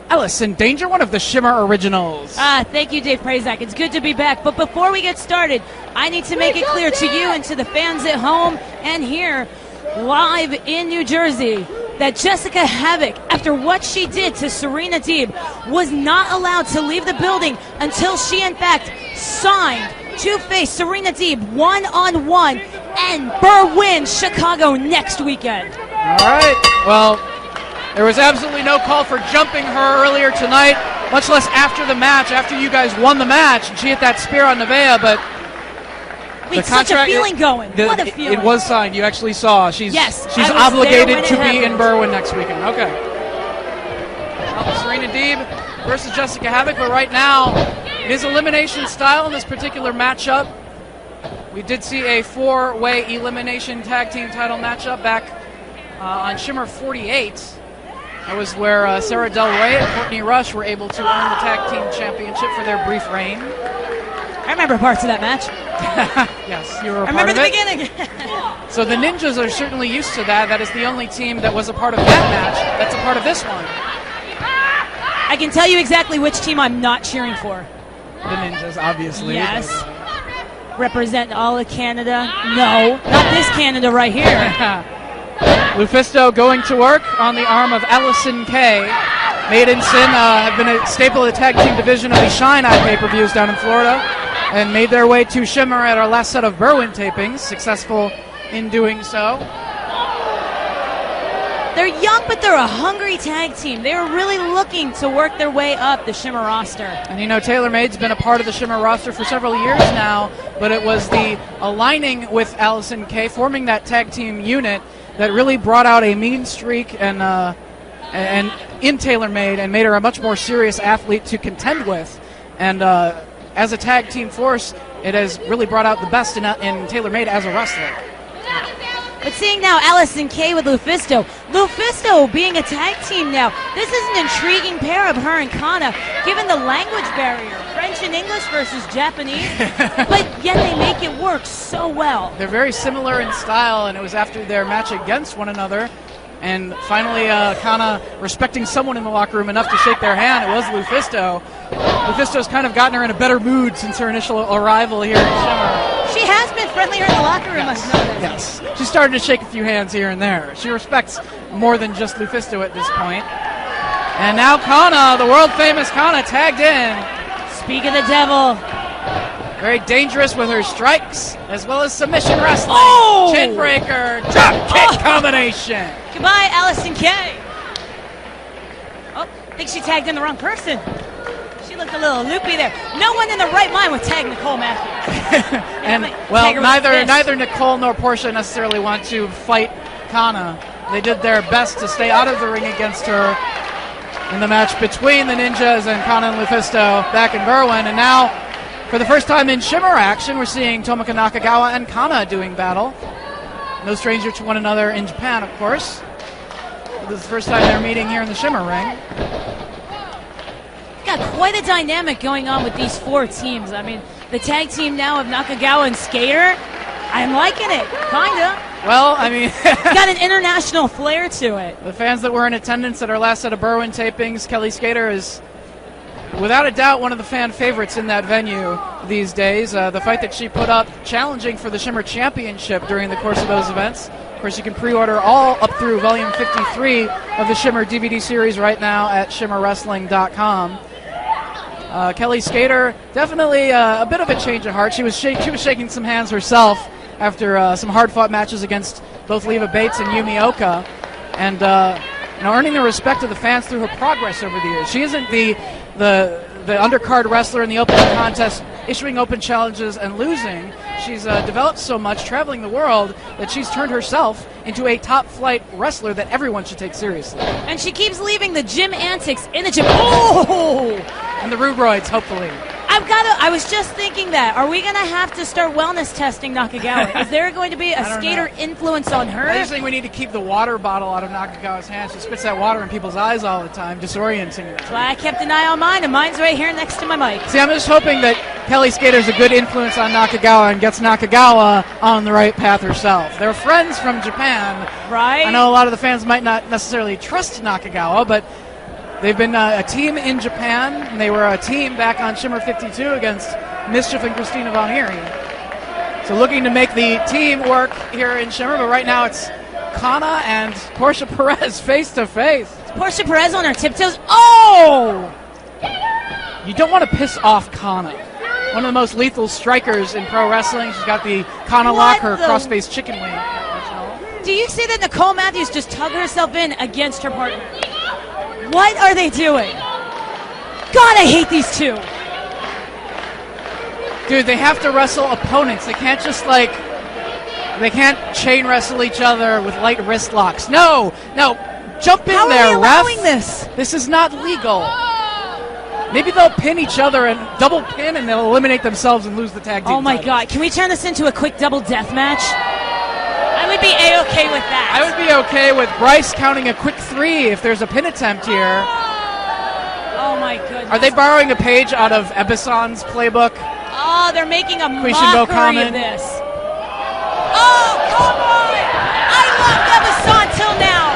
Allison Danger, one of the Shimmer originals. Thank you, Dave Prazak. It's good to be back. But before we get started, I need to make it clear to you and to the fans at home and here live in New Jersey that Jessica Havoc, after what she did to Serena Deeb, was not allowed to leave the building until she, in fact, signed to face Serena Deeb one-on-one and Burr wins Chicago next weekend. All right. Well, there was absolutely no call for jumping her earlier tonight, much less after the match, after you guys won the match, and she hit that spear on Nevaeh, but Wait, such a feeling going. What a feeling. It was signed. You actually saw. She's obligated to be in Berwyn next weekend. Okay. Well, Serena Deeb versus Jessica Havoc, but right now it is elimination style in this particular matchup. We did see a four-way elimination tag team title matchup back on Shimmer 48. That was where Sarah Del Rey and Courtney Rush were able to earn the tag team championship for their brief reign. I remember parts of that match. Yes, you were a I part remember of the it. beginning. So the Ninjas are certainly used to that. That is the only team that was a part of that match that's a part of this one. I can tell you exactly which team I'm not cheering for. The Ninjas, obviously. Yes. Represent all of Canada. No, not this Canada right here. Lufisto going to work on the arm of Allison Kay. Made in Sin have been a staple of the tag team division of the Shine Eye pay-per-views down in Florida, and made their way to Shimmer at our last set of Berwyn tapings, successful in doing so. They're young, but they're a hungry tag team. They're really looking to work their way up the Shimmer roster. And you know, Taylor Made's been a part of the Shimmer roster for several years now, but it was the aligning with Allison Kay, forming that tag team unit, that really brought out a mean streak and in Taylor Made and made her a much more serious athlete to contend with. And as a tag team force, it has really brought out the best in Taylor Made as a wrestler. But seeing now Allison Kay with Lufisto being a tag team now, this is an intriguing pair of her and Kana, given the language barrier. French French and English versus Japanese, but yet they make it work so well. They're very similar in style, and it was after their match against one another. And finally, Kana respecting someone in the locker room enough to shake their hand. It was Lufisto. Lufisto's kind of gotten her in a better mood since her initial arrival here in Shimmer. She has been friendlier in the locker room, Yes. I've noticed. Yes. She started to shake a few hands here and there. She respects more than just Lufisto at this point. And now Kana, the world-famous Kana, tagged in. Speak of the devil. Very dangerous with her strikes, as well as submission wrestling. Oh! Chin breaker, drop kick combination. Goodbye, Allison Kay. Oh, I think she tagged in the wrong person. She looked a little loopy there. No one in the right mind would tag Nicole Matthews. And, well, neither Nicole nor Portia necessarily want to fight Kana. They did their best to stay out of the ring against her in the match between the Ninjas and Kana and Lufisto back in Berwyn. And now, for the first time in Shimmer action, we're seeing Tomoka Nakagawa and Kana doing battle. No stranger to one another in Japan, of course. This is the first time they're meeting here in the Shimmer ring. Got quite a dynamic going on with these four teams. I mean, the tag team now of Nakagawa and Skater, I'm liking it, kinda. Well, I mean, Got an international flair to it. the fans that were in attendance at our last set of Berwyn tapings, Kelly Skater is without a doubt one of the fan favorites in that venue these days. The fight that she put up challenging for the Shimmer Championship during the course of those events. Of course, you can pre-order all up through volume 53 of the Shimmer DVD series right now at shimmerwrestling.com. Kelly Skater, definitely a bit of a change of heart. She was shaking some hands herself after some hard-fought matches against both Leva Bates and Yumi Oka, and earning the respect of the fans through her progress over the years. She isn't the undercard wrestler in the open contest, issuing open challenges and losing. She's developed so much, traveling the world, that she's turned herself into a top-flight wrestler that everyone should take seriously. And she keeps leaving the gym antics in the gym. Oh! And the Rubroids, hopefully. I was just thinking that. Are we going to have to start wellness testing Nakagawa? Is there going to be a Skater influence on her? I just think we need to keep the water bottle out of Nakagawa's hands. She spits that water in people's eyes all the time, disorienting them. That's why I kept an eye on mine, and mine's right here next to my mic. See, I'm just hoping that Kelly Skater's a good influence on Nakagawa and gets Nakagawa on the right path herself. They're friends from Japan. Right. I know a lot of the fans might not necessarily trust Nakagawa, but they've been a team in Japan, and they were a team back on Shimmer 52 against Mischief and Christina Von Erie. So looking to make the team work here in Shimmer, but right now it's Kana and Portia Perez face to face. Portia Perez on her tiptoes. Oh! You don't want to piss off Kana. One of the most lethal strikers in pro wrestling. She's got the Kana lock, her crossface chicken wing. Do you see that Nicole Matthews just tugged herself in against her partner? What are they doing? God, I hate these two. Dude, they have to wrestle opponents. They can't just they can't chain wrestle each other with light wrist locks. No, jump in How there, are they allowing ref. this? This is not legal. Maybe they'll pin each other and double pin, and they'll eliminate themselves and lose the tag team. Oh my titles. God! Can we turn this into a quick double death match? I would be a-okay with that. I would be okay with Bryce counting a quick 3 if there's a pin attempt here. Oh my goodness! Are they borrowing a page out of Ebison's playbook? Oh, they're making a Kuishinbo mockery Kamen. of this. Oh, come on! I loved Emerson till now.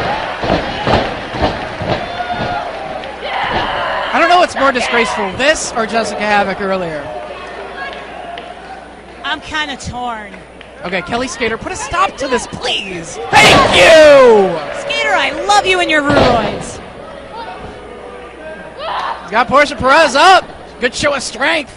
I don't know what's more disgraceful, this or Jessica Havoc earlier. I'm kind of torn. Okay, Kelly Skater, put a stop to this, please. Thank you. Skater, I love you and your Ruroids. Got Portia Perez up. Good show of strength.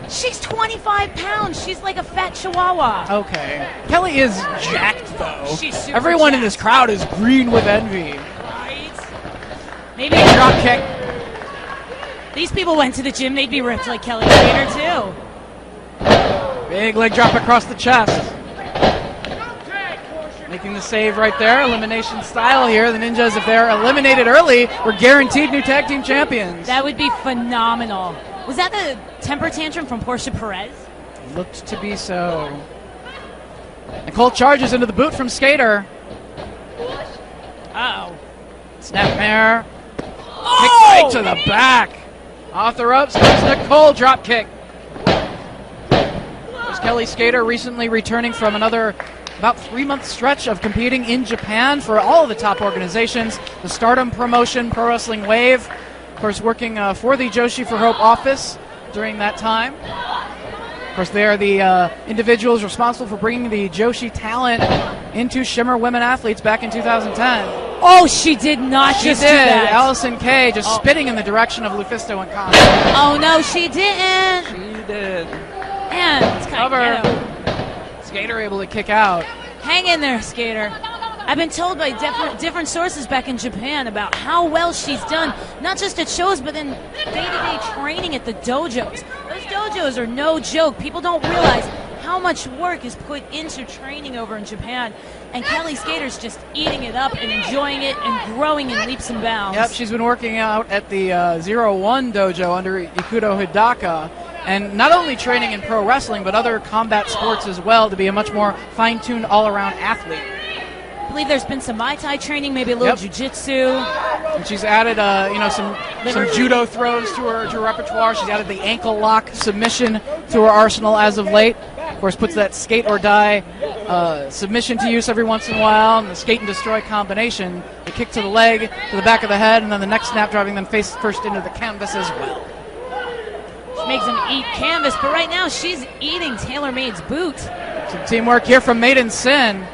She's 25 pounds. She's like a fat chihuahua. Okay. Kelly is jacked, though. She's super Everyone in jacked. this crowd is green with envy. Right? Maybe Big drop kick. these people went to the gym. They'd be ripped like Kelly Skater, too. Big leg drop across the chest. Making the save right there. Elimination style here. The Ninjas, if they're eliminated early, we're guaranteed new tag team champions. That would be phenomenal. Was that the temper tantrum from Portia Perez? Looked to be so. Nicole charges into the boot from Skater. Uh-oh. Snap mare. Oh! Kick right to the back. Off the ropes comes Nicole, drop kick. There's Kelly Skater, recently returning from another about 3-month stretch of competing in Japan for all of the top organizations. The Stardom promotion, Pro Wrestling Wave. Of course, working for the Joshi for Hope office during that time. Of course, they are the individuals responsible for bringing the Joshi talent into Shimmer women athletes back in 2010. Oh, she did not She just did. do that. Allison Kay just spitting in the direction of Lufisto and Khan. Oh, no, she didn't. She did. And it's kind Cover. of, Skater able to kick out. hang in there, Skater. I've been told by different sources back in Japan about how well she's done, not just at shows, but in day-to-day training at the dojos. Those dojos are no joke. People don't realize how much work is put into training over in Japan. And Kelly Skater's just eating it up and enjoying it and growing in leaps and bounds. Yep, she's been working out at the 01 dojo under Ikuto Hidaka, and not only training in pro wrestling, but other combat sports as well to be a much more fine-tuned all-around athlete. I believe there's been some Muay Thai training, maybe a little jiu-jitsu. And she's added, some judo throws to her repertoire. She's added the ankle lock submission to her arsenal as of late. Of course, puts that skate or die submission to use every once in a while, and the skate and destroy combination. The kick to the leg, to the back of the head, and then the next snap driving them face first into the canvas as well. She makes him eat canvas, but right now she's eating TaylorMade's boot. Some teamwork here from Maiden Sin.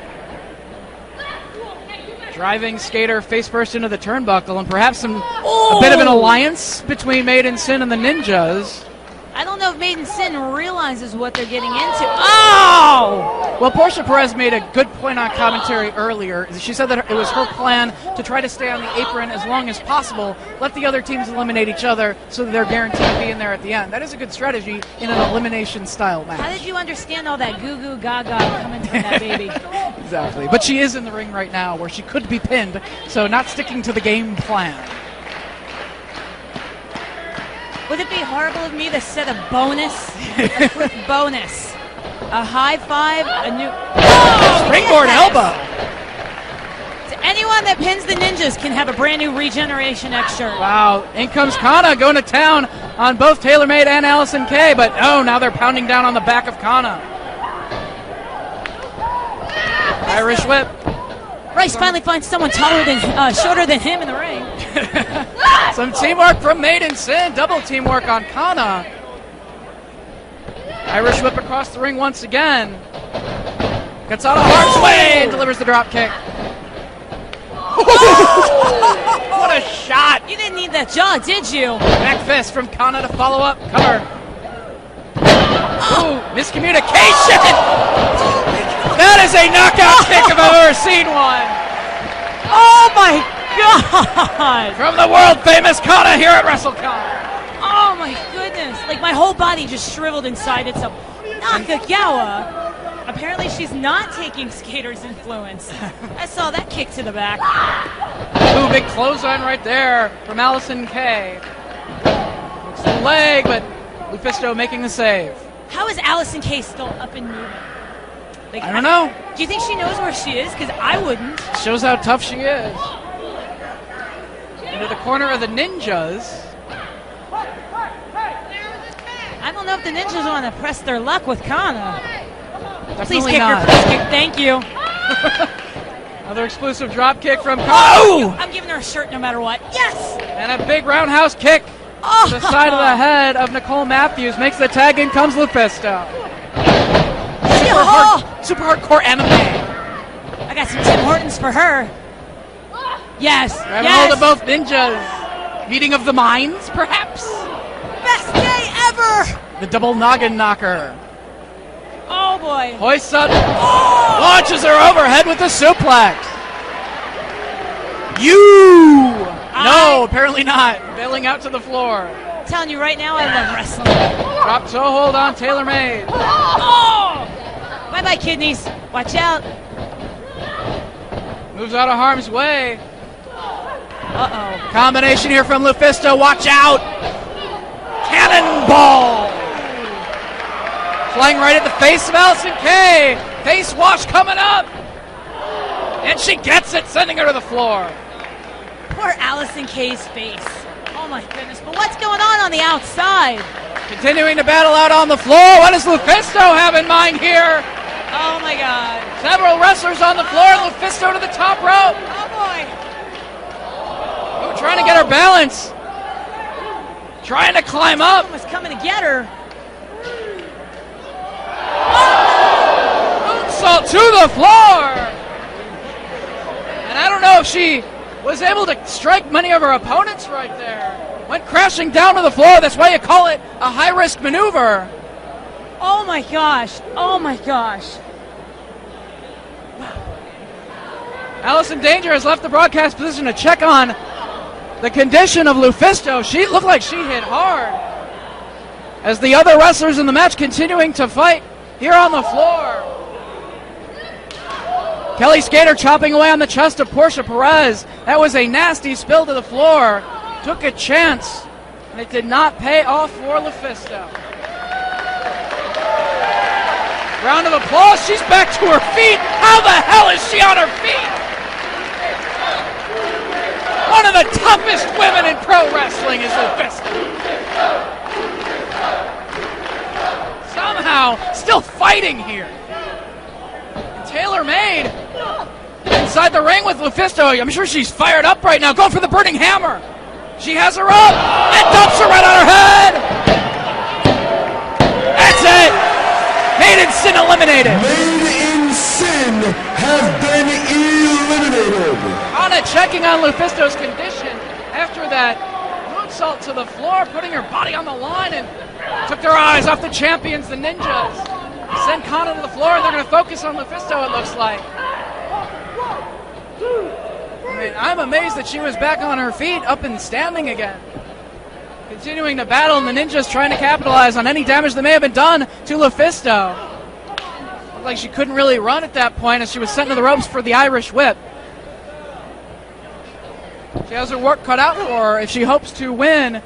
Driving Skater face first into the turnbuckle, and perhaps a bit of an alliance between Maiden Sin and the Ninjas. I don't know if Maiden Sin realizes what they're getting into. Oh! Well, Portia Perez made a good point on commentary earlier. She said that it was her plan to try to stay on the apron as long as possible, let the other teams eliminate each other so that they're guaranteed to be in there at the end. That is a good strategy in an elimination-style match. How did you understand all that goo-goo gaga coming from that baby? Exactly. But she is in the ring right now where she could be pinned, so not sticking to the game plan. Would it be horrible of me to set a bonus? A quick bonus. A high five, a new... Oh, Springboard yes! elbow. So anyone that pins the Ninjas can have a brand new Regeneration X shirt. Wow, in comes Kana going to town on both TaylorMade and Allison Kay, but oh, now they're pounding down on the back of Kana. Irish whip. Rice finally finds someone shorter than him in the ring. Some teamwork from Maiden Sin, double teamwork on Kana. Irish whip across the ring once again. Gets out of harm's way and delivers the drop kick. What a shot! You didn't need that jaw, did you? Back fist from Kana to follow up. Cover. Ooh, miscommunication! That is a knockout kick if I've ever seen one. Oh my God! From the world famous Kana here at WrestleCon. Oh my goodness! Like my whole body just shriveled inside itself. Nakagawa. Apparently she's not taking Skater's influence. I saw that kick to the back. Ooh, big clothesline right there from Allison Kay. Looks the leg, but Lufisto making the save. How is Allison Kay still up and moving? Like, I don't know. Do you think she knows where she is? Because I wouldn't. Shows how tough she is. Into the corner of the Ninjas. I don't know if the Ninjas want to press their luck with Kana. Please Definitely kick not. her. Please kick. Thank you. Another explosive drop kick from Kana. Oh! I'm giving her a shirt no matter what. Yes! And a big roundhouse kick to the side of the head of Nicole Matthews. Makes the tag, in comes Lufisto. Super hardcore anime. I got some Tim Hortons for her. Yes. Grabbing hold of both Ninjas. Meeting of the minds, perhaps? Best day ever! The double noggin knocker. Oh boy. Hoists up. Launches her overhead with the suplex. No, apparently not. Bailing out to the floor. I'm telling you right now, I love wrestling. Drop toe hold on TaylorMade. Oh! Bye-bye, kidneys. Watch out. Moves out of harm's way. Uh-oh. Combination here from Lufisto. Watch out. Cannonball. Flying right at the face of Allison Kay. Face wash coming up. And she gets it, sending her to the floor. Poor Allison Kay's face. Oh Oh my goodness, but what's going on the outside? Continuing to battle out on the floor. What does Lufisto have in mind here? Oh my God. Several wrestlers on the floor. Lufisto to the top rope. Oh boy. Oh, trying to get her balance. Trying to climb up. Was coming to get her. Moonsault to the floor. And I don't know if she was able to strike many of her opponents right there. Went crashing down to the floor. That's why you call it a high-risk maneuver. Oh my gosh. Oh my gosh. Allison Danger has left the broadcast position to check on the condition of Lufisto. She looked like she hit hard. As the other wrestlers in the match continuing to fight here on the floor. Kelly Skater chopping away on the chest of Portia Perez. That was a nasty spill to the floor. Took a chance, and it did not pay off for Lufisto. Round of applause. She's back to her feet. How the hell is she on her feet? One of the toughest women in pro wrestling is Lufisto. Somehow, still fighting here. And Taylor Made inside the ring with Lufisto. I'm sure she's fired up right now. Going for the burning hammer. She has her up and dumps her right on her head. That's it. Made in Sin eliminated. Made in Sin have been eliminated. Anna checking on Lufisto's condition after that moonsault to the floor, putting her body on the line, and took their eyes off the champions, the Ninjas. Send Kana to the floor, and they're going to focus on Lufisto, it looks like. I mean, I'm amazed that she was back on her feet, up and standing again. Continuing to battle, and the Ninjas trying to capitalize on any damage that may have been done to Lufisto. Looked like she couldn't really run at that point as she was sent to the ropes for the Irish whip. She has her work cut out for her if she hopes to win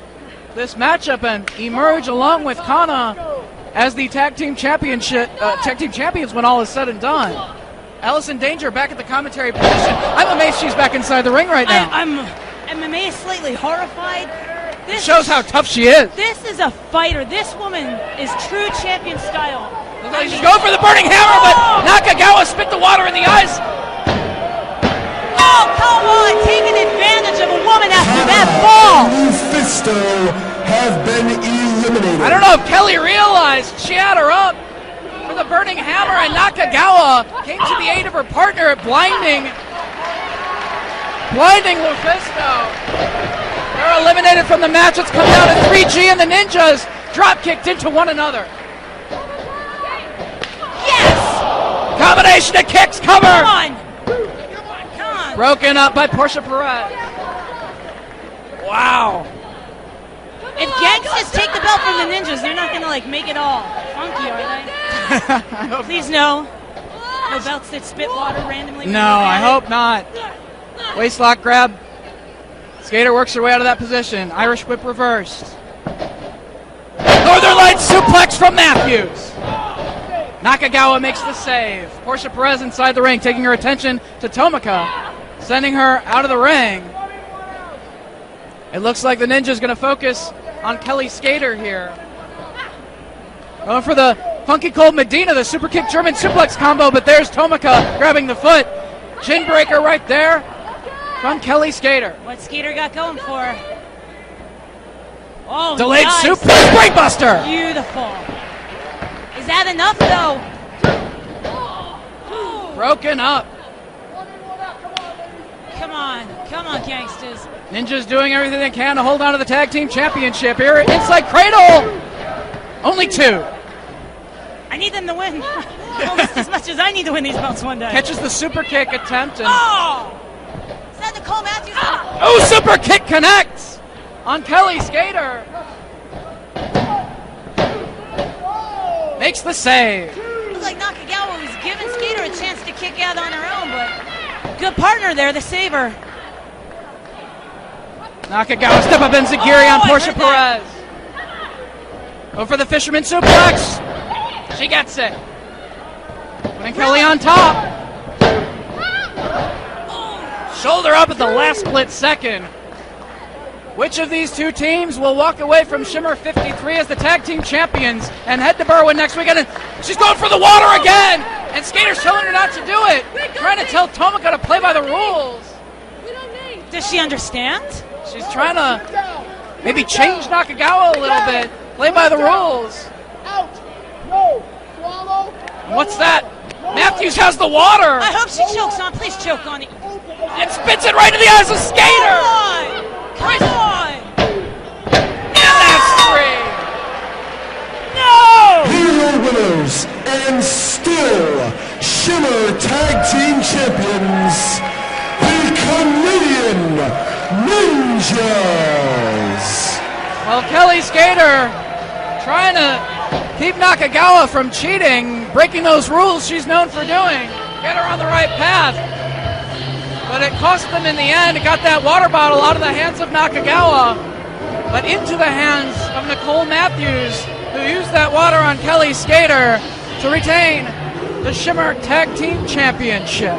this matchup and emerge along with Kana as the tag team champions when all is said and done. Allison Danger back at the commentary position. I'm amazed she's back inside the ring right now. I'm amazed, slightly horrified. This shows how tough she is. This is a fighter. This woman is true champion style. Looks like she's going for the burning hammer, but Nakagawa spit the water in the eyes. Oh, come on, taking advantage of a woman after that fall. Lufisto have been eliminated. I don't know if Kelly realized she had her up for the burning hammer, and Nakagawa came to the aid of her partner at blinding Lufisto. They're eliminated from the match. It's come down to 3G, and the Ninjas drop kicked into one another. Yes! Combination of kicks, cover. Come on. Broken up by Portia Perez. Wow. If gangsters take the belt from the Ninjas, they're not going to make it all funky, are they? Please no. No belts that spit water randomly. No, I hope not. Waistlock grab. Skater works her way out of that position. Irish whip reversed. Northern Lights suplex from Matthews. Nakagawa makes the save. Portia Perez inside the ring, taking her attention to Tomika, sending her out of the ring. It looks like the Ninja's going to focus on Kelly Skater here. Going for the Funky Cold Medina, the super kick German suplex combo, but there's Tomika grabbing the foot. Chin breaker right there from Kelly Skater. What Skater got going for? Oh, delayed nice. suplex, brainbuster. Beautiful. Is that enough, though? Broken up. Come on, gangsters. Ninjas doing everything they can to hold on to the tag team championship here. Inside cradle. Only two. I need them to win. Almost as much as I need to win these belts one day. Catches the super kick attempt. And Is that Nicole Matthews? oh, super kick connects on Kelly Skater. Makes the save. Looks like Nakagawa was giving Skater a chance to kick out on her own, but good partner there, the saver. Nakagawa step up enziguri on Portia Perez. Go for the fisherman suplex. She gets it. Putting Kelly on top. Shoulder up at the last split second. Which of these two teams will walk away from Shimmer 53 as the tag team champions and head to Berwyn next weekend? And she's going for the water again! And Skater's telling her not to do it. Trying to tell Tomika to play by the rules. Does she understand? She's trying to maybe change Nakagawa a little bit. Play by the rules. What's that? Matthews has the water. I hope she chokes on. Please choke on it. And spits it right in the eyes of Skater. Come on! And that's 3. No! Here are winners and still Shimmer Tag Team Champions, the Canadian Ninjas. Well, Kelly Skater trying to keep Nakagawa from cheating, breaking those rules she's known for doing. Get her on the right path. But it cost them in the end. It got that water bottle out of the hands of Nakagawa, but into the hands of Nicole Matthews, who used that water on Kelly Skater to retain the Shimmer Tag Team Championship.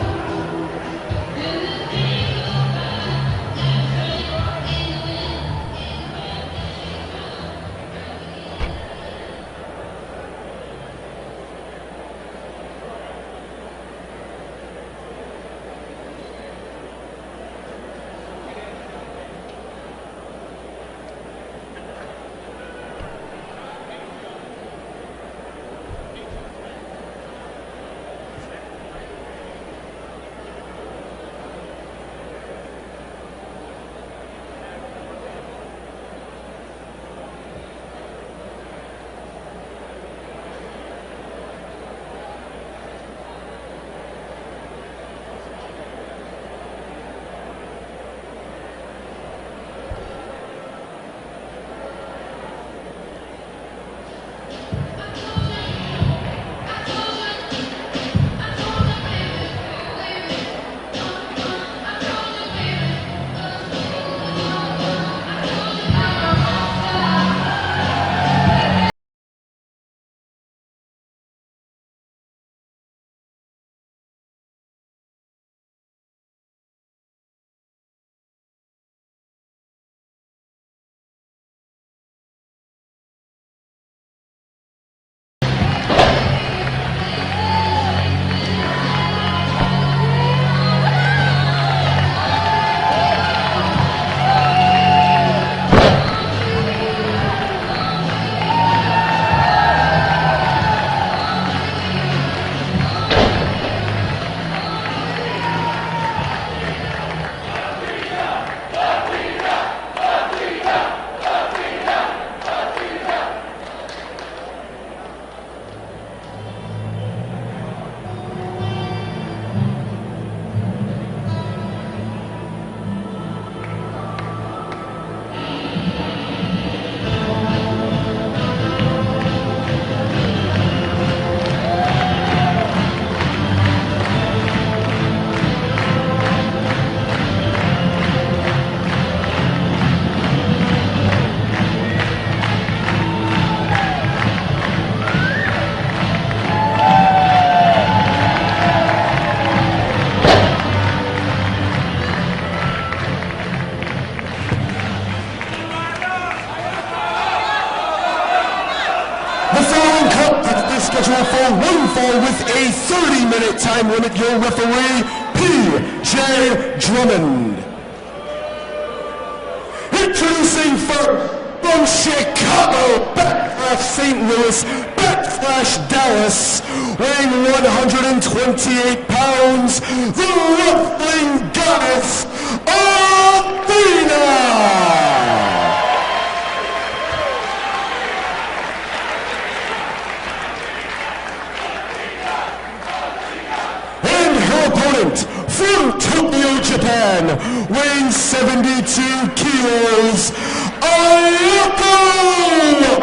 scheduled for one fall with a 30-minute time limit. Your referee, P.J. Drummond. Introducing first from Chicago, /St. Louis, /Dallas, weighing 128 pounds, the wrestling goddess, Athena! From Tokyo, Japan, weighing 72 kilos, Ayako Hamada!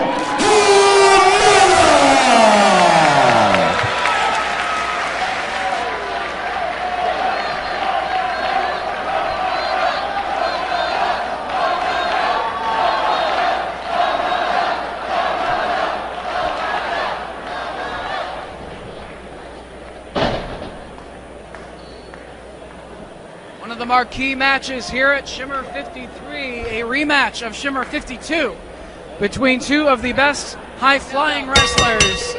One One of the marquee matches here at Shimmer 53, a rematch of Shimmer 52 between two of the best high-flying wrestlers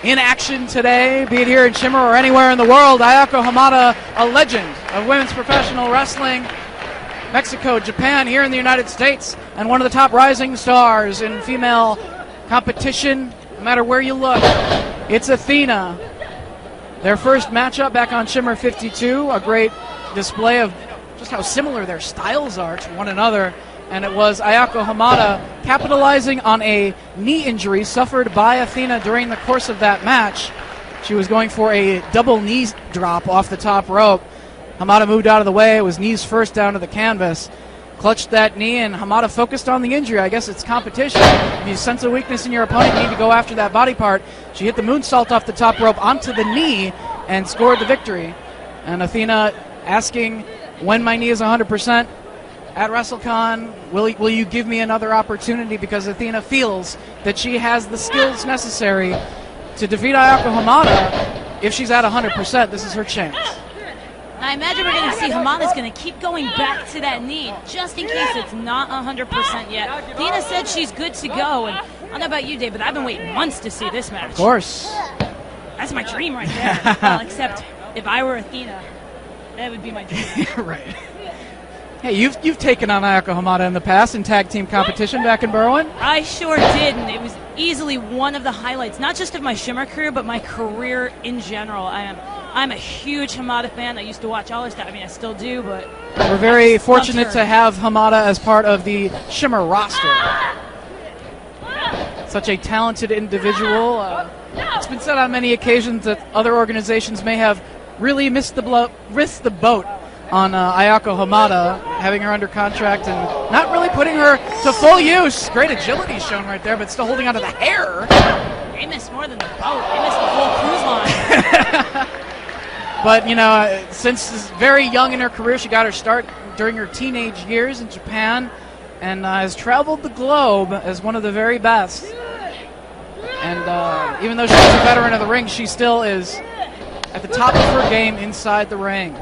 in action today, be it here in Shimmer or anywhere in the world. Ayako Hamada, a legend of women's professional wrestling, Mexico, Japan, here in the United States, and one of the top rising stars in female competition, no matter where you look. It's Athena. Their first matchup back on Shimmer 52, a great display of just how similar their styles are to one another. And it was Ayako Hamada capitalizing on a knee injury suffered by Athena during the course of that match. She was going for a double knee drop off the top rope. Hamada moved out of the way. It was knees first down to the canvas. Clutched that knee, and Hamada focused on the injury. I guess it's competition. If you sense a weakness in your opponent, you need to go after that body part. She hit the moonsault off the top rope onto the knee and scored the victory. And Athena asking, when my knee is 100%, at WrestleCon, will you give me another opportunity? Because Athena feels that she has the skills necessary to defeat Ayako Hamada. If she's at 100%, this is her chance. I imagine we're going to see Hamada's going to keep going back to that knee just in case it's not 100% yet. Athena said she's good to go, and I don't know about you, Dave, but I've been waiting months to see this match. Of course. That's my dream right there. Well, except if I were Athena, that would be my dream. Right. Hey, you've taken on Ayako Hamada in the past in tag team competition back in Berwyn. I sure did, and it was easily one of the highlights, not just of my Shimmer career, but my career in general. I'm a huge Hamada fan. I used to watch all her stuff. I mean, I still do, but we're very fortunate to have Hamada as part of the Shimmer roster. Such a talented individual. It's been said on many occasions that other organizations may have really missed the boat on Ayako Hamada, having her under contract and not really putting her to full use. Great agility shown right there, but still holding onto the hair. They missed more than the boat. They missed the whole cruise line. But, you know, since very young in her career, she got her start during her teenage years in Japan and has traveled the globe as one of the very best. And even though she's a veteran of the ring, she still is at the top of her game inside the ring.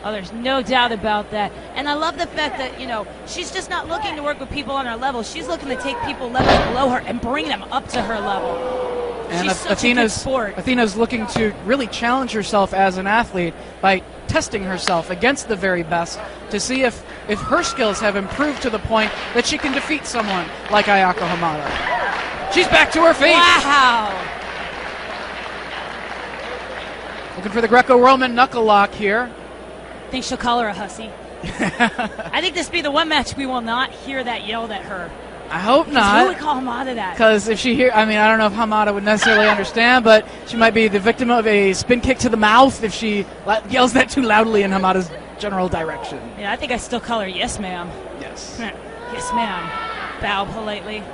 Oh, there's no doubt about that. And I love the fact that, you know, she's just not looking to work with people on her level. She's looking to take people levels below her and bring them up to her level. And she's such a good sport. Athena's looking to really challenge herself as an athlete by testing herself against the very best to see if her skills have improved to the point that she can defeat someone like Ayako Hamada. She's back to her feet. Wow. Looking for the Greco-Roman knuckle lock here. I think she'll call her a hussy. I think this will be the one match we will not hear that yelled at her. I hope not. Who would call Hamada that? Because if she I don't know if Hamada would necessarily understand, but she might be the victim of a spin kick to the mouth if she yells that too loudly in Hamada's general direction. Yeah, I think I still call her yes, ma'am. Yes. Yes, ma'am. Bow politely.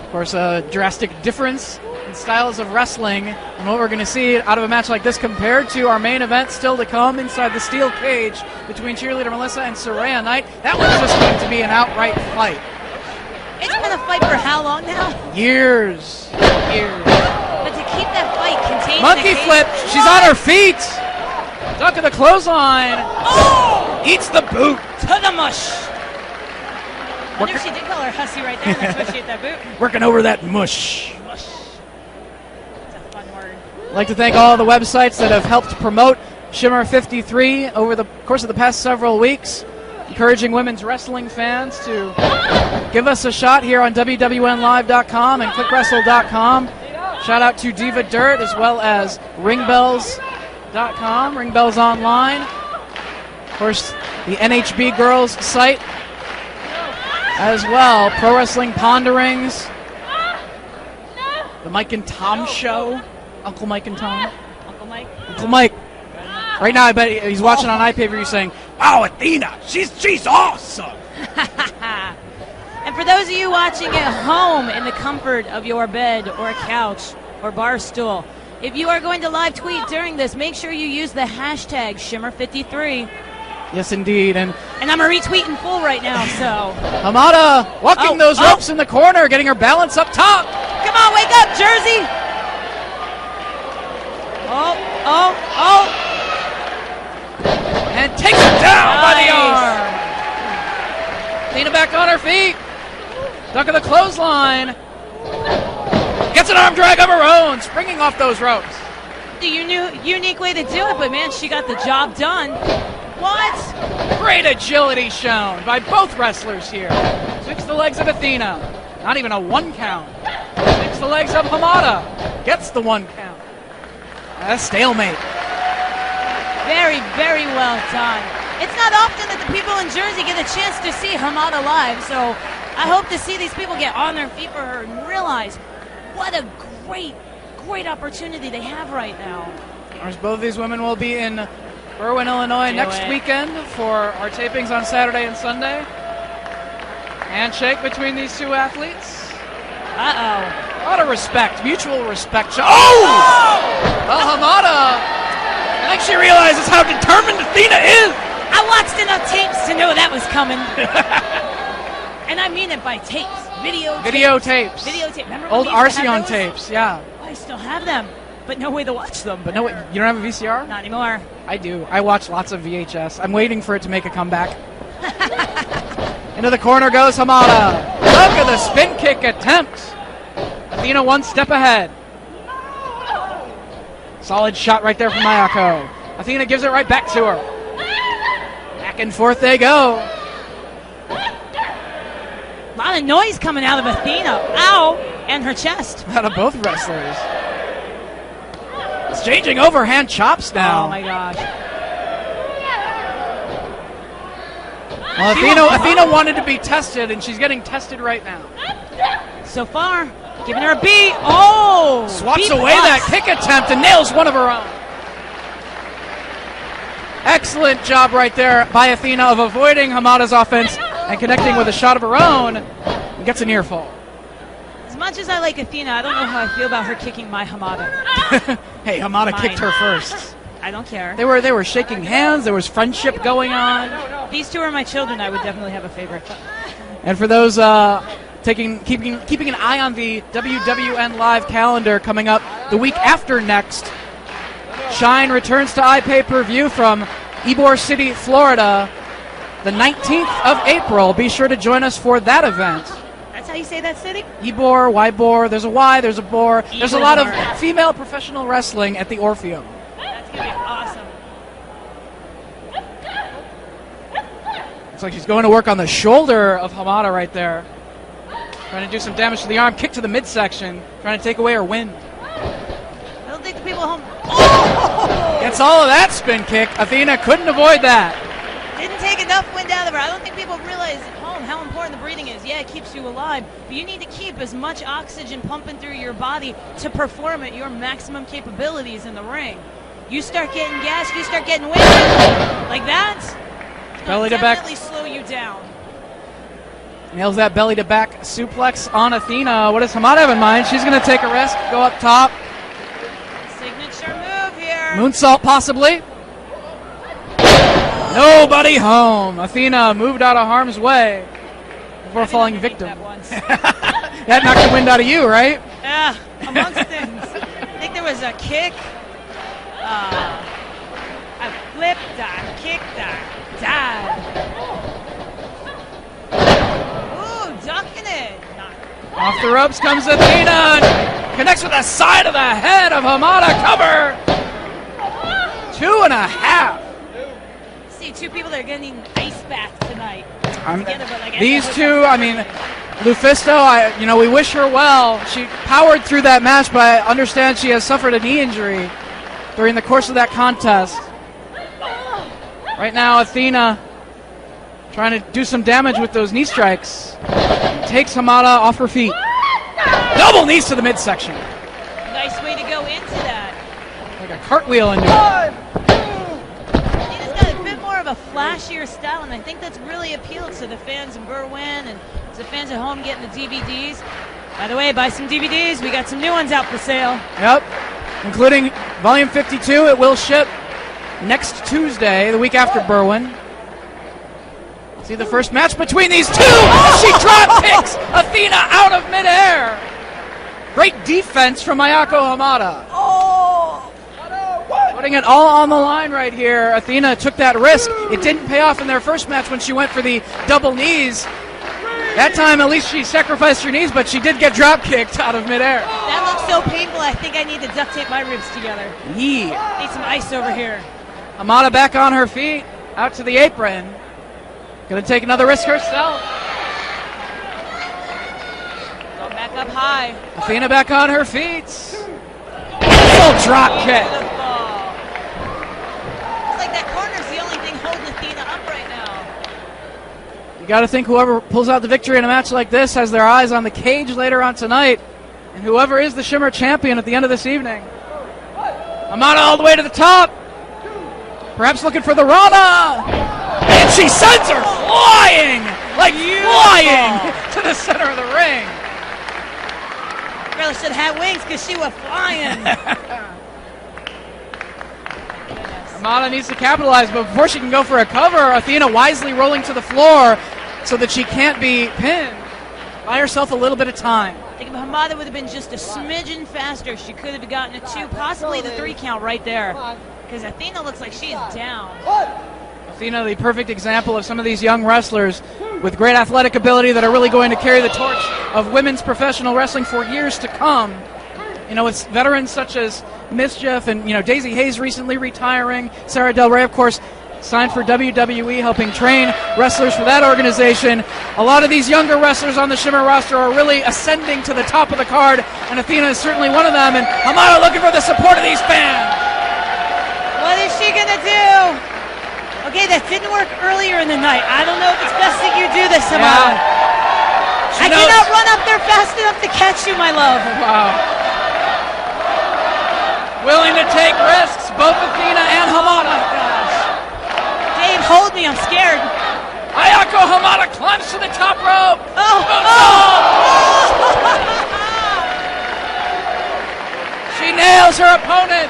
Of course, a drastic difference in styles of wrestling and what we're going to see out of a match like this compared to our main event still to come inside the steel cage between cheerleader Melissa and Saraya Knight. That one's just going to be an outright fight. It's been a fight for how long now? Years. But to keep that fight contained. Monkey flip. She's on her feet. Duck of the clothesline. Oh! Eats the boot. To the mush. I wonder if she did call her hussy right there, and that's why she ate that boot. Working over that mush. Mush. That's a fun word. I'd like to thank all the websites that have helped promote Shimmer 53 over the course of the past several weeks, encouraging women's wrestling fans to give us a shot here on WWNlive.com and ClickWrestle.com. Shout out to Diva Dirt as well as Ringbells.com, Ringbells Online. Of course, the NHB Girls site as well. Pro Wrestling Ponderings. The Mike and Tom Show. Uncle Mike and Tom. Uncle Mike? Uncle Mike. Right now, I bet he's watching on iPay-Per-View saying, "Wow, Athena, she's awesome." And for those of you watching at home in the comfort of your bed or couch or bar stool, if you are going to live tweet during this, make sure you use the hashtag Shimmer53. Yes, indeed. And I'm a retweet in full right now, so. Hamada walking those ropes in the corner, getting her balance up top. Come on, wake up, Jersey. and takes it down by the arm. Athena back on her feet. Duck of the clothesline. Gets an arm drag of her own, springing off those ropes. The unique way to do it, but man, she got the job done. What? Great agility shown by both wrestlers here. Sweeps the legs of Athena. Not even a 1 count. Sweeps the legs of Hamada. Gets the 1 count. A stalemate. Very, very well done. It's not often that the people in Jersey get a chance to see Hamada live, so I hope to see these people get on their feet for her and realize what a great opportunity they have right now. Of course, both of these women will be in Berwyn, Illinois next weekend for our tapings on Saturday and Sunday. Handshake between these two athletes. Uh-oh. A lot of respect, mutual respect. Oh! Well, Hamada, I think she realizes how determined Athena is. I watched enough tapes to know that was coming. And I mean it by tapes. Videotapes. Remember Old when we used to have Arceon those? tapes, yeah. Oh, I still have them, but no way to watch them. But no, you don't have a VCR? Not anymore. I do. I watch lots of VHS. I'm waiting for it to make a comeback. Into the corner goes Hamada. Look at the spin kick attempt. Athena 1 step ahead. Solid shot right there from Mayako. Athena gives it right back to her. Back and forth they go. A lot of noise coming out of Athena. Ow! And her chest. Out of both wrestlers. Exchanging overhand chops now. Oh my gosh. Well, Athena wanted to be tested, and she's getting tested right now. So far, giving her a beat. Oh! Swats away that kick attempt and nails one of her own. Excellent job right there by Athena of avoiding Hamada's offense and connecting with a shot of her own, and gets a near fall. As much as I like Athena, I don't know how I feel about her kicking my Hamada. Hey, Hamada kicked her first. I don't care. They were shaking hands. There was friendship going on. These two are my children. I would definitely have a favorite. And for those keeping an eye on the WWN Live calendar coming up the week after next, Shine returns to iPay-per-view from Ybor City, Florida, the 19th of April. Be sure to join us for that event. That's how you say that city? Ybor, Ybor, there's a Y, there's a Bor. There's a lot of Ybor. female professional wrestling at the Orpheum. That's going to be awesome. Looks like she's going to work on the shoulder of Hamada right there. Trying to do some damage to the arm. Kick to the midsection. Trying to take away her wind. I don't think the people at home... Oh! Gets all of that spin kick. Athena couldn't avoid that. Didn't take enough wind out of her. I don't think people realize at home how important the breathing is. Yeah, it keeps you alive, but you need to keep as much oxygen pumping through your body to perform at your maximum capabilities in the ring. You start getting gas, you start getting wind like that, Belly to back. definitely slow you down. Nails that belly to back suplex on Athena. What does Hamada have in mind? She's going to take a risk, go up top. Signature move here. Moonsault possibly. Nobody home. Athena moved out of harm's way before falling victim. That once. That knocked the wind out of you, right? Yeah, amongst things. I think there was a kick, a flip, dive, kick, dive. Ooh, ducking it. Off the ropes comes Athena. And connects with the side of the head of Hamada. Cover. 2.5. See, two people that are getting ice bath tonight. These two, I mean, Lufisto, we wish her well. She powered through that match, but I understand she has suffered a knee injury during the course of that contest. Right now, Athena trying to do some damage with those knee strikes. Takes Hamada off her feet. Double knees to the midsection. Nice way to go into that. Like a cartwheel into it. Athena's got a bit more of a flashier style, and I think that's really appealed to the fans in Berwyn and to the fans at home getting the DVDs. By the way, buy some DVDs. We got some new ones out for sale. Yep, including Volume 52. It will ship next Tuesday, the week after Berwyn. See the first match between these two. She drop kicks Athena out of midair. Great defense from Mayako Hamada. Oh! Putting it all on the line right here. Athena took that risk. It didn't pay off in their first match when she went for the double knees. That time, at least she sacrificed her knees, but she did get drop kicked out of midair. That looks so painful. I think I need to duct tape my ribs together. Yeah. Need some ice over here. Hamada back on her feet, out to the apron. Gonna take another risk herself. Go back up high. Athena back on her feet. Full drop kick. Beautiful. It's like that corner's the only thing holding Athena up right now. You gotta think whoever pulls out the victory in a match like this has their eyes on the cage later on tonight. And whoever is the Shimmer champion at the end of this evening. Hamada all the way to the top. Perhaps looking for the Rana. And she sends her flying, like flying to the center of the ring. Really should have had wings because she was flying. Hamada needs to capitalize, but before she can go for a cover, Athena wisely rolling to the floor so that she can't be pinned. Buy herself a little bit of time. I think if Hamada would have been just a smidgen faster, she could have gotten a 2, possibly the 3 count right there. Because Athena looks like she is down. Athena, the perfect example of some of these young wrestlers with great athletic ability that are really going to carry the torch of women's professional wrestling for years to come. You know, it's veterans such as Mischief and, Daisy Hayes recently retiring. Sarah Del Rey, of course, signed for WWE, helping train wrestlers for that organization. A lot of these younger wrestlers on the Shimmer roster are really ascending to the top of the card, and Athena is certainly one of them. And Hamada looking for the support of these fans. What is she going to do? Okay, that didn't work earlier in the night. I don't know if it's best that you do this, Hamada. Yeah. I cannot run up there fast enough to catch you, my love. Wow. Willing to take risks, both Athena and Hamada. Oh, gosh. Dave, hold me. I'm scared. Ayako Hamada climbs to the top rope. She nails her opponent.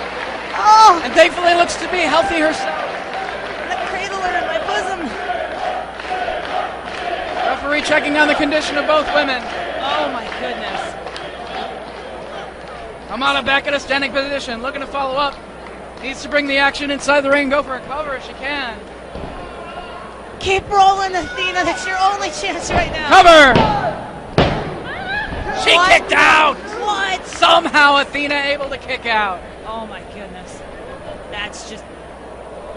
And thankfully looks to be healthy herself. Cradle her in my bosom. Referee checking on the condition of both women. Oh my goodness. Hamada back in a standing position, looking to follow up. Needs to bring the action inside the ring, go for a cover if she can. Keep rolling, Athena. That's your only chance right now. Cover! She kicked out! What? Somehow Athena able to kick out. Oh my goodness. That's just...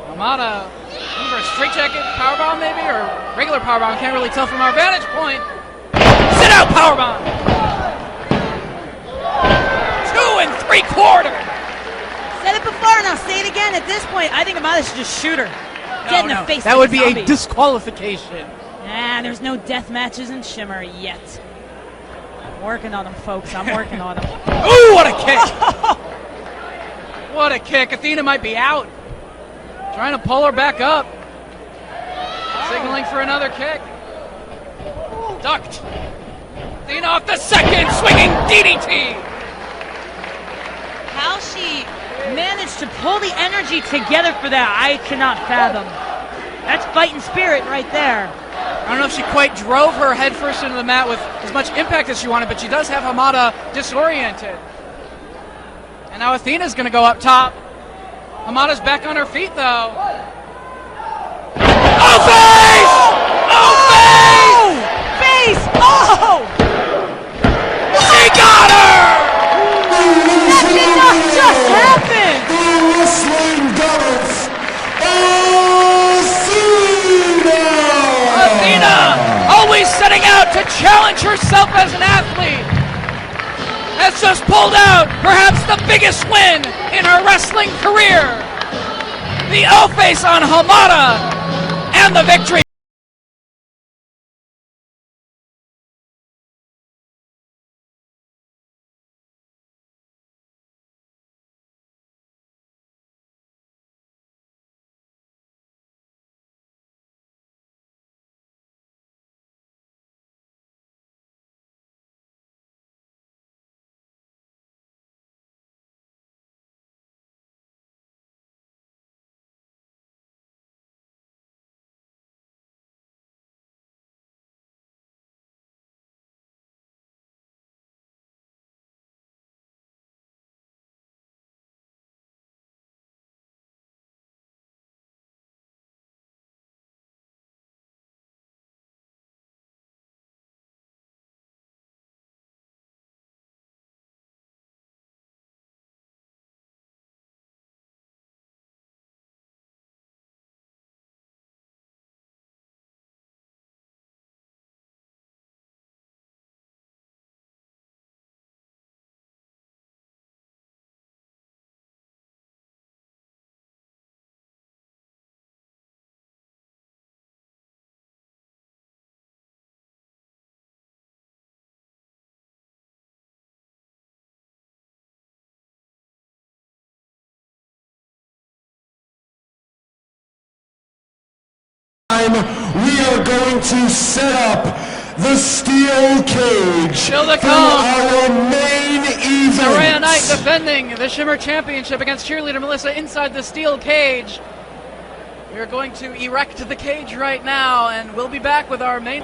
Hamada, looking for a straight jacket powerbomb maybe, or regular powerbomb, can't really tell from our vantage point. Sit out powerbomb! 2 3/4! Said it before and I'll say it again. At this point, I think Hamada should just shoot her. Dead in the face. That like would be zombie. a disqualification. Nah, there's no death matches in Shimmer yet. I'm working on them, folks. I'm working on them. Ooh, what a kick! What a kick. Athena might be out. Trying to pull her back up. Signaling for another kick. Ducked. Athena off the second, swinging DDT. How she managed to pull the energy together for that, I cannot fathom. That's fighting spirit right there. I don't know if she quite drove her headfirst into the mat with as much impact as she wanted, but she does have Hamada disoriented. And now Athena's going to go up top. Hamada's back on her feet, though. Oh, face! Oh, face! Face! Oh! She got her! That did not just happen! The wrestling goddess, Athena! Athena, always setting out to challenge herself as an athlete, has just pulled out perhaps the biggest win in her wrestling career. The O-face on Hamada and the victory. We are going to set up the steel cage Still to for come. our main event. Saraya Knight defending the Shimmer Championship against cheerleader Melissa inside the steel cage. We are going to erect the cage right now, and we'll be back with our main...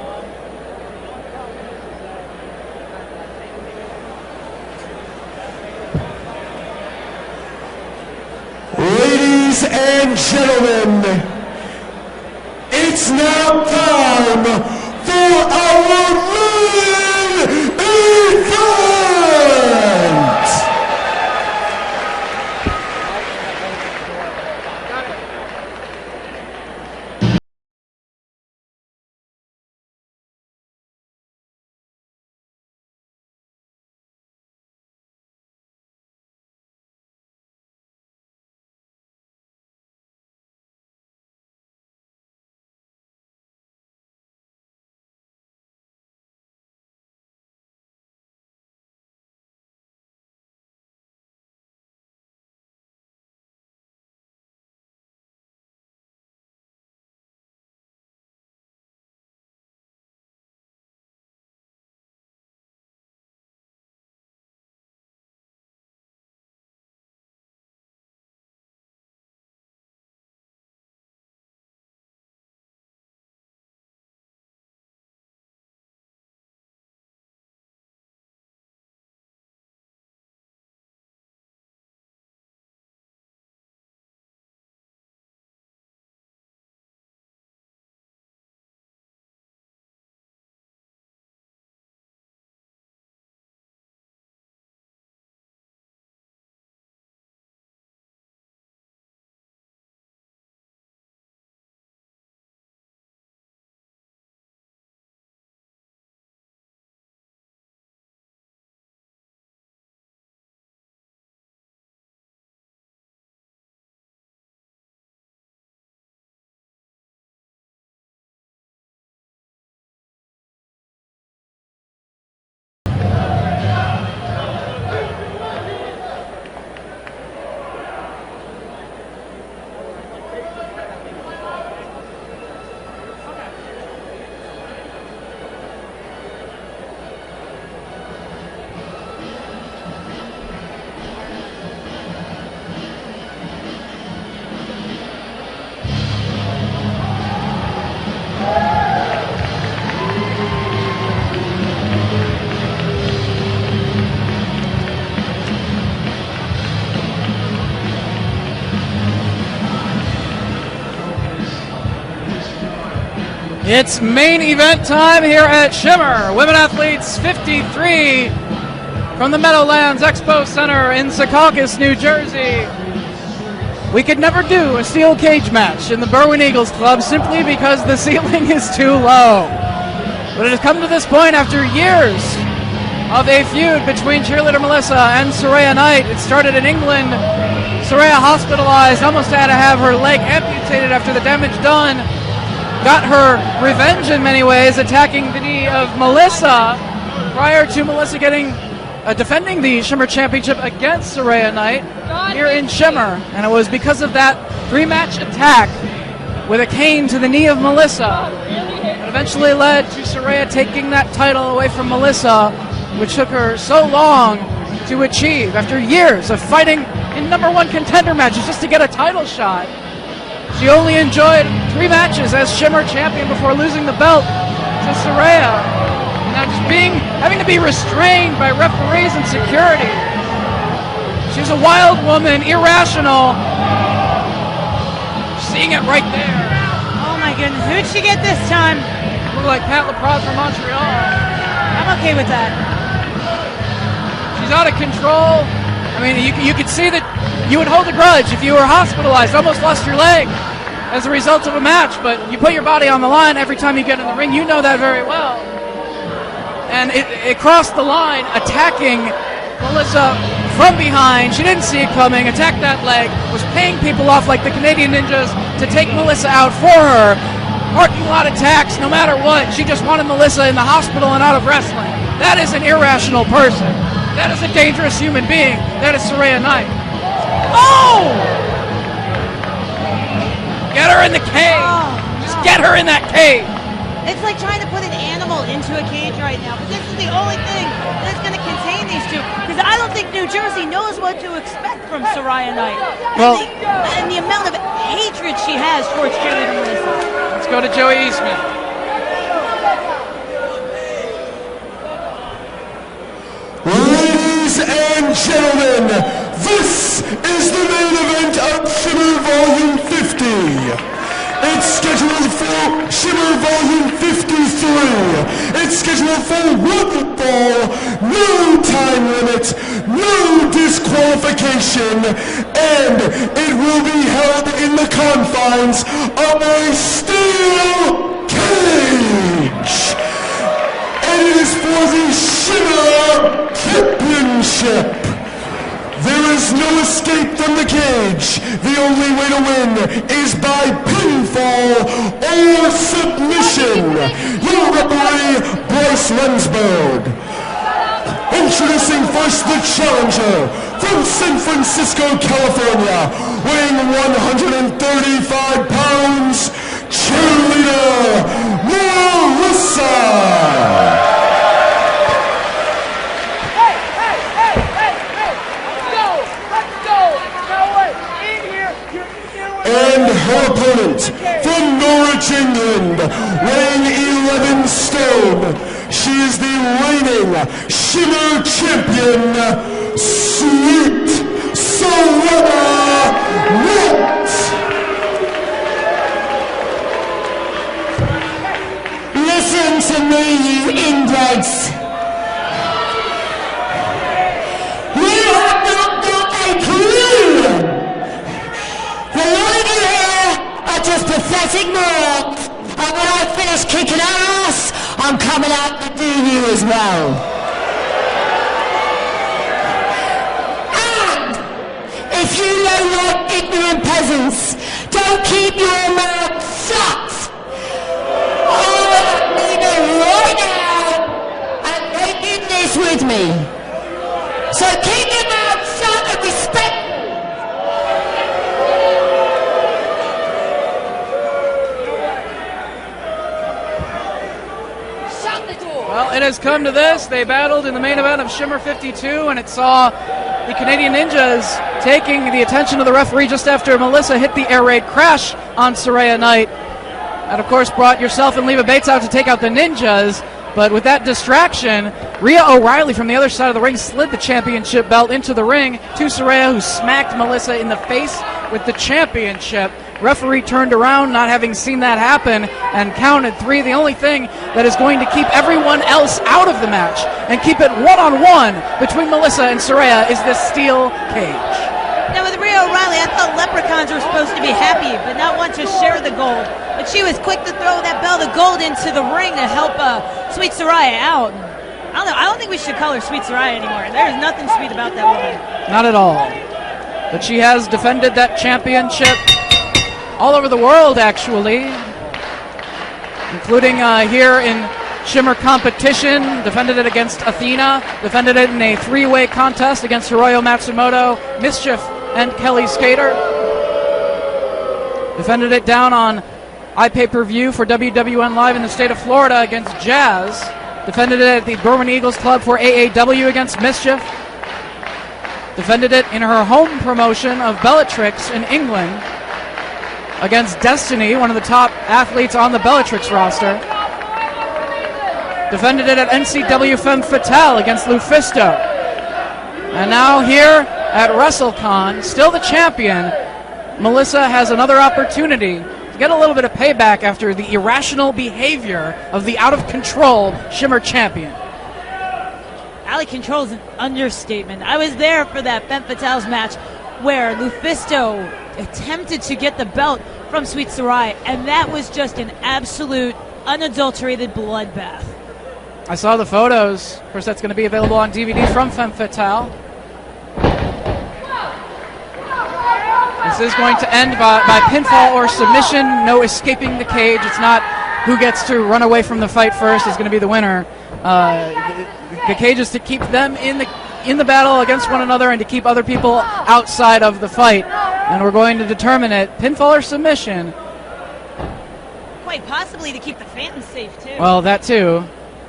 Ladies and gentlemen, it's now time for our main event! It's main event time here at Shimmer. Women Athletes 53 from the Meadowlands Expo Center in Secaucus, New Jersey. We could never do a steel cage match in the Berwyn Eagles Club simply because the ceiling is too low. But it has come to this point after years of a feud between cheerleader Melissa and Saraya Knight. It started in England. Saraya hospitalized, almost had to have her leg amputated after the damage done. Got her revenge in many ways, attacking the knee of Melissa prior to Melissa defending the Shimmer Championship against Saraya Knight here in Shimmer. And it was because of that three-match attack with a cane to the knee of Melissa that eventually led to Saraya taking that title away from Melissa, which took her so long to achieve after years of fighting in #1 contender matches just to get a title shot. She only enjoyed 3 matches as Shimmer champion before losing the belt to Saraya. Now just having to be restrained by referees and security. She's a wild woman, irrational. Seeing it right there. Oh my goodness, who'd she get this time? Look like Pat LaPrade from Montreal. I'm okay with that. She's out of control. I mean, you could see that you would hold a grudge if you were hospitalized, almost lost your leg as a result of a match, but you put your body on the line every time you get in the ring. You know that very well. And it crossed the line, attacking Melissa from behind. She didn't see it coming, attacked that leg, was paying people off like the Canadian Ninjas to take Melissa out for her. Parking lot attacks, no matter what. She just wanted Melissa in the hospital and out of wrestling. That is an irrational person. That is a dangerous human being. That is Saraya Knight. Oh! Get her in the cage. Just get her in that cage. It's like trying to put an animal into a cage right now, but this is the only thing that's going to contain these two, because I don't think New Jersey knows what to expect from Saraya Knight. Well, and the amount of hatred she has towards cheerleader Melissa. let's go to Joey Eastman. Ladies and gentlemen, this is the main event of Shimmer Volume 50. It's scheduled for Shimmer Volume 53. It's scheduled for one fall, no time limit, no disqualification, and it will be held in the confines of a steel cage. And it is for the Shimmer Championship. There is no escape from the cage. The only way to win is by pinfall or submission. Your referee, Bryce Lensberg. Introducing first the challenger from San Francisco, California, weighing 135 pounds, cheerleader Melissa. And her opponent from Norwich, England, weighing 11 stone. She is the reigning Shimmer champion, Sweet Saraya Knight. Listen to me, you inbreds. You have not got a clue. The lot of you here are just pathetic morons, and when I finish kicking ass, I'm coming out to do you as well. And if you low-life ignorant peasants don't keep your mouth shut, I need you right now and making this with me. So keep your mouth shut and respect. Well, it has come to this. They battled in the main event of Shimmer 52, and it saw the Canadian Ninjas taking the attention of the referee just after Melissa hit the air raid crash on Saraya Knight. That, of course, brought yourself and Leva Bates out to take out the Ninjas. But with that distraction, Rhea O'Reilly from the other side of the ring slid the championship belt into the ring to Saraya, who smacked Melissa in the face with the championship. Referee turned around, not having seen that happen, and counted 3. The only thing that is going to keep everyone else out of the match and keep it one-on-one between Melissa and Saraya is this steel cage. Now with Rhea O'Reilly, I thought leprechauns were supposed to be happy, but not want to share the gold. But she was quick to throw that belt of gold into the ring to help Sweet Saraya out. I don't know. I don't think we should call her Sweet Saraya anymore. There's nothing sweet about that woman. Not at all. But she has defended that championship all over the world, actually, including here in Shimmer competition. Defended it against Athena. Defended it in a 3-way contest against Hiroyo Matsumoto, Mischief, and Kelly Skater. Defended it down on iPay-per-view for WWN Live in the state of Florida against Jazz. Defended it at the Berwyn Eagles Club for AAW against Mischief. Defended it in her home promotion of Bellatrix in England against Destiny, one of the top athletes on the Bellatrix roster. Defended it at NCW Femme Fatale against Lufisto. And now here at WrestleCon, still the champion, Melissa has another opportunity to get a little bit of payback after the irrational behavior of the out-of-control Shimmer champion. Out of control is an understatement. I was there for that Femme Fatale's match where Lufisto attempted to get the belt from Sweet Saraya, and that was just an absolute unadulterated bloodbath. I saw the photos. Of course, that's going to be available on DVD from Femme Fatale. This is going to end by pinfall or submission. No escaping the cage. It's not who gets to run away from the fight first is going to be the winner. The cage is to keep them in the battle against one another and to keep other people outside of the fight. And we're going to determine it, pinfall or submission. quite possibly to keep the fans safe, too. Well, that too.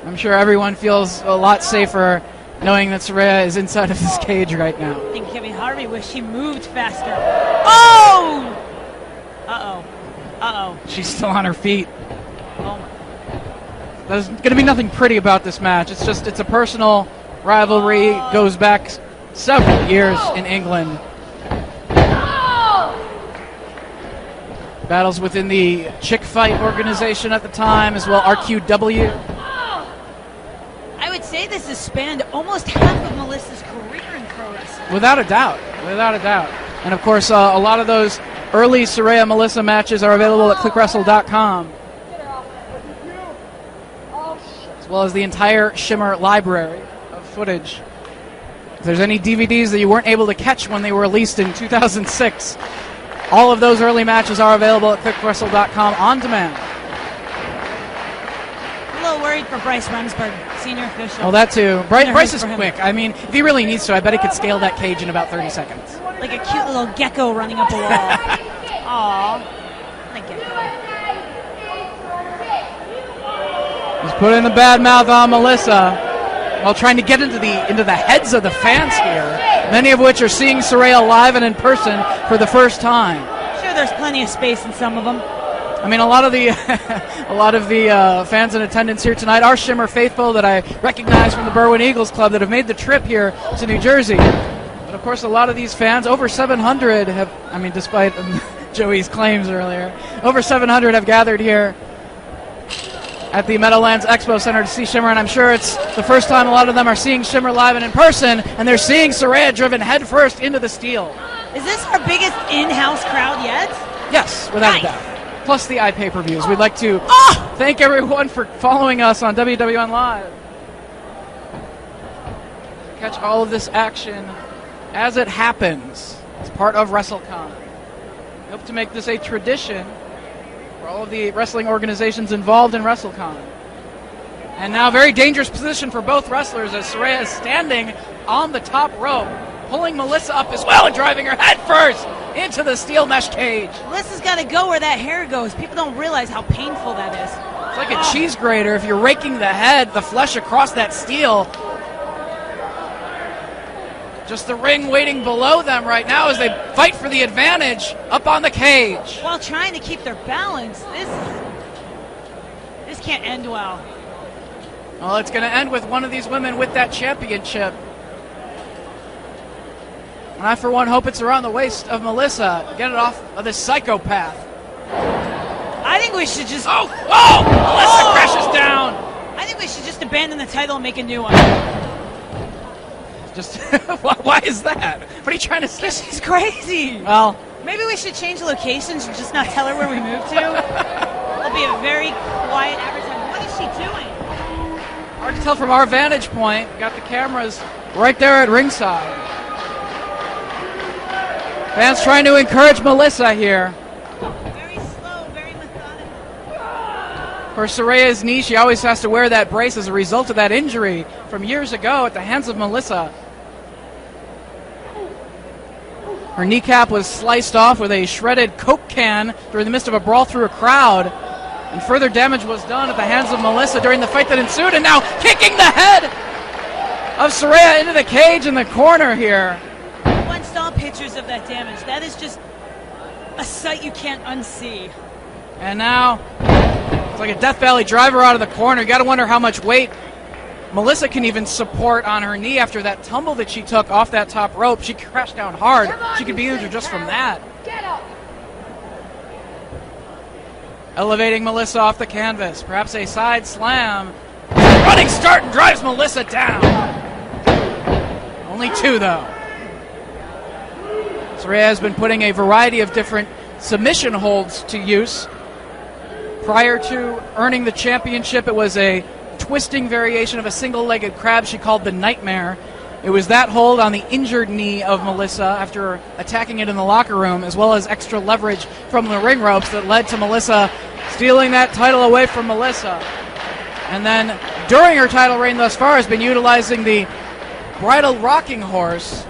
I'm sure everyone feels a lot safer knowing that Saraya is inside of this cage right now. I think Kevin Harvey wished he moved faster. Oh! Uh-oh. Uh-oh. She's still on her feet. Oh, my. There's going to be nothing pretty about this match. It's a personal rivalry. Goes back several years in England. Battles within the Chick Fight organization at the time, as well RQW. I would say this has spanned almost half of Melissa's career in pro wrestling. Without a doubt. Without a doubt. And of course, a lot of those early Saraya Melissa matches are available at clickWrestle.com. As well as the entire Shimmer library of footage. If there's any DVDs that you weren't able to catch when they were released in 2006, all of those early matches are available at clickWrestle.com on demand. A little worried for Bryce Remsburg, senior official. Oh, that too. Bryce is for him. quick. I mean, if he really needs to, I bet he could scale that cage in about 30 seconds. Like a cute little gecko running up a wall. Aww. Like gecko. He's putting the bad mouth on Melissa while trying to get into the heads of the fans here, many of which are seeing Saraya live and in person for the first time. Sure, there's plenty of space in some of them. I mean, a lot of the fans in attendance here tonight are Shimmer faithful that I recognize from the Berwyn Eagles Club that have made the trip here to New Jersey. But of course, a lot of these fans, over 700 have, I mean, despite Joey's claims earlier, over 700 have gathered here at the Meadowlands Expo Center to see Shimmer, and I'm sure it's the first time a lot of them are seeing Shimmer live and in person, and they're seeing Saraya driven headfirst into the steel. Is this our biggest in-house crowd yet? Yes, without Nice. a doubt. Plus the iPay-per-views. We'd like to thank everyone for following us on WWN Live. Catch all of this action as it happens. It's part of WrestleCon. We hope to make this a tradition for all of the wrestling organizations involved in WrestleCon. And now very dangerous position for both wrestlers as Saraya is standing on the top rope, pulling Melissa up as well and driving her head first into the steel mesh cage. Melissa's got to go where that hair goes. People don't realize how painful that is. It's like a cheese grater if you're raking the head, the flesh across that steel. Just the ring waiting below them right now as they fight for the advantage up on the cage. While trying to keep their balance, this can't end well. Well, it's going to end with one of these women with that championship. And I, for one, hope it's around the waist of Melissa. Get it off of this psychopath. I think we should just... Melissa crashes down. I think we should just abandon the title and make a new one. Just why is that? What are you trying to say? Because she's crazy. Well, maybe we should change the locations and just not tell her where we moved to. It'll be a very quiet advertisement. What is she doing? hard to tell from our vantage point. Got the cameras right there at ringside. Fans trying to encourage Melissa here. Very slow, very methodical. For Saraya's knee, she always has to wear that brace as a result of that injury from years ago at the hands of Melissa. Her kneecap was sliced off with a shredded Coke can during the midst of a brawl through a crowd. And further damage was done at the hands of Melissa during the fight that ensued. And now kicking the head of Saraya into the cage in the corner here. One saw pictures of that damage. That is just a sight you can't unsee. And now it's like a Death Valley driver out of the corner. You got to wonder how much weight Melissa can even support on her knee after that tumble that she took off that top rope. She crashed down hard. She could be injured just from that. Get up. Elevating Melissa off the canvas. Perhaps a side slam. Running start and drives Melissa down. Only two, though. Saraya has been putting a variety of different submission holds to use. Prior to earning the championship, it was a twisting variation of a single-legged crab she called the Nightmare. It was that hold on the injured knee of Melissa after attacking it in the locker room, as well as extra leverage from the ring ropes that led to Melissa stealing that title away from Melissa. And then during her title reign thus far has been utilizing the bridal rocking horse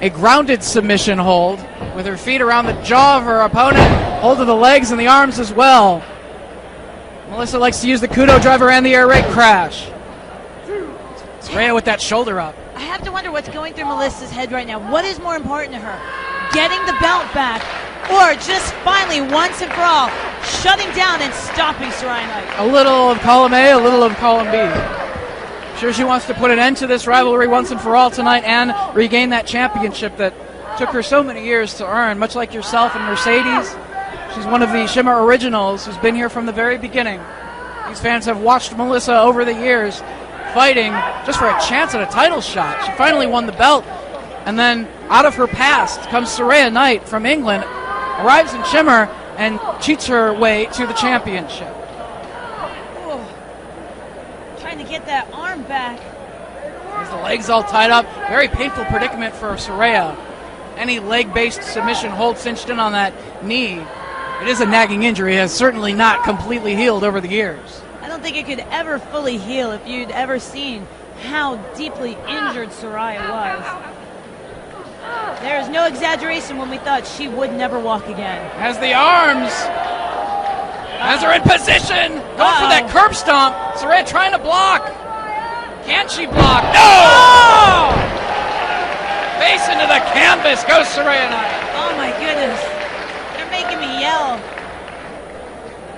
a grounded submission hold with her feet around the jaw of her opponent, hold of the legs and the arms as well. Melissa likes to use the Kudo driver and the air raid crash. Saraya with that shoulder up. I have to wonder what's going through Melissa's head right now. What is more important to her? Getting the belt back, or just finally, once and for all, shutting down and stopping Saraya Knight? A little of column A, a little of column B. Sure, she wants to put an end to this rivalry once and for all tonight and regain that championship that took her so many years to earn, much like yourself and Mercedes. She's one of the Shimmer originals who's been here from the very beginning. These fans have watched Melissa over the years fighting just for a chance at a title shot. She finally won the belt, and then out of her past comes Saraya Knight from England, arrives in Shimmer, and cheats her way to the championship. Trying to get that arm back. As the legs all tied up, very painful predicament for Saraya. Any leg-based submission hold cinched in on that knee. It is a nagging injury. It has certainly not completely healed over the years. I don't think it could ever fully heal if you'd ever seen how deeply injured Saraya was. There is no exaggeration when we thought she would never walk again. Has the arms. Has her in position. Going for that curb stomp. Saraya trying to block. Can she block? No! Face into the canvas goes Saraya Knight. Oh my goodness. They're making me yell.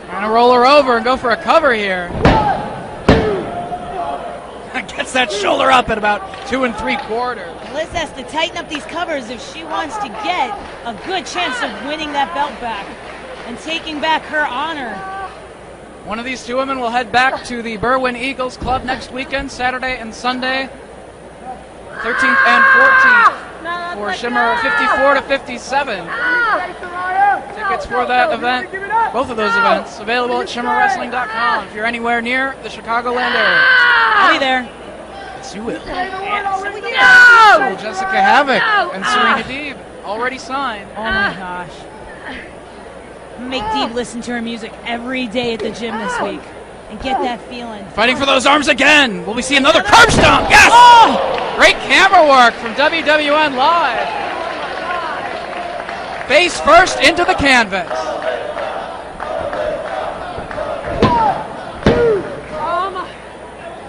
Trying to roll her over and go for a cover here. Gets that shoulder up at about 2 3/4. Melissa has to tighten up these covers if she wants to get a good chance of winning that belt back and taking back her honor. One of these two women will head back to the Berwyn Eagles Club next weekend, Saturday and Sunday, 13th and 14th, for Shimmer 54 to 57. Tickets for that event, both of those events, available at shimmerwrestling.com if you're anywhere near the Chicagoland area. I'll be there. Yes, you will. So Jessica Havoc and Serena Deeb already signed. Oh my gosh. Make Deeb listen to her music every day at the gym this week and get that feeling. Fighting for those arms again. Will we see another curb stomp? Yes! Oh! Great camera work from WWN Live. Face first into the canvas.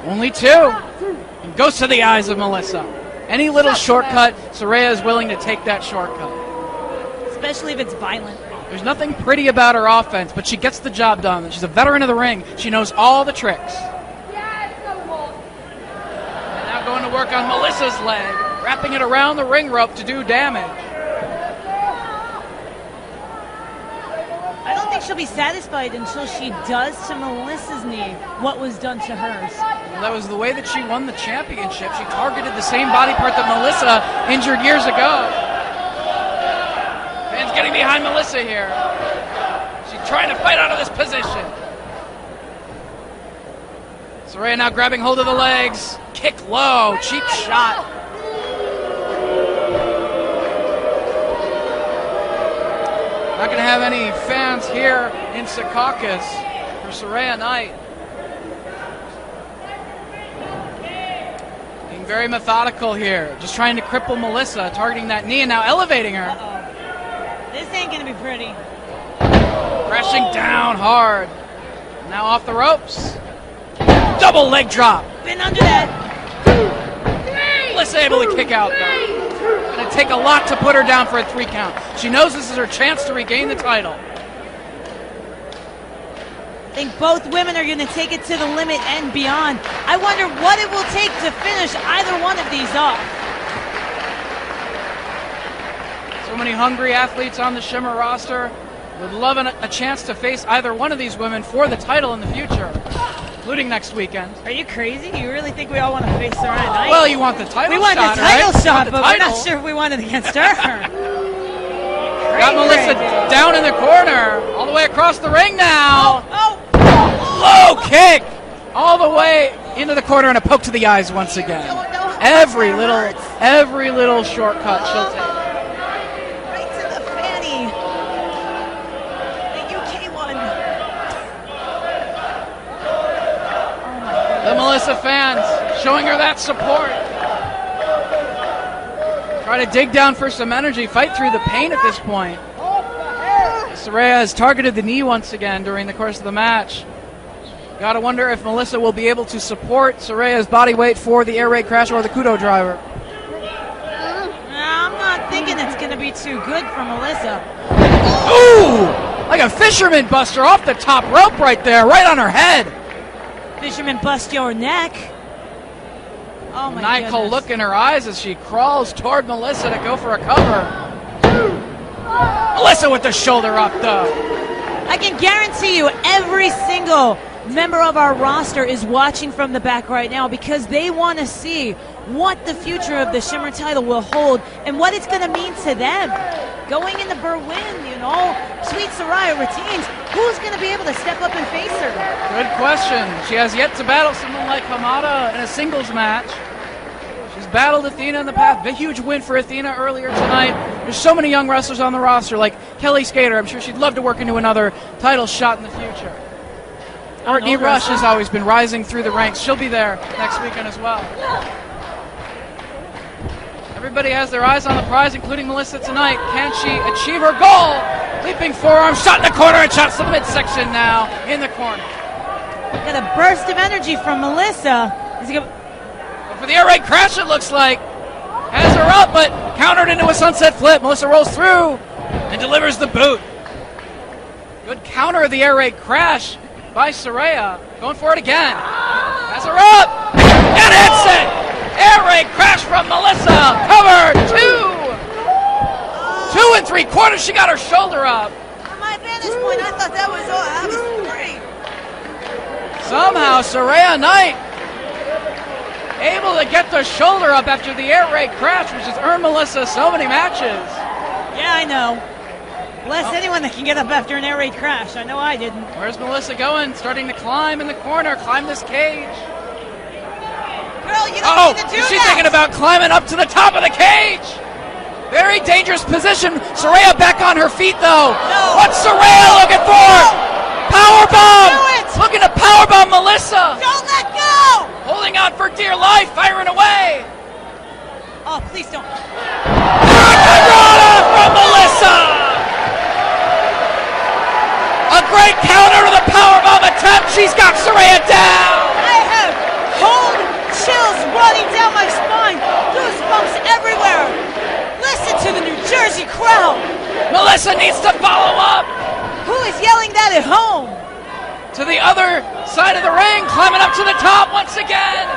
Only two. And goes to the eyes of Melissa. Any little shortcut, Saraya is willing to take that shortcut. Especially if it's violent. There's nothing pretty about her offense, but she gets the job done. She's a veteran of the ring. She knows all the tricks. And now going to work on Melissa's leg, wrapping it around the ring rope to do damage. I don't think she'll be satisfied until she does to Melissa's knee what was done to hers. Well, that was the way that she won the championship. She targeted the same body part that Melissa injured years ago. Fans getting behind Melissa here. She's trying to fight out of this position. Saraya now grabbing hold of the legs. Kick low, cheap shot. Not going to have any fans here in Secaucus for Saraya Knight. Being very methodical here. Just trying to cripple Melissa, targeting that knee and now elevating her. This ain't going to be pretty. Crashing down hard. Now off the ropes. Double leg drop. Been under that. Melissa able to kick out though. Going to take a lot to put her down for a 3 count. She knows this is her chance to regain the title. I think both women are going to take it to the limit and beyond. I wonder what it will take to finish either one of these off. So many hungry athletes on the Shimmer roster. Would love a chance to face either one of these women for the title in the future, including next weekend. Are you crazy? You really think we all want to face Saraya Knight? Well, you want the title shot, we want the title right? shot, but we're title. not sure if we want it against her. Got Melissa down in the corner, all the way across the ring now. Low kick, all the way into the corner and a poke to the eyes once again. Every little shortcut she'll take. Right to the fanny. The UK one. The Melissa fans showing her that support. Try to dig down for some energy, fight through the pain at this point. Saraya has targeted the knee once again during the course of the match. Gotta wonder if Melissa will be able to support Saraya's body weight for the air raid crash or the kudo driver. I'm not thinking it's going to be too good for Melissa. Ooh! Like a fisherman buster off the top rope right there, right on her head. Fisherman bust your neck. Oh my Maniacal goodness. look in her eyes as she crawls toward Melissa to go for a cover. Melissa with the shoulder up though. I can guarantee you every single member of our roster is watching from the back right now because they want to see what the future of the Shimmer title will hold and what it's going to mean to them. Going into Berwyn, Sweet Saraya retains. Who's going to be able to step up and face her? Good question. She has yet to battle someone like Hamada in a singles match. She's battled Athena in the past. A huge win for Athena earlier tonight. There's so many young wrestlers on the roster, like Kelly Skater. I'm sure she'd love to work into another title shot in the future. Courtney Rush has always been rising through the ranks. She'll be there next weekend as well. Everybody has their eyes on the prize, including Melissa tonight. Can she achieve her goal? Leaping forearm, shot in the corner, and shots to the midsection now in the corner. Got a burst of energy from Melissa. Is he gonna... For the air raid crash, it looks like. Has her up, but countered into a sunset flip. Melissa rolls through and delivers the boot. Good counter of the air raid crash by Saraya. Going for it again. Has her up and hits it. Air raid crash from Melissa. Cover 2. 2 3/4. She got her shoulder up. From my vantage point, I thought that was great. Somehow Saraya Knight able to get the shoulder up after the air raid crash, which has earned Melissa so many matches. Yeah, I know. Bless anyone that can get up after an air raid crash. I know I didn't. Where's Melissa going? Starting to climb in the corner, climb this cage. Girl, you don't need to do is she that. thinking about climbing up to the top of the cage? Very dangerous position. Saraya back on her feet though. No. What's Saraya looking for? Powerbomb! Do it! Looking to powerbomb Melissa. Don't let go! Holding on for dear life, firing away. Oh, please don't. Hurricanrana from Melissa! A great counter to the powerbomb attempt. She's got Saraya down. I have cold chills running down my spine. Goosebumps everywhere. Listen to the New Jersey crowd. Melissa needs to follow up. Who is yelling that at home? To the other side of the ring, climbing up to the top once again.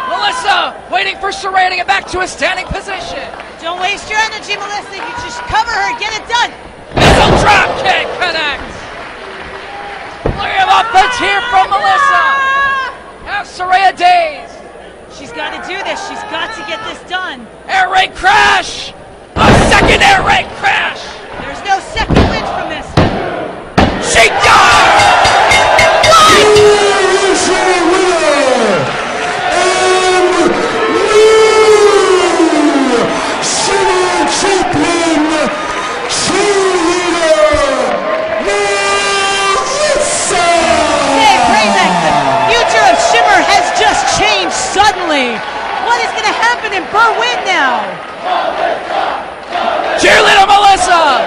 Melissa waiting for Saraya to get back to a standing position. Don't waste your energy, Melissa. You just cover her. Get it done. Missile drop kick connects. Flurry of offense here from Melissa. Have Saraya dazed. She's got to do this. She's got to get this done. Air raid crash. A second air raid crash. There's no second wind from this. She does. Shimmer has just changed suddenly. What is going to happen in Berwyn now? Cheerleader Melissa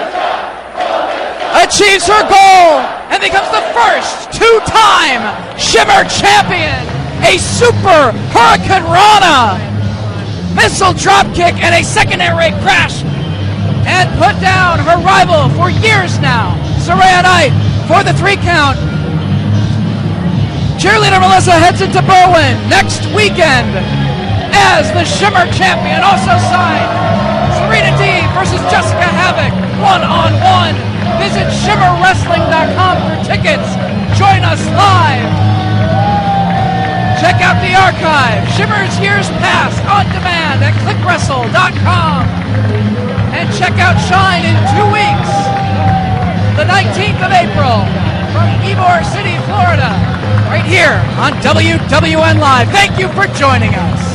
achieves her goal and becomes the first two-time Shimmer champion. A super Hurricanrana missile dropkick and a second air raid crash, and put down her rival for years now, Saraya Knight, for the 3 count. Cheerleader Melissa heads into Berwyn next weekend as the Shimmer champion. Also signed Serena D versus Jessica Havoc, 1-on-1. Visit shimmerwrestling.com for tickets. Join us live. Check out the archive, Shimmer's Years Past, on demand at clickwrestle.com. And check out Shine in 2 weeks, the 19th of April, from Ybor City, Florida, right here on WWN Live. Thank you for joining us.